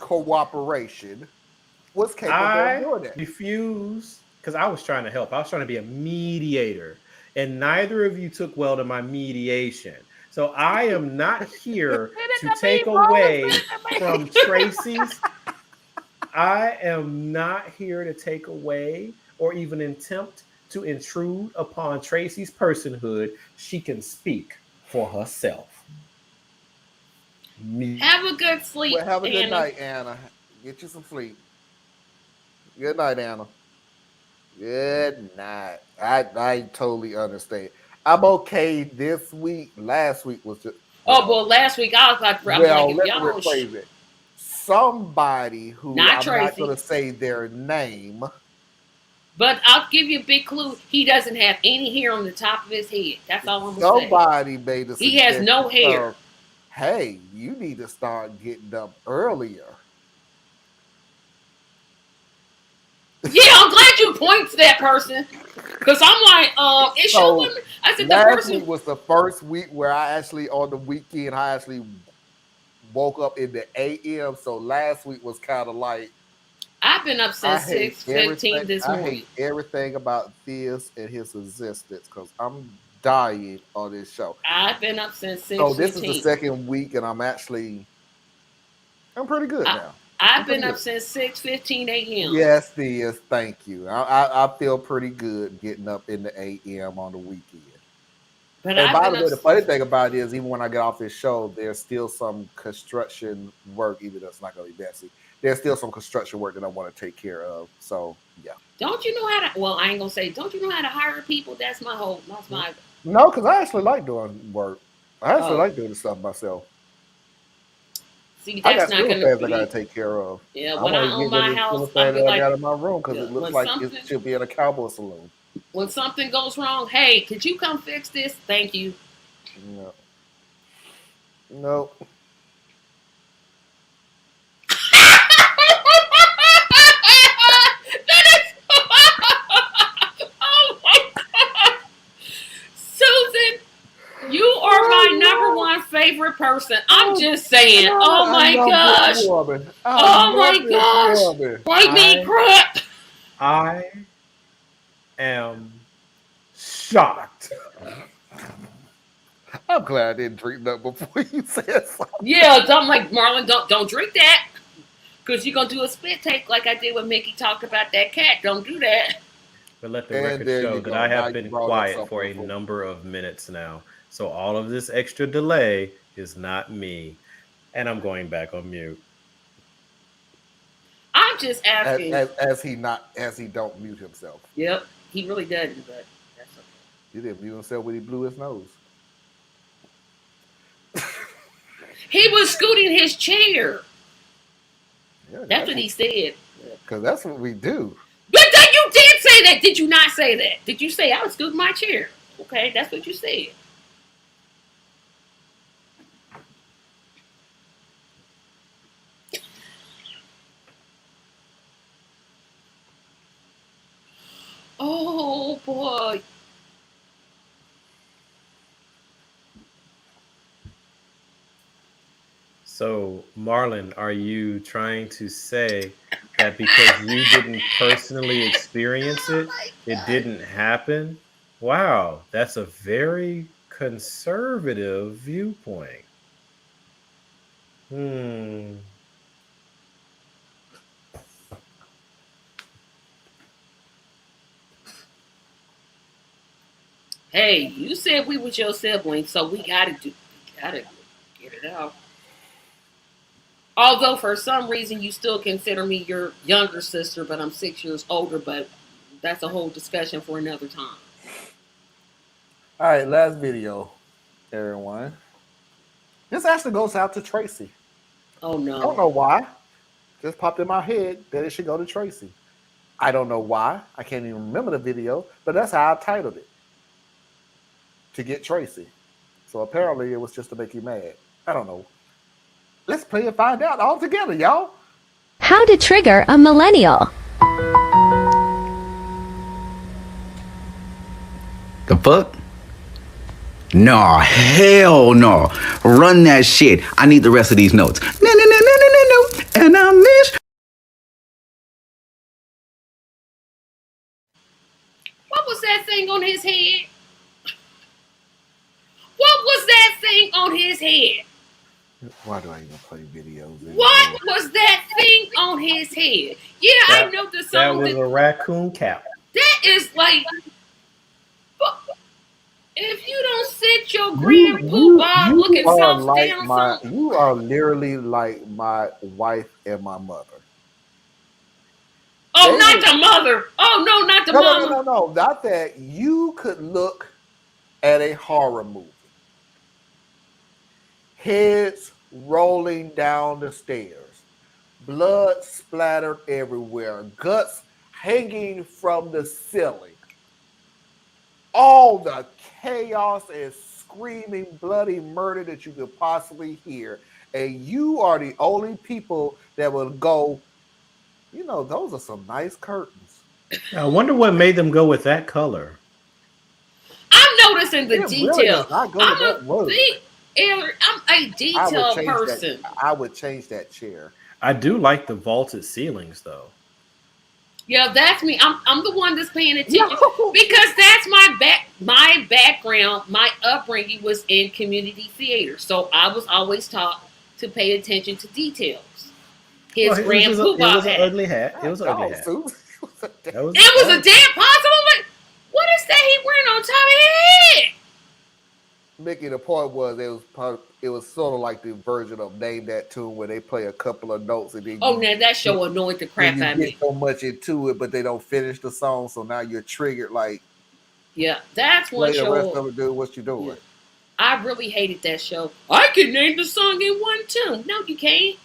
cooperation was capable of doing that. I refuse because I was trying to help. I was trying to be a mediator, and neither of you took well to my mediation. So I am not here to take away from Tracy's. I am not here to take away or even attempt to intrude upon Tracy's personhood. She can speak for herself. Have a good sleep. Well, have a good Anna. night, Anna. Get you some sleep. Good night, Anna. Good night. I totally understand. I'm okay this week. Last week was just. Oh, well, last week I was like, Well, let me rephrase it. Somebody who Not I'm not Tracy. going to say their name. But I'll give you a big clue. He doesn't have any hair on the top of his head. That's all I'm going to say. Somebody made a He has no suggestion hair. of, hey, you need to start getting up earlier. Yeah, I'm glad you point to that person. Because I'm like, is So, she woman? I said, the last person. week was the first week where I actually, on the weekend, I actually woke up in the AM. So last week was kind of like, I've been up I since hate 6:15 this I morning. hate everything about this and his existence because I'm dying on this show. I've been up since 6:15. So this is the second week, and I'm pretty good now. I've been up since 6:15 a.m. Yes, Diaz, thank you. I feel pretty good getting up in the a.m. on the weekend. But and by the way, the funny thing about it is, even when I get off this show, there's still some construction work, even though it's not going to be Betsy. There's still some construction work that I want to take care of. So, yeah. Don't you know how to, well, I ain't going to say, don't you know how to hire people? That's my. No, because I actually like doing work. I actually like doing the stuff myself. See, that's not going to be. I got to take care of. Yeah, when I own my house, I got in my room because it looks like it should be in a cowboy saloon. When something goes wrong, hey, could you come fix this? Thank you. No. Nope. Oh my God. Susan, you are my number one favorite person. I'm just saying. Oh my gosh. Oh my gosh. White meat crap. I am shocked. I'm glad I didn't drink that before you said something. Yeah, I'm like, Marlon, don't drink that. Because you're going to do a spit take like I did when Mickey talked about that cat. Don't do that. But let the record show that I have been quiet for a number of minutes now. So all of this extra delay is not me. And I'm going back on mute. I'm just asking. As he don't mute himself. Yep, he really doesn't, but that's okay. He didn't mute himself when he blew his nose. He was scooting his chair. Yeah, that's what he said. Because that's what we do. But then you did say that. Did you not say that? Did you say I was scooting my chair? Okay, that's what you said. Oh boy. So, Marlon, are you trying to say that because you didn't personally experience it, it didn't happen? Wow, that's a very conservative viewpoint. Hey, you said we was your siblings, so we gotta get it out. Although for some reason you still consider me your younger sister, but I'm 6 years older, but that's a whole discussion for another time. All right, last video, everyone. This actually goes out to Tracy. Oh no. I don't know why. Just popped in my head that it should go to Tracy. I don't know why. I can't even remember the video, but that's how I titled it. To get Tracy. So apparently it was just to make you mad. I don't know. Let's play and find out all together, y'all. How to trigger a millennial. The fuck? No, hell no. Run that shit. I need the rest of these notes. No. And I miss. What was that thing on his head? What was that thing on his head? Why do I even play videos anymore? What was that thing on his head? Yeah, I know the song. That was a raccoon cap. That is like, if you don't sit your grandpa Bob looking soft like down, you are literally like my wife and my mother. Oh, not the mother. Oh no, not the mother. No, not that. You could look at a horror movie. Heads rolling down the stairs, blood splattered everywhere, guts hanging from the ceiling, all the chaos and screaming bloody murder that you could possibly hear, and you are the only people that will go, you know, those are some nice curtains. I wonder what made them go with that color. I'm noticing the detail. Really I'm a detailed person. I would change that chair. I do like the vaulted ceilings, though. Yeah, that's me. I'm the one that's paying attention because that's my background, my upbringing was in community theater. So I was always taught to pay attention to details. His Well, grand it poobah was an hat. ugly hat. It was an ugly hat. It was a damn possible. What is that he wearing on top of his head? Mickey, the point was it was sort of like the version of Name That Tune where they play a couple of notes and then Oh, now that show annoyed the crap out of you me. get so much into it, but they don't finish the song, so now you're triggered. Like, Yeah, that's one play the rest show. of it, do what you're doing. I really hated that show. I can name the song in one tune. No, you can't.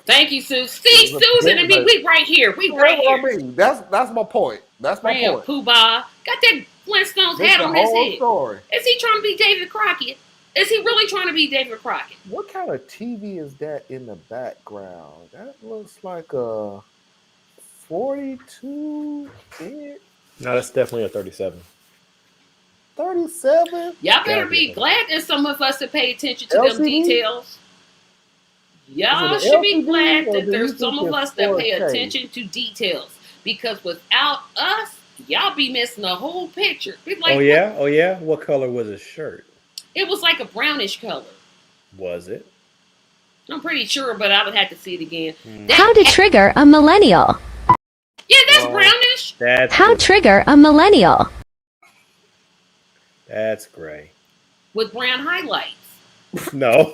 Thank you, Sue. See, Susan and me, we right here. We right That's what here. I mean. That's my point. That's my Damn, point. Pooh Bah got that Flintstones That's hat the on his whole head. story. Is he trying to be David Crockett? Is he really trying to be David Crockett? What kind of TV is that in the background? That looks like a 42 inch, No, that's definitely a 37. 37. Y'all better be glad there's some of us that pay attention to them LCD? details. Y'all Is it should be LCD, glad or that do you there's some think of it's us that pay 4K? attention to details. Because without us, y'all be missing the whole picture. Be like, Oh yeah. What color was his shirt? It was like a brownish color. Was it? I'm pretty sure, but I would have to see it again. How to trigger a millennial. Yeah, that's brownish. That's How trigger a millennial. That's gray. With brown highlights. No.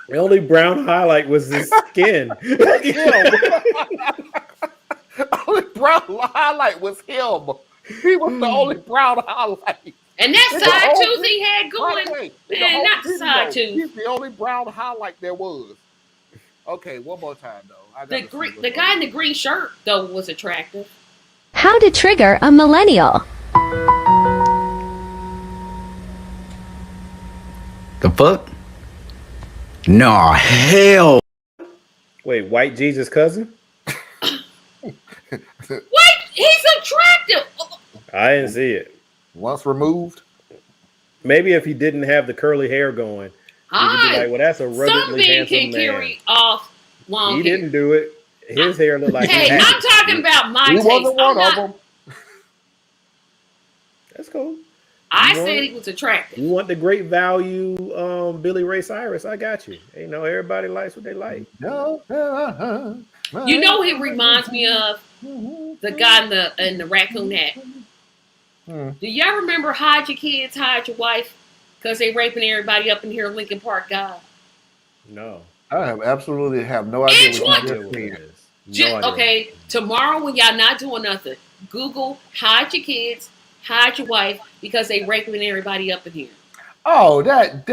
The only brown highlight was his skin. Only brown highlight was him. He was the only brown highlight. And that In the side whole tooth he had By the going. way, in the Man, whole not the side video, tooth. He's the only brown highlight there was. Okay, one more time though. I The gotta see the guy in the green shirt though was attractive. How to trigger a millennial. The fuck? Nah, hell. Wait, White Jesus' cousin? What? He's attractive. I didn't see it. Once removed. Maybe if he didn't have the curly hair going, you could be like, well, that's a ruggedly Sunbeam handsome can man. carry off long He hair. didn't do it. His hair looked like Hey, he had I'm it. talking about my He taste. wasn't I'm one not- of them. That's cool. I You said want- he was attractive. You want the great value Billy Ray Cyrus? I got you. You know, everybody likes what they like. No. You know, he reminds me of the guy in the raccoon hat. Do y'all remember Hide Your Kids, Hide Your Wife? Because they raping everybody up in here, Lincoln Park guy. No. I absolutely have no idea Which what one? you're saying. Okay, tomorrow when y'all not doing nothing, Google Hide Your Kids, Hide Your Wife, because they raping everybody up in here. Oh, that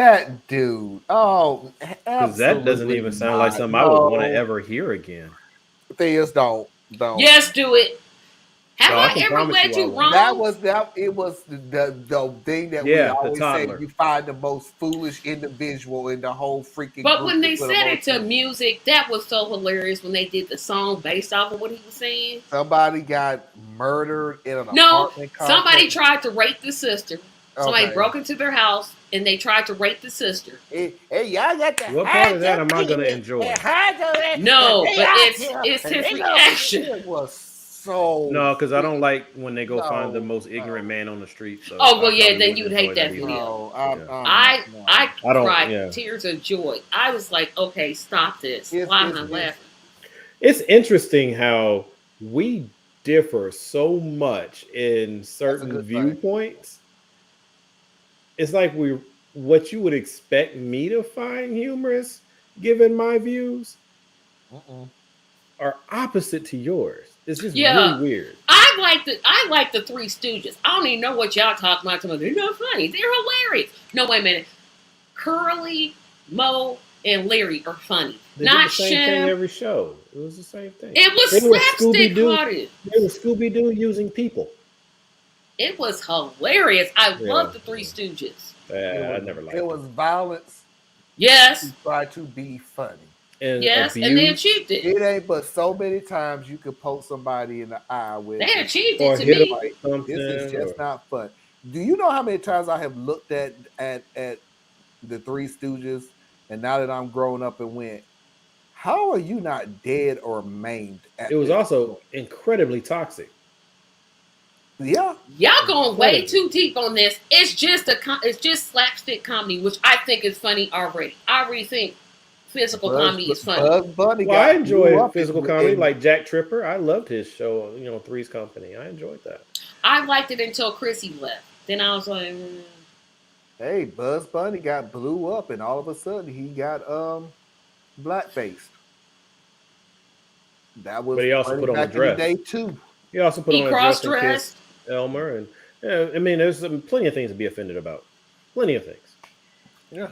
dude. Oh, Because that doesn't even sound like something I would want to ever hear again. Things don't. Yes, do it. Have No, I I can ever promise led you I you won't. wrong? It was the thing that we Yeah, the always say. toddler. You find the most foolish individual in the whole freaking. But group when they to put said him it to on. music, that was so hilarious when they did the song based off of what he was saying. Somebody got murdered in an No, apartment somebody complex. tried to rape the sister. Somebody Okay. broke into their house and they tried to rape the sister. Hey, y'all got to What part of that am I going to enjoy? No, but it's his reaction. It was so. No, because I don't like when they go find the No, most ignorant man on the street. So Oh, well, I yeah, probably then wouldn't you'd hate enjoy that either. video. No, I I don't- cried yeah. tears of joy. I was like, okay, stop this. Why am I laughing? It's interesting how we differ so much in certain good viewpoints. It's like what you would expect me to find humorous, given my views, are opposite to yours. It's just Yeah. really weird. I like the Three Stooges. I don't even know what y'all talking about. They're not funny. They're hilarious. No, wait a minute. Curly, Mo, and Larry are funny. They Not did the same thing Shem. every show. It was the same thing. It was They were slapstick Scooby-Doo- comedy. They were Scooby-Doo using people. It was hilarious. I Yeah. love the Three Stooges. I never liked It it. was violence. Yes. To try to be funny. And Yes, and they achieved it. It ain't but so many times you could poke somebody in the eye with. They achieved Or it to hit me. them with something. This is just or- not fun. Do you know how many times I have looked at the Three Stooges, and now that I'm grown up and went, How are you not dead or maimed? It was also incredibly toxic. Yeah, y'all going way too deep on this. It's just it's just slapstick comedy, which I think is funny already. I already think physical comedy is funny. Bunny Well, I enjoy up physical comedy, like Jack Tripper. I loved his show, Three's Company. I enjoyed that. I liked it until Chrissy left. Then I was like, hey, Buzz Bunny got blew up, and all of a sudden he got blackfaced. That was. But he also put on a dress. Day two. He also put on a dress and cross-dressed. kissed Elmer, and I mean, there's plenty of things to be offended about. Plenty of things. Yeah.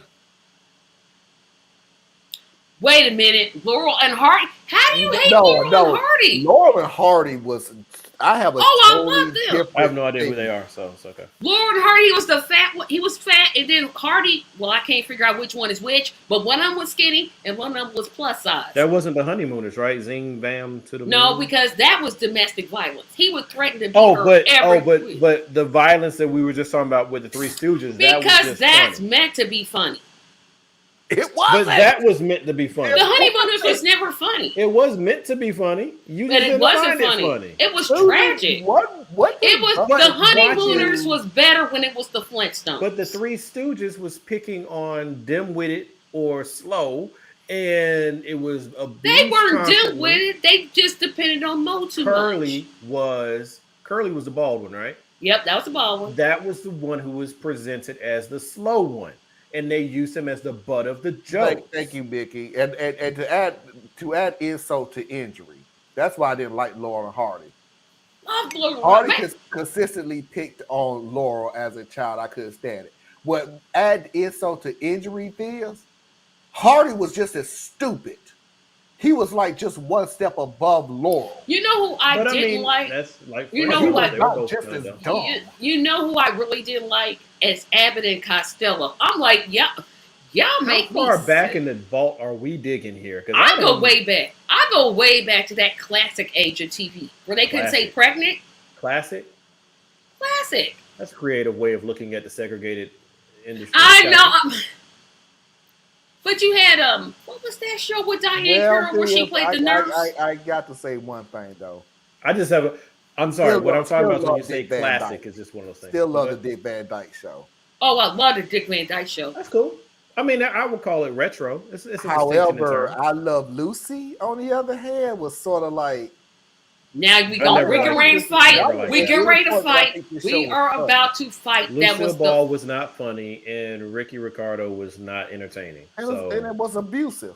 wait a minute, Laurel and Hardy. How do you hate Laurel and Hardy? Laurel and Hardy was. I have a. I love them. I have no idea who they are, so it's okay. Laurel and Hardy was the fat one. He was fat, and then Hardy. Well, I can't figure out which one is which, but one of them was skinny, and one of them was plus size. That wasn't the Honeymooners, right? Zing bam to the moon. No, because that was domestic violence. He would threaten to beat her every week. but the violence that we were just talking about with the Three Stooges, because that's meant to be funny. It was. But that was meant to be funny. The Honeymooners was never funny. It was meant to be funny. You But just it wasn't didn't find funny. It was tragic. What? It was the Honeymooners was better when it was the Flintstones. But the Three Stooges was picking on dim-witted or slow, and it was abused. They weren't constantly. dim-witted. They just depended on Mo too Curly much. was the bald one, right? Yep, that was the bald one. That was the one who was presented as the slow one, and they used him as the butt of the joke. Thank you, Mickey. And to add insult to injury, that's why I didn't like Laurel and Hardy. Hardy consistently picked on Laurel as a child. I couldn't stand it. What add insult to injury is, Hardy was just as stupid. He was like just one step above Laurel. You know who I didn't like? That's like you know who I just as dumb. You know who I really didn't like as Abbott and Costello. I'm like, y'all make me How far back sick. in the vault are we digging here? I go way back. I go way back to that classic age of TV where they couldn't say pregnant. Classic. That's a creative way of looking at the segregated industry. I know. But you had what was that show with Diane Carroll where she played the nurse? I got to say one thing though. I'm sorry. What I'm talking about when you say classic is just one of those things. Still love the Dick Van Dyke Show. Oh, I love the Dick Van Dyke Show. That's cool. I mean, I would call it retro. It's a However, I Love Lucy, on the other hand, was sort of like. Now we get ready to fight. We get ready to fight. We are about to fight. Lucille Ball was not funny, and Ricky Ricardo was not entertaining. And it was abusive.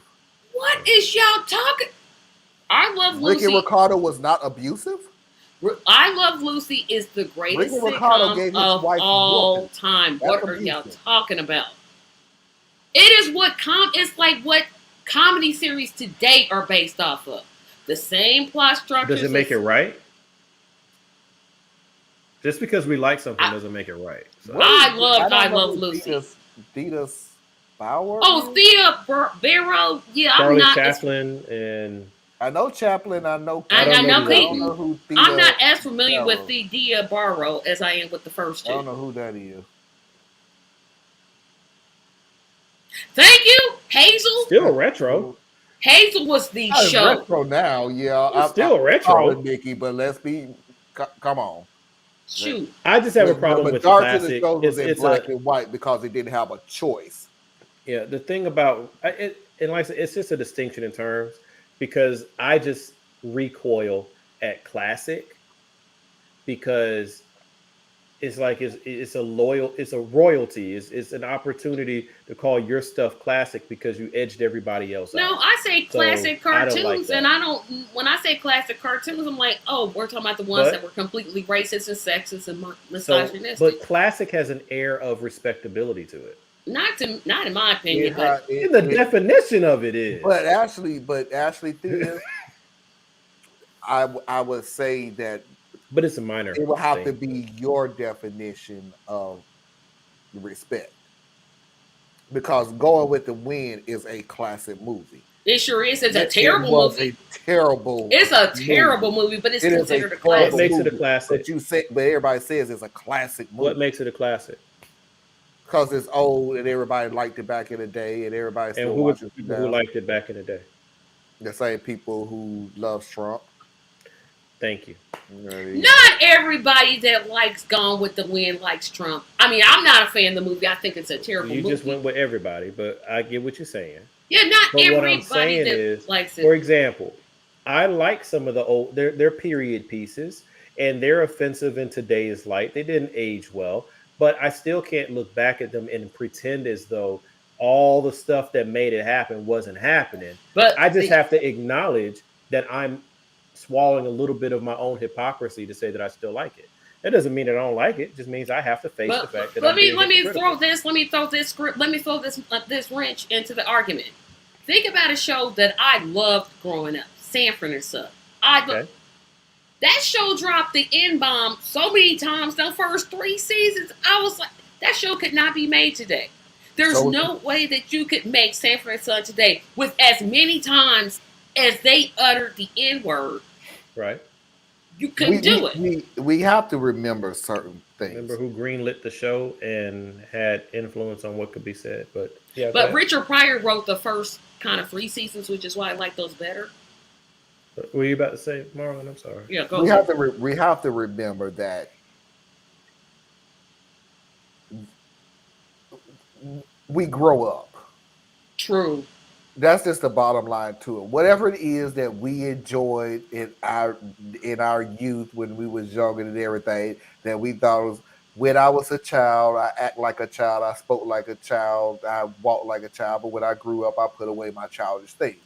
What is y'all talking? I Love Lucy. Ricky Ricardo was not abusive? I Love Lucy is the greatest Ricky Ricardo gave sitcom his of wife all whooping. time. That's What are abusive. y'all talking about? It is it's like what comedy series today are based off of. The same plot structure. Does it make it right? Just because we like something doesn't make it right. So. I Love Lucy. Thea Bauer? Oh, Thea Barrow. Yeah, Charlie I'm not. Chaplin and I know Chaplin. I know. I know Keaton. who Thea I'm not as familiar Barrow. with Thea Barrow as I am with the first two. I don't know who that is. Thank you, Hazel. Still retro. Hazel was the It's show. retro now, yeah. It's still retro. Sorry, Mickey, but let's be. Come on. Shoot. I just have a problem with the majority of classic. the shows was in It's black and white because they didn't have a choice. Yeah, the thing about it, and like I said, it's just a distinction in terms because I just recoil at classic because it's like it's a royalty. It's an opportunity to call your stuff classic because you edged everybody else out. No, I say classic So, I don't cartoons, like and that. I don't. When I say classic cartoons, I'm like, oh, we're talking about the ones But- that were completely racist and sexist and So, misogynistic. but classic has an air of respectability to it. not in my opinion, but The definition of it is. But actually, Thea, I would say that But it's a minor. it would have to thing. be your definition of respect. Because Going with the Wind is a classic movie. it sure is. It's a It terrible was movie. A terrible. It's a terrible movie, but it's It is considered a terrible What classic. makes it a movie. classic? But everybody says it's a classic movie. What makes it a classic? Because it's old and everybody liked it back in the day, and everybody still And who were watches the it people now. who liked it back in the day? The same people who loves Trump. Thank you. Not everybody that likes Gone with the Wind likes Trump. I mean, I'm not a fan of the movie. I think it's a terrible You movie. just went with everybody, but I get what you're saying. Yeah, not But what I'm everybody saying that is, likes it. for example, I like some of the old their period pieces, and they're offensive in today's light. They didn't age well, but I still can't look back at them and pretend as though all the stuff that made it happen wasn't happening. But I just have to acknowledge that I'm swallowing a little bit of my own hypocrisy to say that I still like it. That doesn't mean that I don't like it. It just means I have to face the fact that let I'm me being hypocritical. throw this wrench into the argument. Think about a show that I loved growing up, Sanford and Son. That show dropped the N-bomb so many times. The first 3 seasons, I was like, that show could not be made today. There's no way that you could make Sanford and Son today with as many times as they uttered the N-word. Right. You couldn't do it. We have to remember certain things. Remember who greenlit the show and had influence on what could be said. But yeah. But Richard Pryor wrote the first kind of 3 seasons, which is why I like those better. What were you about to say, Marlon? I'm sorry. Yeah, go we ahead. have to remember that we grow up. True. That's just the bottom line to it. Whatever it is that we enjoyed in our youth when we was younger and everything that we thought was, when I was a child, I act like a child, I spoke like a child, I walked like a child, but when I grew up, I put away my childish things.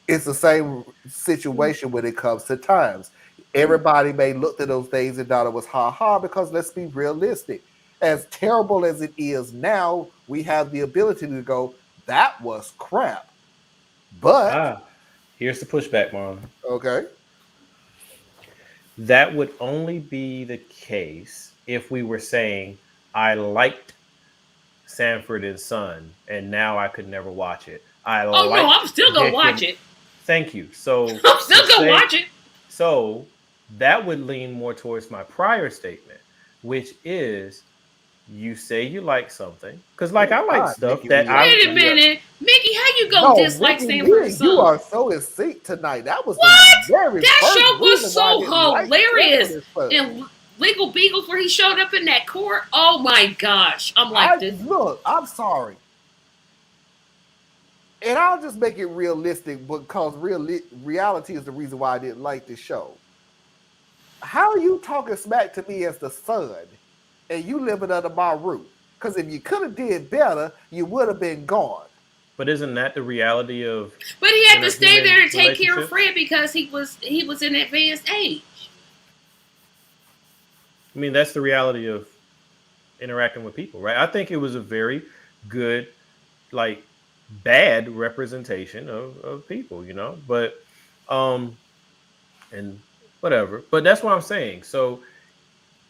It's the same situation when it comes to times. Everybody may look at those things and thought it was ha-ha, because let's be realistic. As terrible as it is now, we have the ability to go, that was crap. But here's the pushback, Marlon. Okay. That would only be the case if we were saying I liked Sanford and Son and now I could never watch it. I'm still gonna watch it. Thank you. So I'm still gonna watch it. So that would lean more towards my prior statement, which is you say you like something, because like I like stuff that Wait a minute, Mickey, how you go dislike Sanford and Son? You are so in sync tonight. That was what? The very that first show was so hilarious. Like and Legal Beagles, where he showed up in that court. Oh my gosh, I'm like this. Look, I'm sorry. And I'll just make it realistic because reality is the reason why I didn't like this show. How are you talking smack to me as the son and you living under my roof? Because if you could have did better, you would have been gone. But isn't that the reality of? But he had to stay there to take care of Fred because he was in advanced age. I mean, that's the reality of interacting with people, right? I think it was a very good, like, bad representation of people, you know, but and whatever. But that's what I'm saying. So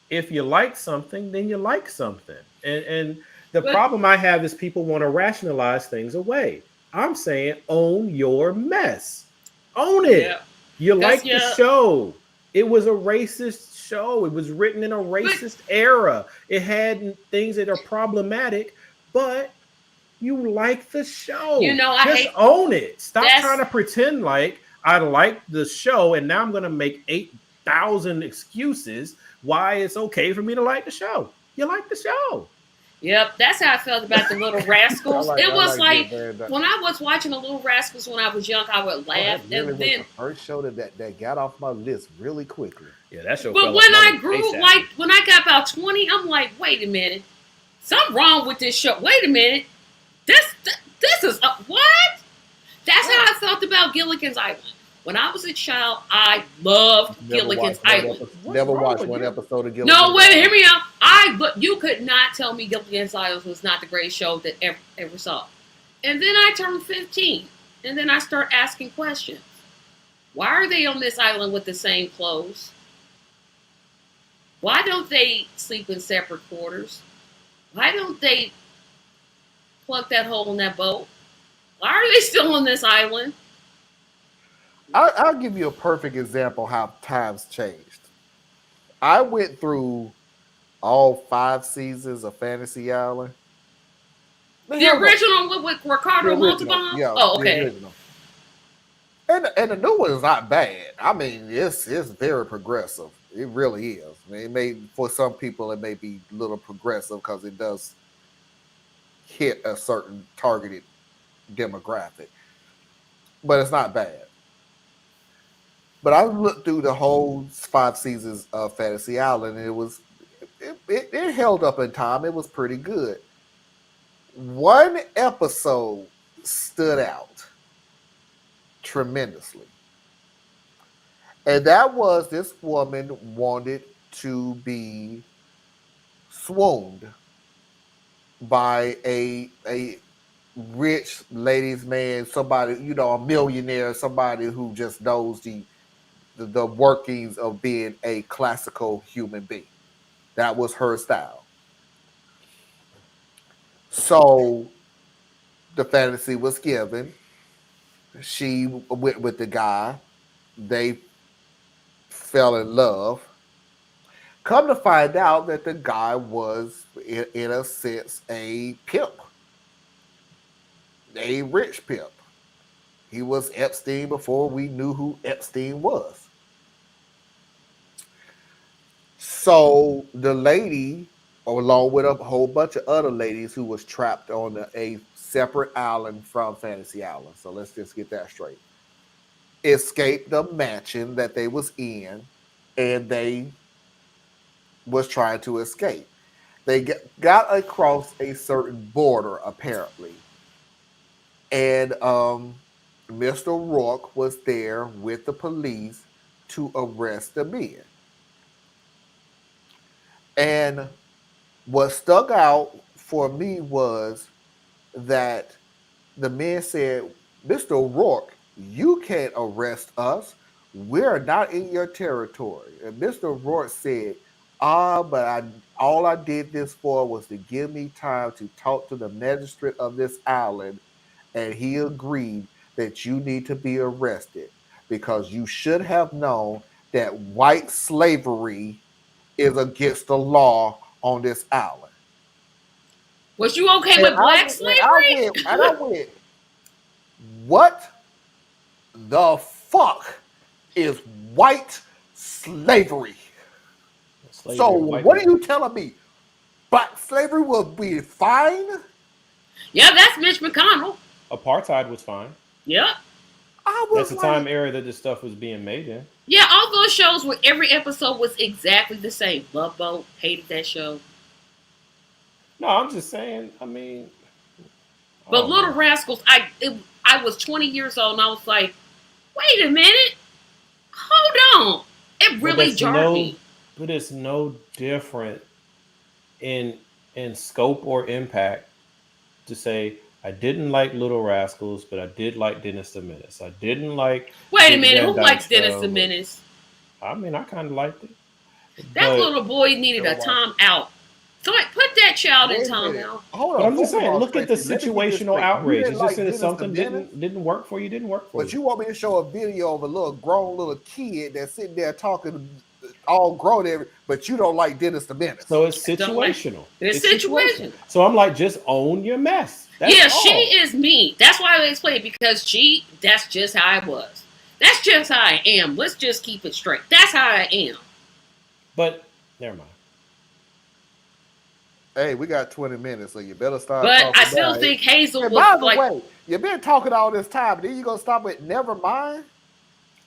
if you like something, then you like something. And the problem I have is people want to rationalize things away. I'm saying own your mess. Own it. Yeah. You like the show. It was a racist show. It was written in a racist era. It had things that are problematic, but you like the show. You know, just own it. Stop trying to pretend like I like the show and now I'm going to make 8,000 excuses why it's okay for me to like the show. You like the show. Yep, that's how I felt about the Little Rascals. It was like when I was watching the Little Rascals when I was young, I would laugh. That really was the first show that got off my list really quickly. Yeah, that show. But when I grew, like when I got about 20, I'm like, wait a minute, something wrong with this show. Wait a minute, this is what? That's how I felt about Gilligan's Island. When I was a child, I loved Gilligan's Island. Never watched one episode of Gilligan's Island. No, wait, hear me out. But you could not tell me Gilligan's Island was not the greatest show that ever saw. And then I turned 15, and then I start asking questions. Why are they on this island with the same clothes? Why don't they sleep in separate quarters? Why don't they plug that hole in that boat? Why are they still on this island? I'll give you a perfect example how times changed. I went through all 5 seasons of Fantasy Island. The original with Ricardo Montalban? Yeah, oh, okay. And the new one is not bad. I mean, it's very progressive. It really is. I mean, it may, for some people, it may be a little progressive because it does hit a certain targeted demographic, but it's not bad. But I looked through the whole 5 seasons of Fantasy Island, and it held up in time. It was pretty good. One episode stood out tremendously, and that was this woman wanted to be swooned by a rich ladies man, somebody, a millionaire, somebody who just knows the workings of being a classical human being. That was her style. So the fantasy was given. She went with the guy. They fell in love. Come to find out that the guy was, in a sense, a pimp. A rich pimp. He was Epstein before we knew who Epstein was. So the lady, along with a whole bunch of other ladies who was trapped on a separate island from Fantasy Island. So let's just get that straight. Escaped the mansion that they was in, and they was trying to escape. They got across a certain border, apparently. And Mr. Rourke was there with the police to arrest the men. And what stuck out for me was that the men said, Mr. Rourke, you can't arrest us. We're not in your territory. And Mr. Rourke said, but all I did this for was to give me time to talk to the magistrate of this island, and he agreed that you need to be arrested because you should have known that white slavery is against the law on this island. Was you okay with black slavery? I went, what the fuck is white slavery? So what are you telling me? Black slavery will be fine? Yeah, that's Mitch McConnell. Apartheid was fine. Yep. That's the time era that this stuff was being made in. Yeah, all those shows where every episode was exactly the same. Love Boat, hated that show. No, I'm just saying, I mean. But Little Rascals, I was 20 years old and I was like, wait a minute. Hold on. It really jarred me. But it's no different in scope or impact to say, I didn't like Little Rascals, but I did like Dennis the Menace. I didn't like. Wait a minute, who likes Dennis the Menace? I mean, I kind of liked it. That little boy needed a time out. So put that child in time out. Hold on, but I'm just saying, look at the situational outrage. It's just that something didn't work for you, didn't work for you. But you want me to show a video of a grown little kid that's sitting there talking all grown, but you don't like Dennis the Menace. So it's situational. It's situational. So I'm like, just own your mess. That's all. She is me. That's why I explained, because that's just how I was. That's just how I am. Let's just keep it straight. That's how I am. But never mind. Hey, we got 20 minutes, so you better start. But I still think Hazel was by the like. way, you've been talking all this time, and then you gonna stop with never mind?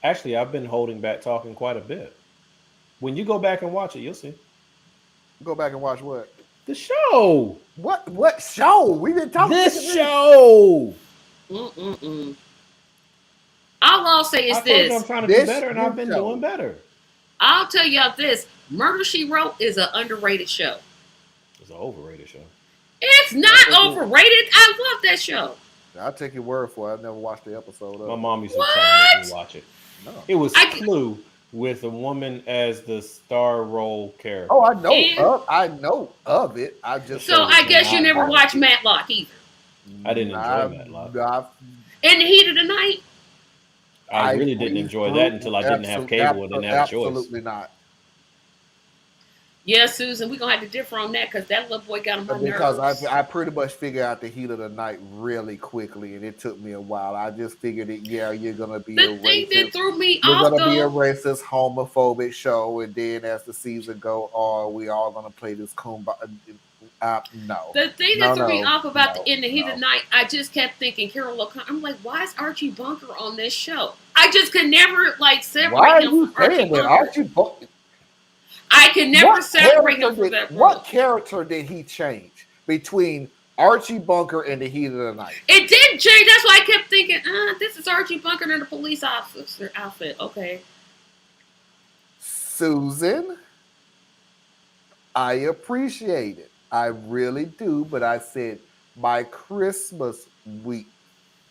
Actually, I've been holding back talking quite a bit. When you go back and watch it, you'll see. Go back and watch what? The show. What show? We've been talking. This show. All I'll say is this. I'm trying to do better, and I've been doing better. I'll tell y'all this. Murder, She Wrote is an underrated show. It's an overrated show. It's not overrated. I love that show. I'll take your word for it. I've never watched the episode of it. My mom used to try to make me watch it. No. It was Clue with a woman as the star role character. Oh, I know of it. I just I guess you never watched Matlock either. I didn't enjoy Matlock. In the Heat of the Night? I really didn't enjoy that until I didn't have cable and didn't have a choice. Absolutely not. Yeah, Susan, we're gonna have to differ on that because that little boy got on my Because nerves. I pretty much figured out the heat of the night really quickly, and it took me a while. I just figured that you're gonna be The a thing that racist. threw me You're off gonna be a though, racist, homophobic show, and then as the season go on, we all gonna play this kumbaya. No, the thing no, that threw me no, off about no, in the heat of no. the night, I just kept thinking Carol O'Connor. I'm like, why is Archie Bunker on this show? I just could never like Why separate are him you from Archie saying that? Bunker. Archie Bunker. I could never separate him from that role. What character did he change between Archie Bunker and the heat of the night? It didn't change. That's why I kept thinking, this is Archie Bunker in the police officer outfit. Okay. Susan, I appreciate it. I really do. But I said my Christmas week.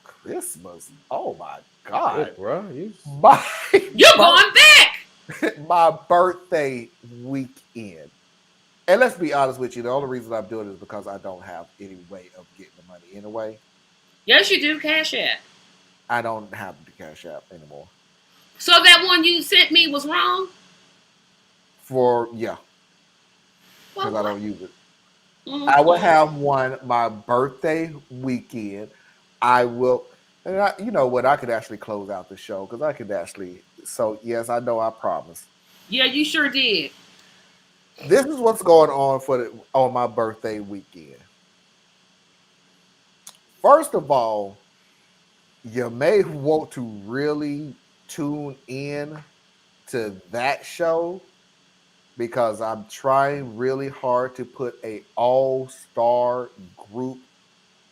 Christmas? Oh my God. Shit, bro. You're going back. My birthday weekend. And let's be honest with you, the only reason I'm doing it is because I don't have any way of getting the money anyway. Yes, you do. Cash App. I don't have the Cash App anymore. So that one you sent me was wrong? Because I don't use it. Mm-hmm. I will have one my birthday weekend. I will, and you know what? I could actually close out the show because I could actually. So yes, I know. I promise. Yeah, you sure did. This is what's going on on my birthday weekend. First of all, you may want to really tune in to that show because I'm trying really hard to put a all-star group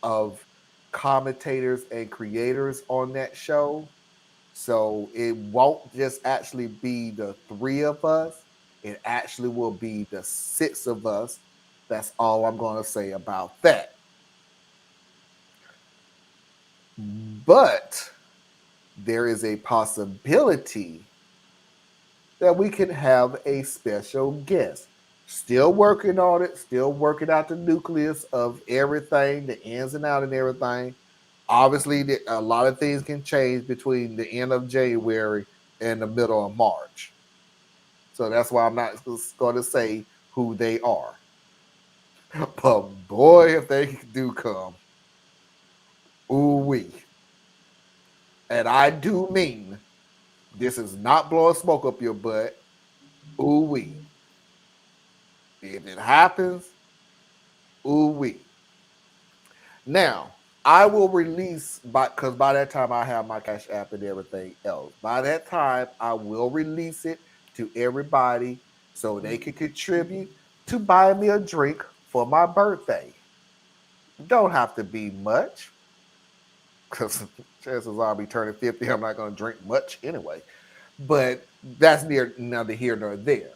of commentators and creators on that show. So it won't just actually be the three of us. It actually will be the six of us. That's all I'm going to say about that. But there is a possibility that we can have a special guest. Still working on it, still working out the nucleus of everything, the ins and outs and everything. Obviously, a lot of things can change between the end of January and the middle of March. So that's why I'm not going to say who they are. But boy, if they do come, ooh-wee. And I do mean, this is not blowing smoke up your butt. Ooh-wee. If it happens, ooh-wee. Now, I will release, because by that time I have my Cash App and everything else. By that time, I will release it to everybody so they can contribute to buy me a drink for my birthday. Don't have to be much, because chances are I'll be turning 50. I'm not going to drink much anyway. But that's neither here nor there.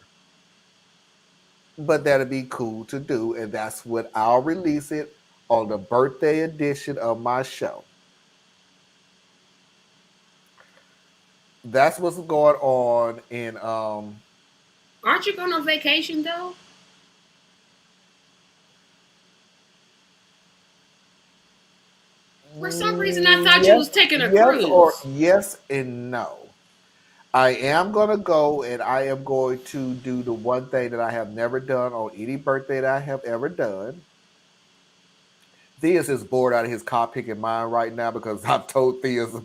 But that'd be cool to do, and that's what I'll release it on the birthday edition of my show. That's what's going on in Aren't you going on vacation though? For some reason I thought you was taking a cruise. Yes and no. I am going to go, and I am going to do the one thing that I have never done on any birthday that I have ever done. Theus is bored out of his car picking mine right now because I've told Theus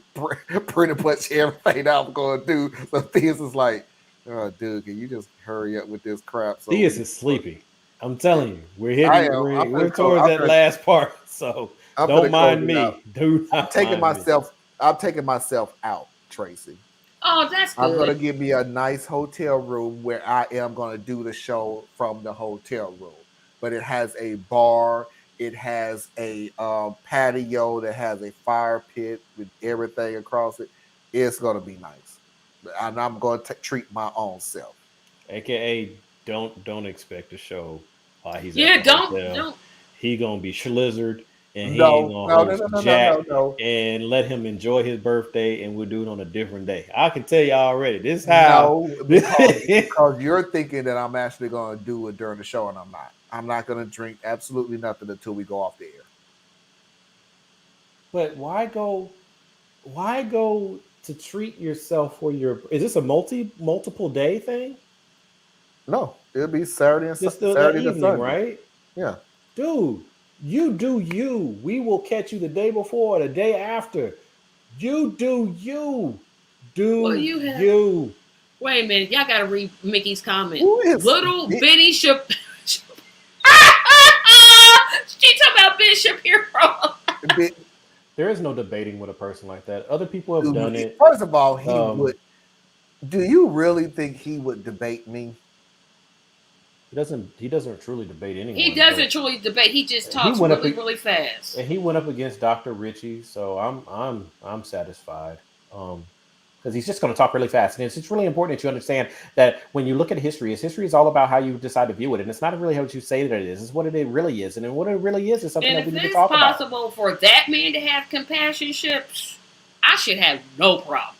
pretty much everything I'm going to do. So Theus is like, oh, dude, can you just hurry up with this crap? So Theus is sleepy. I'm telling you, we're towards that last part. So don't mind me. I'm taking myself out, Tracy. Oh, that's good. I'm going to give me a nice hotel room where I am going to do the show from the hotel room. But it has a bar. It has a patio that has a fire pit with everything across it. It's going to be nice. And I'm going to treat my own self. AKA, don't expect a show while he's at the hotel. Don't. He going to be slizzard. And he ain't gonna host Jack and let him enjoy his birthday, and we'll do it on a different day. I can tell you already. This is how because you're thinking that I'm actually gonna do it during the show, and I'm not. I'm not gonna drink absolutely nothing until we go off the air. But why go to treat yourself for your? Is this a multiple day thing? No, it'll be Saturday and Just Saturday to evening, Sunday. right? Yeah. Dude, you do you. We will catch you the day before or the day after. You do you. Do Well, you have. you. Wait a minute, y'all gotta read Mickey's comment. Who is Little it? Benny Shapiro. She talking about Ben Shapiro. There is no debating with a person like that. Other people have done it. First of all, he would. Do you really think he would debate me? He doesn't truly debate anyone. He doesn't truly debate. He just talks really fast. And he went up against Dr. Richie, so I'm satisfied. Because he's just going to talk really fast. And it's really important that you understand that when you look at history is all about how you decide to view it. And it's not really how you say that it is. It's what it really is. And then what it really is something that we need to talk about. And if it's possible for that man to have compassion ships, I should have no problem.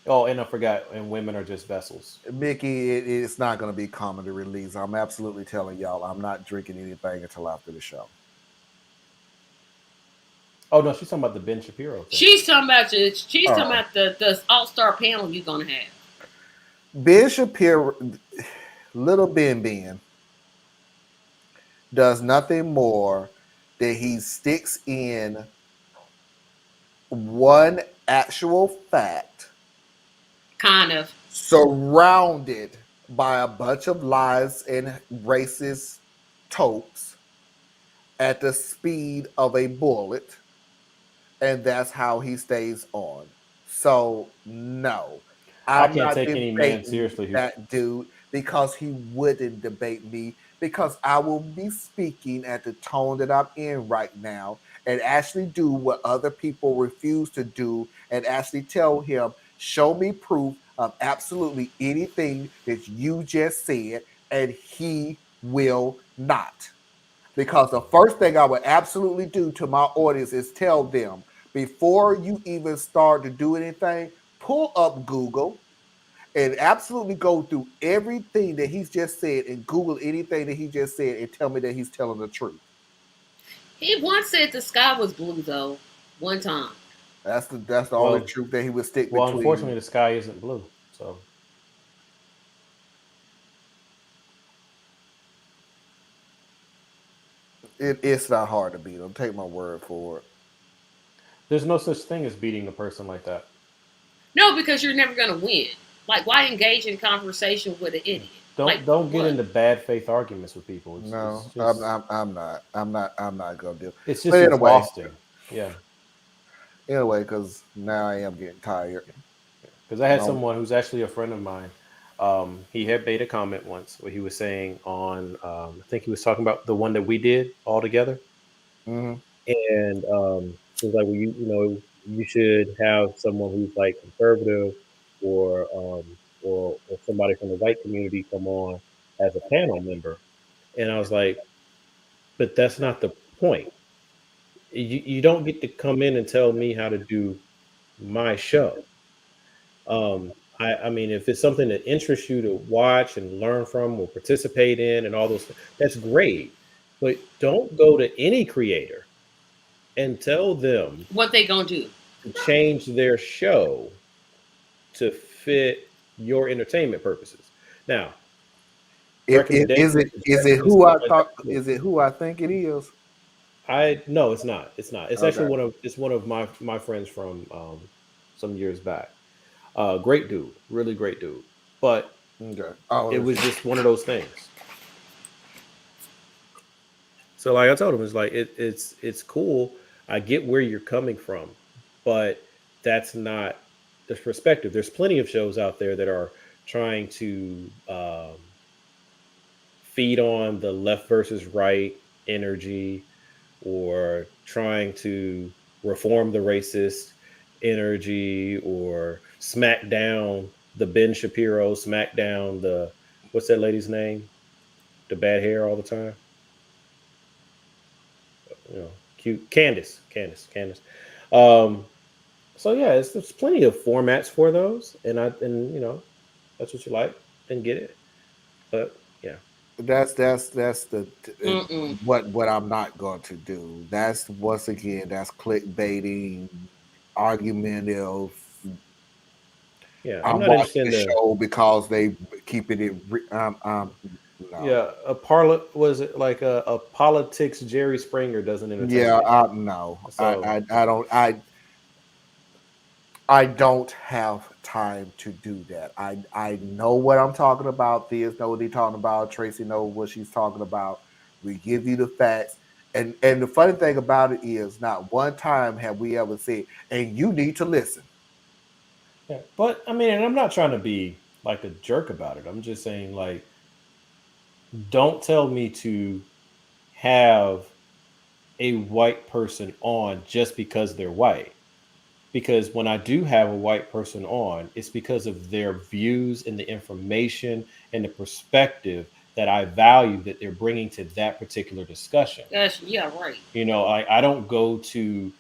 Oh, and I forgot, and women are just vessels. Mickey, it's not going to be comedy release. I'm absolutely telling y'all, I'm not drinking anything until after the show. Oh no, she's talking about the Ben Shapiro thing. She's talking about the all-star panel you're gonna have. Ben Shapiro, little Ben does nothing more than he sticks in one actual fact, kind of surrounded by a bunch of lies and racist tropes at the speed of a bullet. And that's how he stays on. So no, I can't take any man seriously. That dude, because he wouldn't debate me, because I will be speaking at the tone that I'm in right now, and actually do what other people refuse to do, and actually tell him, show me proof of absolutely anything that you just said, and he will not. Because the first thing I would absolutely do to my audience is tell them, before you even start to do anything, pull up Google and absolutely go through everything that he's just said and Google anything that he just said and tell me that he's telling the truth. He once said the sky was blue, though, one time. That's the only truth that he would stick between. Well, unfortunately, the sky isn't blue, so. It's not hard to beat him. Take my word for it. There's no such thing as beating a person like that. No, because you're never going to win. Like, why engage in conversation with an idiot? Don't get into bad faith arguments with people. I'm not gonna do it. It's just exhausting. Yeah. Anyway, because now I am getting tired. Because I had someone who's actually a friend of mine. He had made a comment once where he was saying on, I think he was talking about the one that we did all together, and he was like, well, you should have someone who's like conservative or somebody from the white community come on as a panel member. And I was like, but that's not the point. You don't get to come in and tell me how to do my show. I mean, if it's something that interests you to watch and learn from or participate in and all those things, that's great. But don't go to any creator and tell them what they gonna do to change their show to fit your entertainment purposes. Now, is it who I think it is? No, it's not. It's not. It's actually one of my friends from some years back. Great dude, really great dude. But it was just one of those things. So like I told him, it's like it's cool. I get where you're coming from, but that's not the perspective. There's plenty of shows out there that are trying to feed on the left versus right energy, or trying to reform the racist energy, or smack down the Ben Shapiro, smack down the, what's that lady's name? The bad hair all the time. Cute Candace. So yeah, there's plenty of formats for those, and that's what you like, then get it. But yeah, that's the what I'm not going to do. That's once again, that's clickbaiting, argumentative. Yeah, I'm watching the show because they keeping it. No. Yeah, was it like a politics Jerry Springer doesn't entertain Yeah, me. no, So I don't have time to do that. I know what I'm talking about. Thea's know what he's talking about. Tracy knows what she's talking about. We give you the facts. And the funny thing about it is not one time have we ever said, and you need to listen. yeah, but I mean, and I'm not trying to be like a jerk about it. I'm just saying, like, don't tell me to have a white person on just because they're white. Because when I do have a white person on, it's because of their views and the information and the perspective that I value that they're bringing to that particular discussion. Yeah, right. You know, I don't go to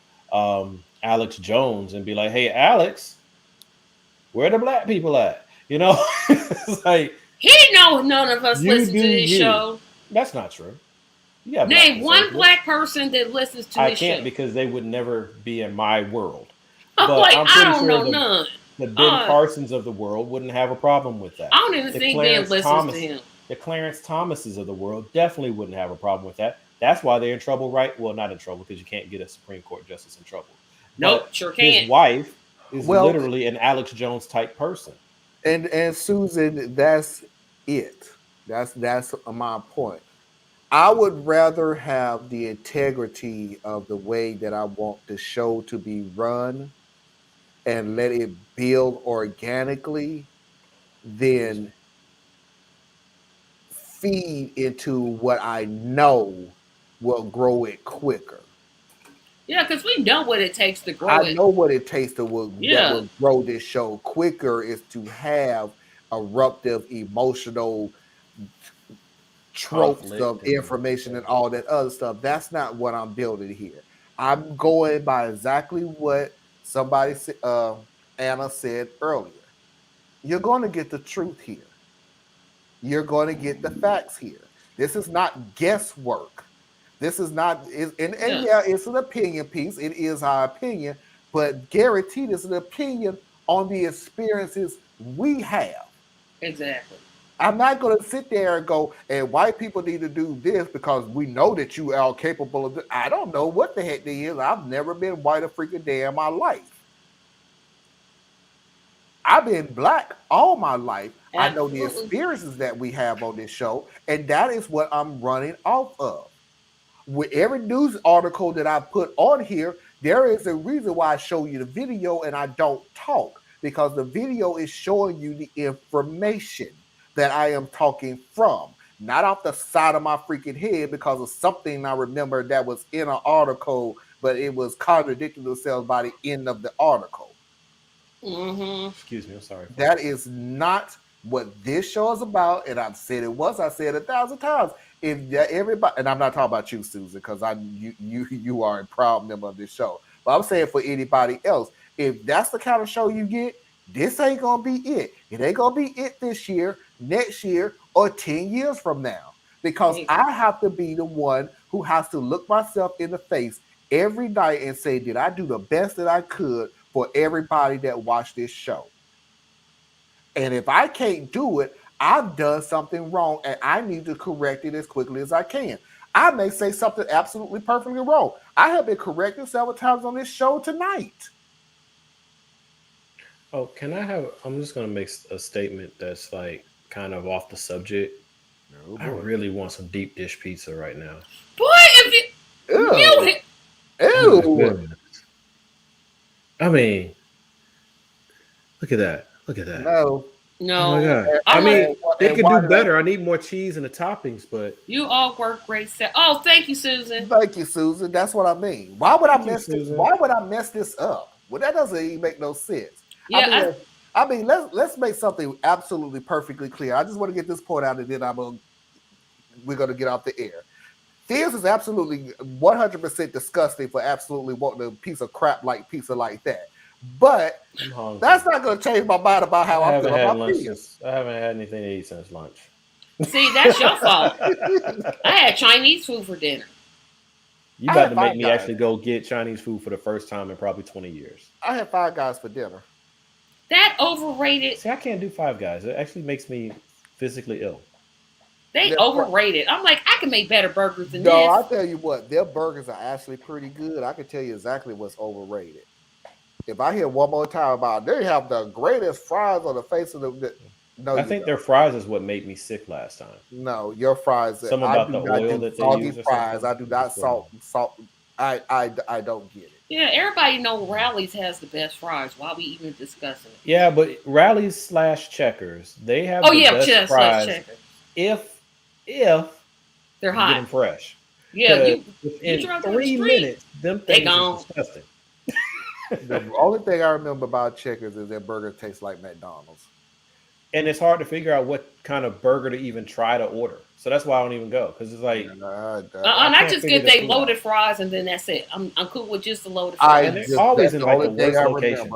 Alex Jones and be like, "Hey, Alex, where the black people at?" You know, it's like he know none of us listen to this show. That's not true. Yeah, name one black person that listens to this show. I can't because they would never be in my world. I'm But like, I'm I pretty don't sure know the, none. the Ben Carsons of the world wouldn't have a problem with that. I don't even think Ben listens to him. The Clarence Thomases of the world definitely wouldn't have a problem with that. That's why they're in trouble, right? Well, not in trouble because you can't get a Supreme Court justice in trouble. Nope, But sure can't. His wife is literally an Alex Jones type person. And Susan, that's it. That's my point. I would rather have the integrity of the way that I want the show to be run and let it build organically than feed into what I know will grow it quicker. Yeah, because we know what it takes to grow I know what it takes that will grow this show quicker is to have eruptive, emotional tropes of information and all that other stuff. That's not what I'm building here. I'm going by exactly what somebody Anna said earlier. You're going to get the truth here. You're going to get the facts here. This is not guesswork. This is not, it's an opinion piece. It is our opinion, but guaranteed it's an opinion on the experiences we have. Exactly. I'm not going to sit there and go, and white people need to do this because we know that you are capable of this. I don't know what the heck they is. I've never been white a freaking day in my life. I've been black all my life. Absolutely. I know the experiences that we have on this show, and that is what I'm running off of. With every news article that I put on here, there is a reason why I show you the video and I don't talk, because the video is showing you the information that I am talking from, not off the side of my freaking head because of something I remember that was in an article, but it was contradicting itself by the end of the article. Mm-hmm. Excuse me, I'm sorry. That is not what this show is about, and I've said it once, I said it 1,000 times. If everybody, and I'm not talking about you, Susan, because you are a proud member of this show, but I'm saying for anybody else, if that's the kind of show you get, this ain't gonna be it. It ain't gonna be it this year, next year, or 10 years from now, because I have to be the one who has to look myself in the face every night and say, did I do the best that I could for everybody that watched this show? And if I can't do it, I've done something wrong and I need to correct it as quickly as I can. I may say something absolutely perfectly wrong. I have been corrected several times on this show tonight. Oh, I'm just going to make a statement that's like kind of off the subject. Oh, I really want some deep dish pizza right now. Boy, if you... Ew. I mean, look at that. Look at that. No. Oh my God. I mean, they could do better. I need more cheese in the toppings, but you all work great. Oh, thank you, Susan. Thank you, Susan. That's what I mean. Why would I mess this? Why would I mess this up? Well, that doesn't even make no sense. Yeah, I mean, let's make something absolutely perfectly clear. I just want to get this point out, and then we're gonna get off the air. This is absolutely 100% disgusting for absolutely wanting a piece of crap like pizza like that. But that's not going to change my mind about how I feel about pizza. I haven't had anything to eat since lunch. See, that's your fault. I had Chinese food for dinner. You about to make me actually go get Chinese food for the first time in probably 20 years. I had Five Guys for dinner. That overrated. See, I can't do Five Guys. It actually makes me physically ill. They overrated. I'm like, I can make better burgers than No, this. I'll tell you what, their burgers are actually pretty good. I can tell you exactly what's overrated. If I hear one more time about they have the greatest fries on the face of the no, I think their fries is what made me sick last time. No, your fries. Something about the oil that they use or fries. something? I do not salt. I don't get it. Yeah, everybody know Rally's has the best fries. Why we even discussing it? Yeah, but Rally's / Checkers, they have Oh the yeah, best just fries Checkers. if They're you hot. get them fresh. Yeah, you Within drive down the 3 street, minutes, them they things gone. is disgusting. The only thing I remember about Checkers is their burger tastes like McDonald's. And it's hard to figure out what kind of burger to even try to order. So that's why I don't even go, because it's like And I just get they loaded fries and then that's it. I'm cool with just the loaded fries. they're always in like the worst locations.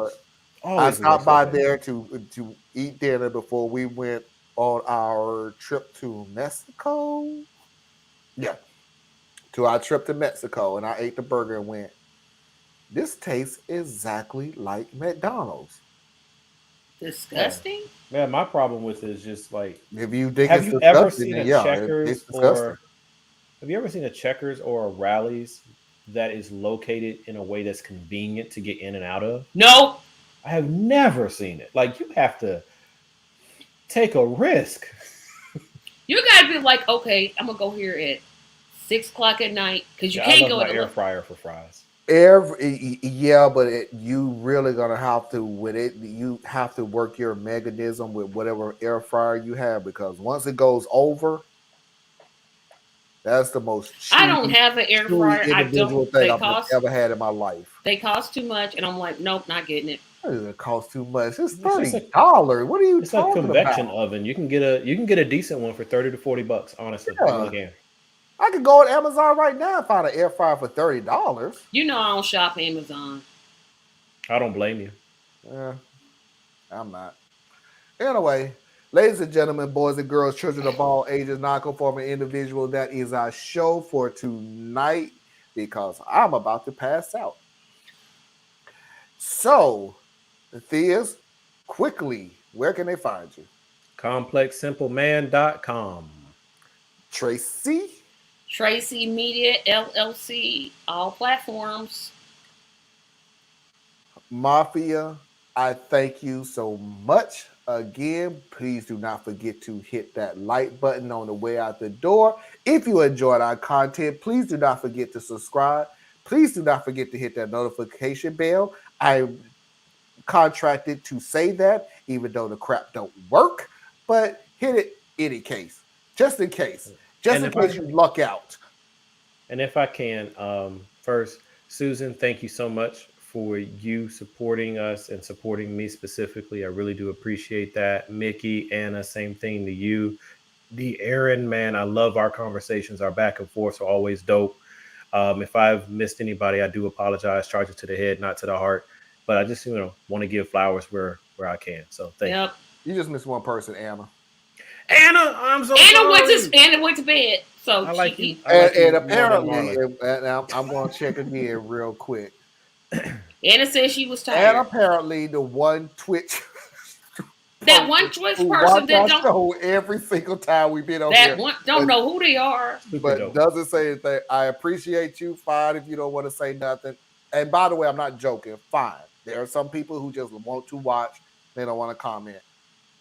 I Always in the stopped worst by locations. there to eat dinner before we went on our trip to Mexico. Yeah, to our trip to Mexico, and I ate the burger and went, this tastes exactly like McDonald's. Disgusting. Yeah, my problem with it is just like, If you think have it's you ever disgusting, seen then a yeah, Checkers it's disgusting. or have you ever seen a Checkers or a Rally's that is located in a way that's convenient to get in and out of? No, I have never seen it. Like, you have to take a risk. You gotta be like, okay, I'm gonna go here at 6 o'clock at night because you Yeah, can't I go love at my air 11. fryer for fries. You really gonna have to with it. You have to work your mechanism with whatever air fryer you have, because once it goes over, that's the most. I don't have an air fryer. I individual don't. thing They I've cost. ever had in my life. They cost too much, and I'm like, nope, not getting it. It doesn't cost too much. It's just $30. What are you It's a talking convection about? oven. You can get a decent one for $30 to $40. Honestly, Yeah. you really can. I could go on Amazon right now and find an air fryer for $30. You know I don't shop Amazon. I don't blame you. Yeah, I'm not. Anyway, ladies and gentlemen, boys and girls, children of all ages, non-conforming individuals, that is our show for tonight because I'm about to pass out. So, the thing is, quickly, where can they find you? ComplexSimpleMan.com. Tracy? Tracy Media LLC, all platforms. Mafia, I thank you so much. Again, please do not forget to hit that like button on the way out the door. If you enjoyed our content, please do not forget to subscribe. Please do not forget to hit that notification bell. I contracted to say that, even though the crap don't work, but hit it any case, just in case, you luck out. And if I can, first, Susan, thank you so much for you supporting us and supporting me specifically. I really do appreciate that. Mickey, Anna, same thing to you. The Aaron, man, I love our conversations. Our back and forth are always dope. If I've missed anybody, I do apologize. Charge it to the head, not to the heart. But I just, want to give flowers where I can. So thank you. You just missed one person, Anna. Anna, I'm so Anna sorry. Anna went to bed. So I like you. And apparently, and I'm going to check again real quick. Anna said she was tired. And apparently, the one Twitch that one Twitch who person watch that our don't show every single time we've been on that here, one don't know who they are. but doesn't say anything. I appreciate you. Fine if you don't want to say nothing. And by the way, I'm not joking. Fine. There are some people who just want to watch. They don't want to comment.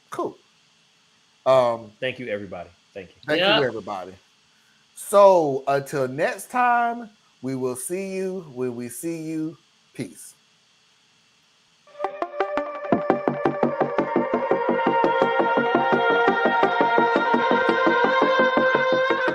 Cool. Thank you, everybody. Thank you. Thank you, everybody. So until next time, we will see you when we see you. Peace.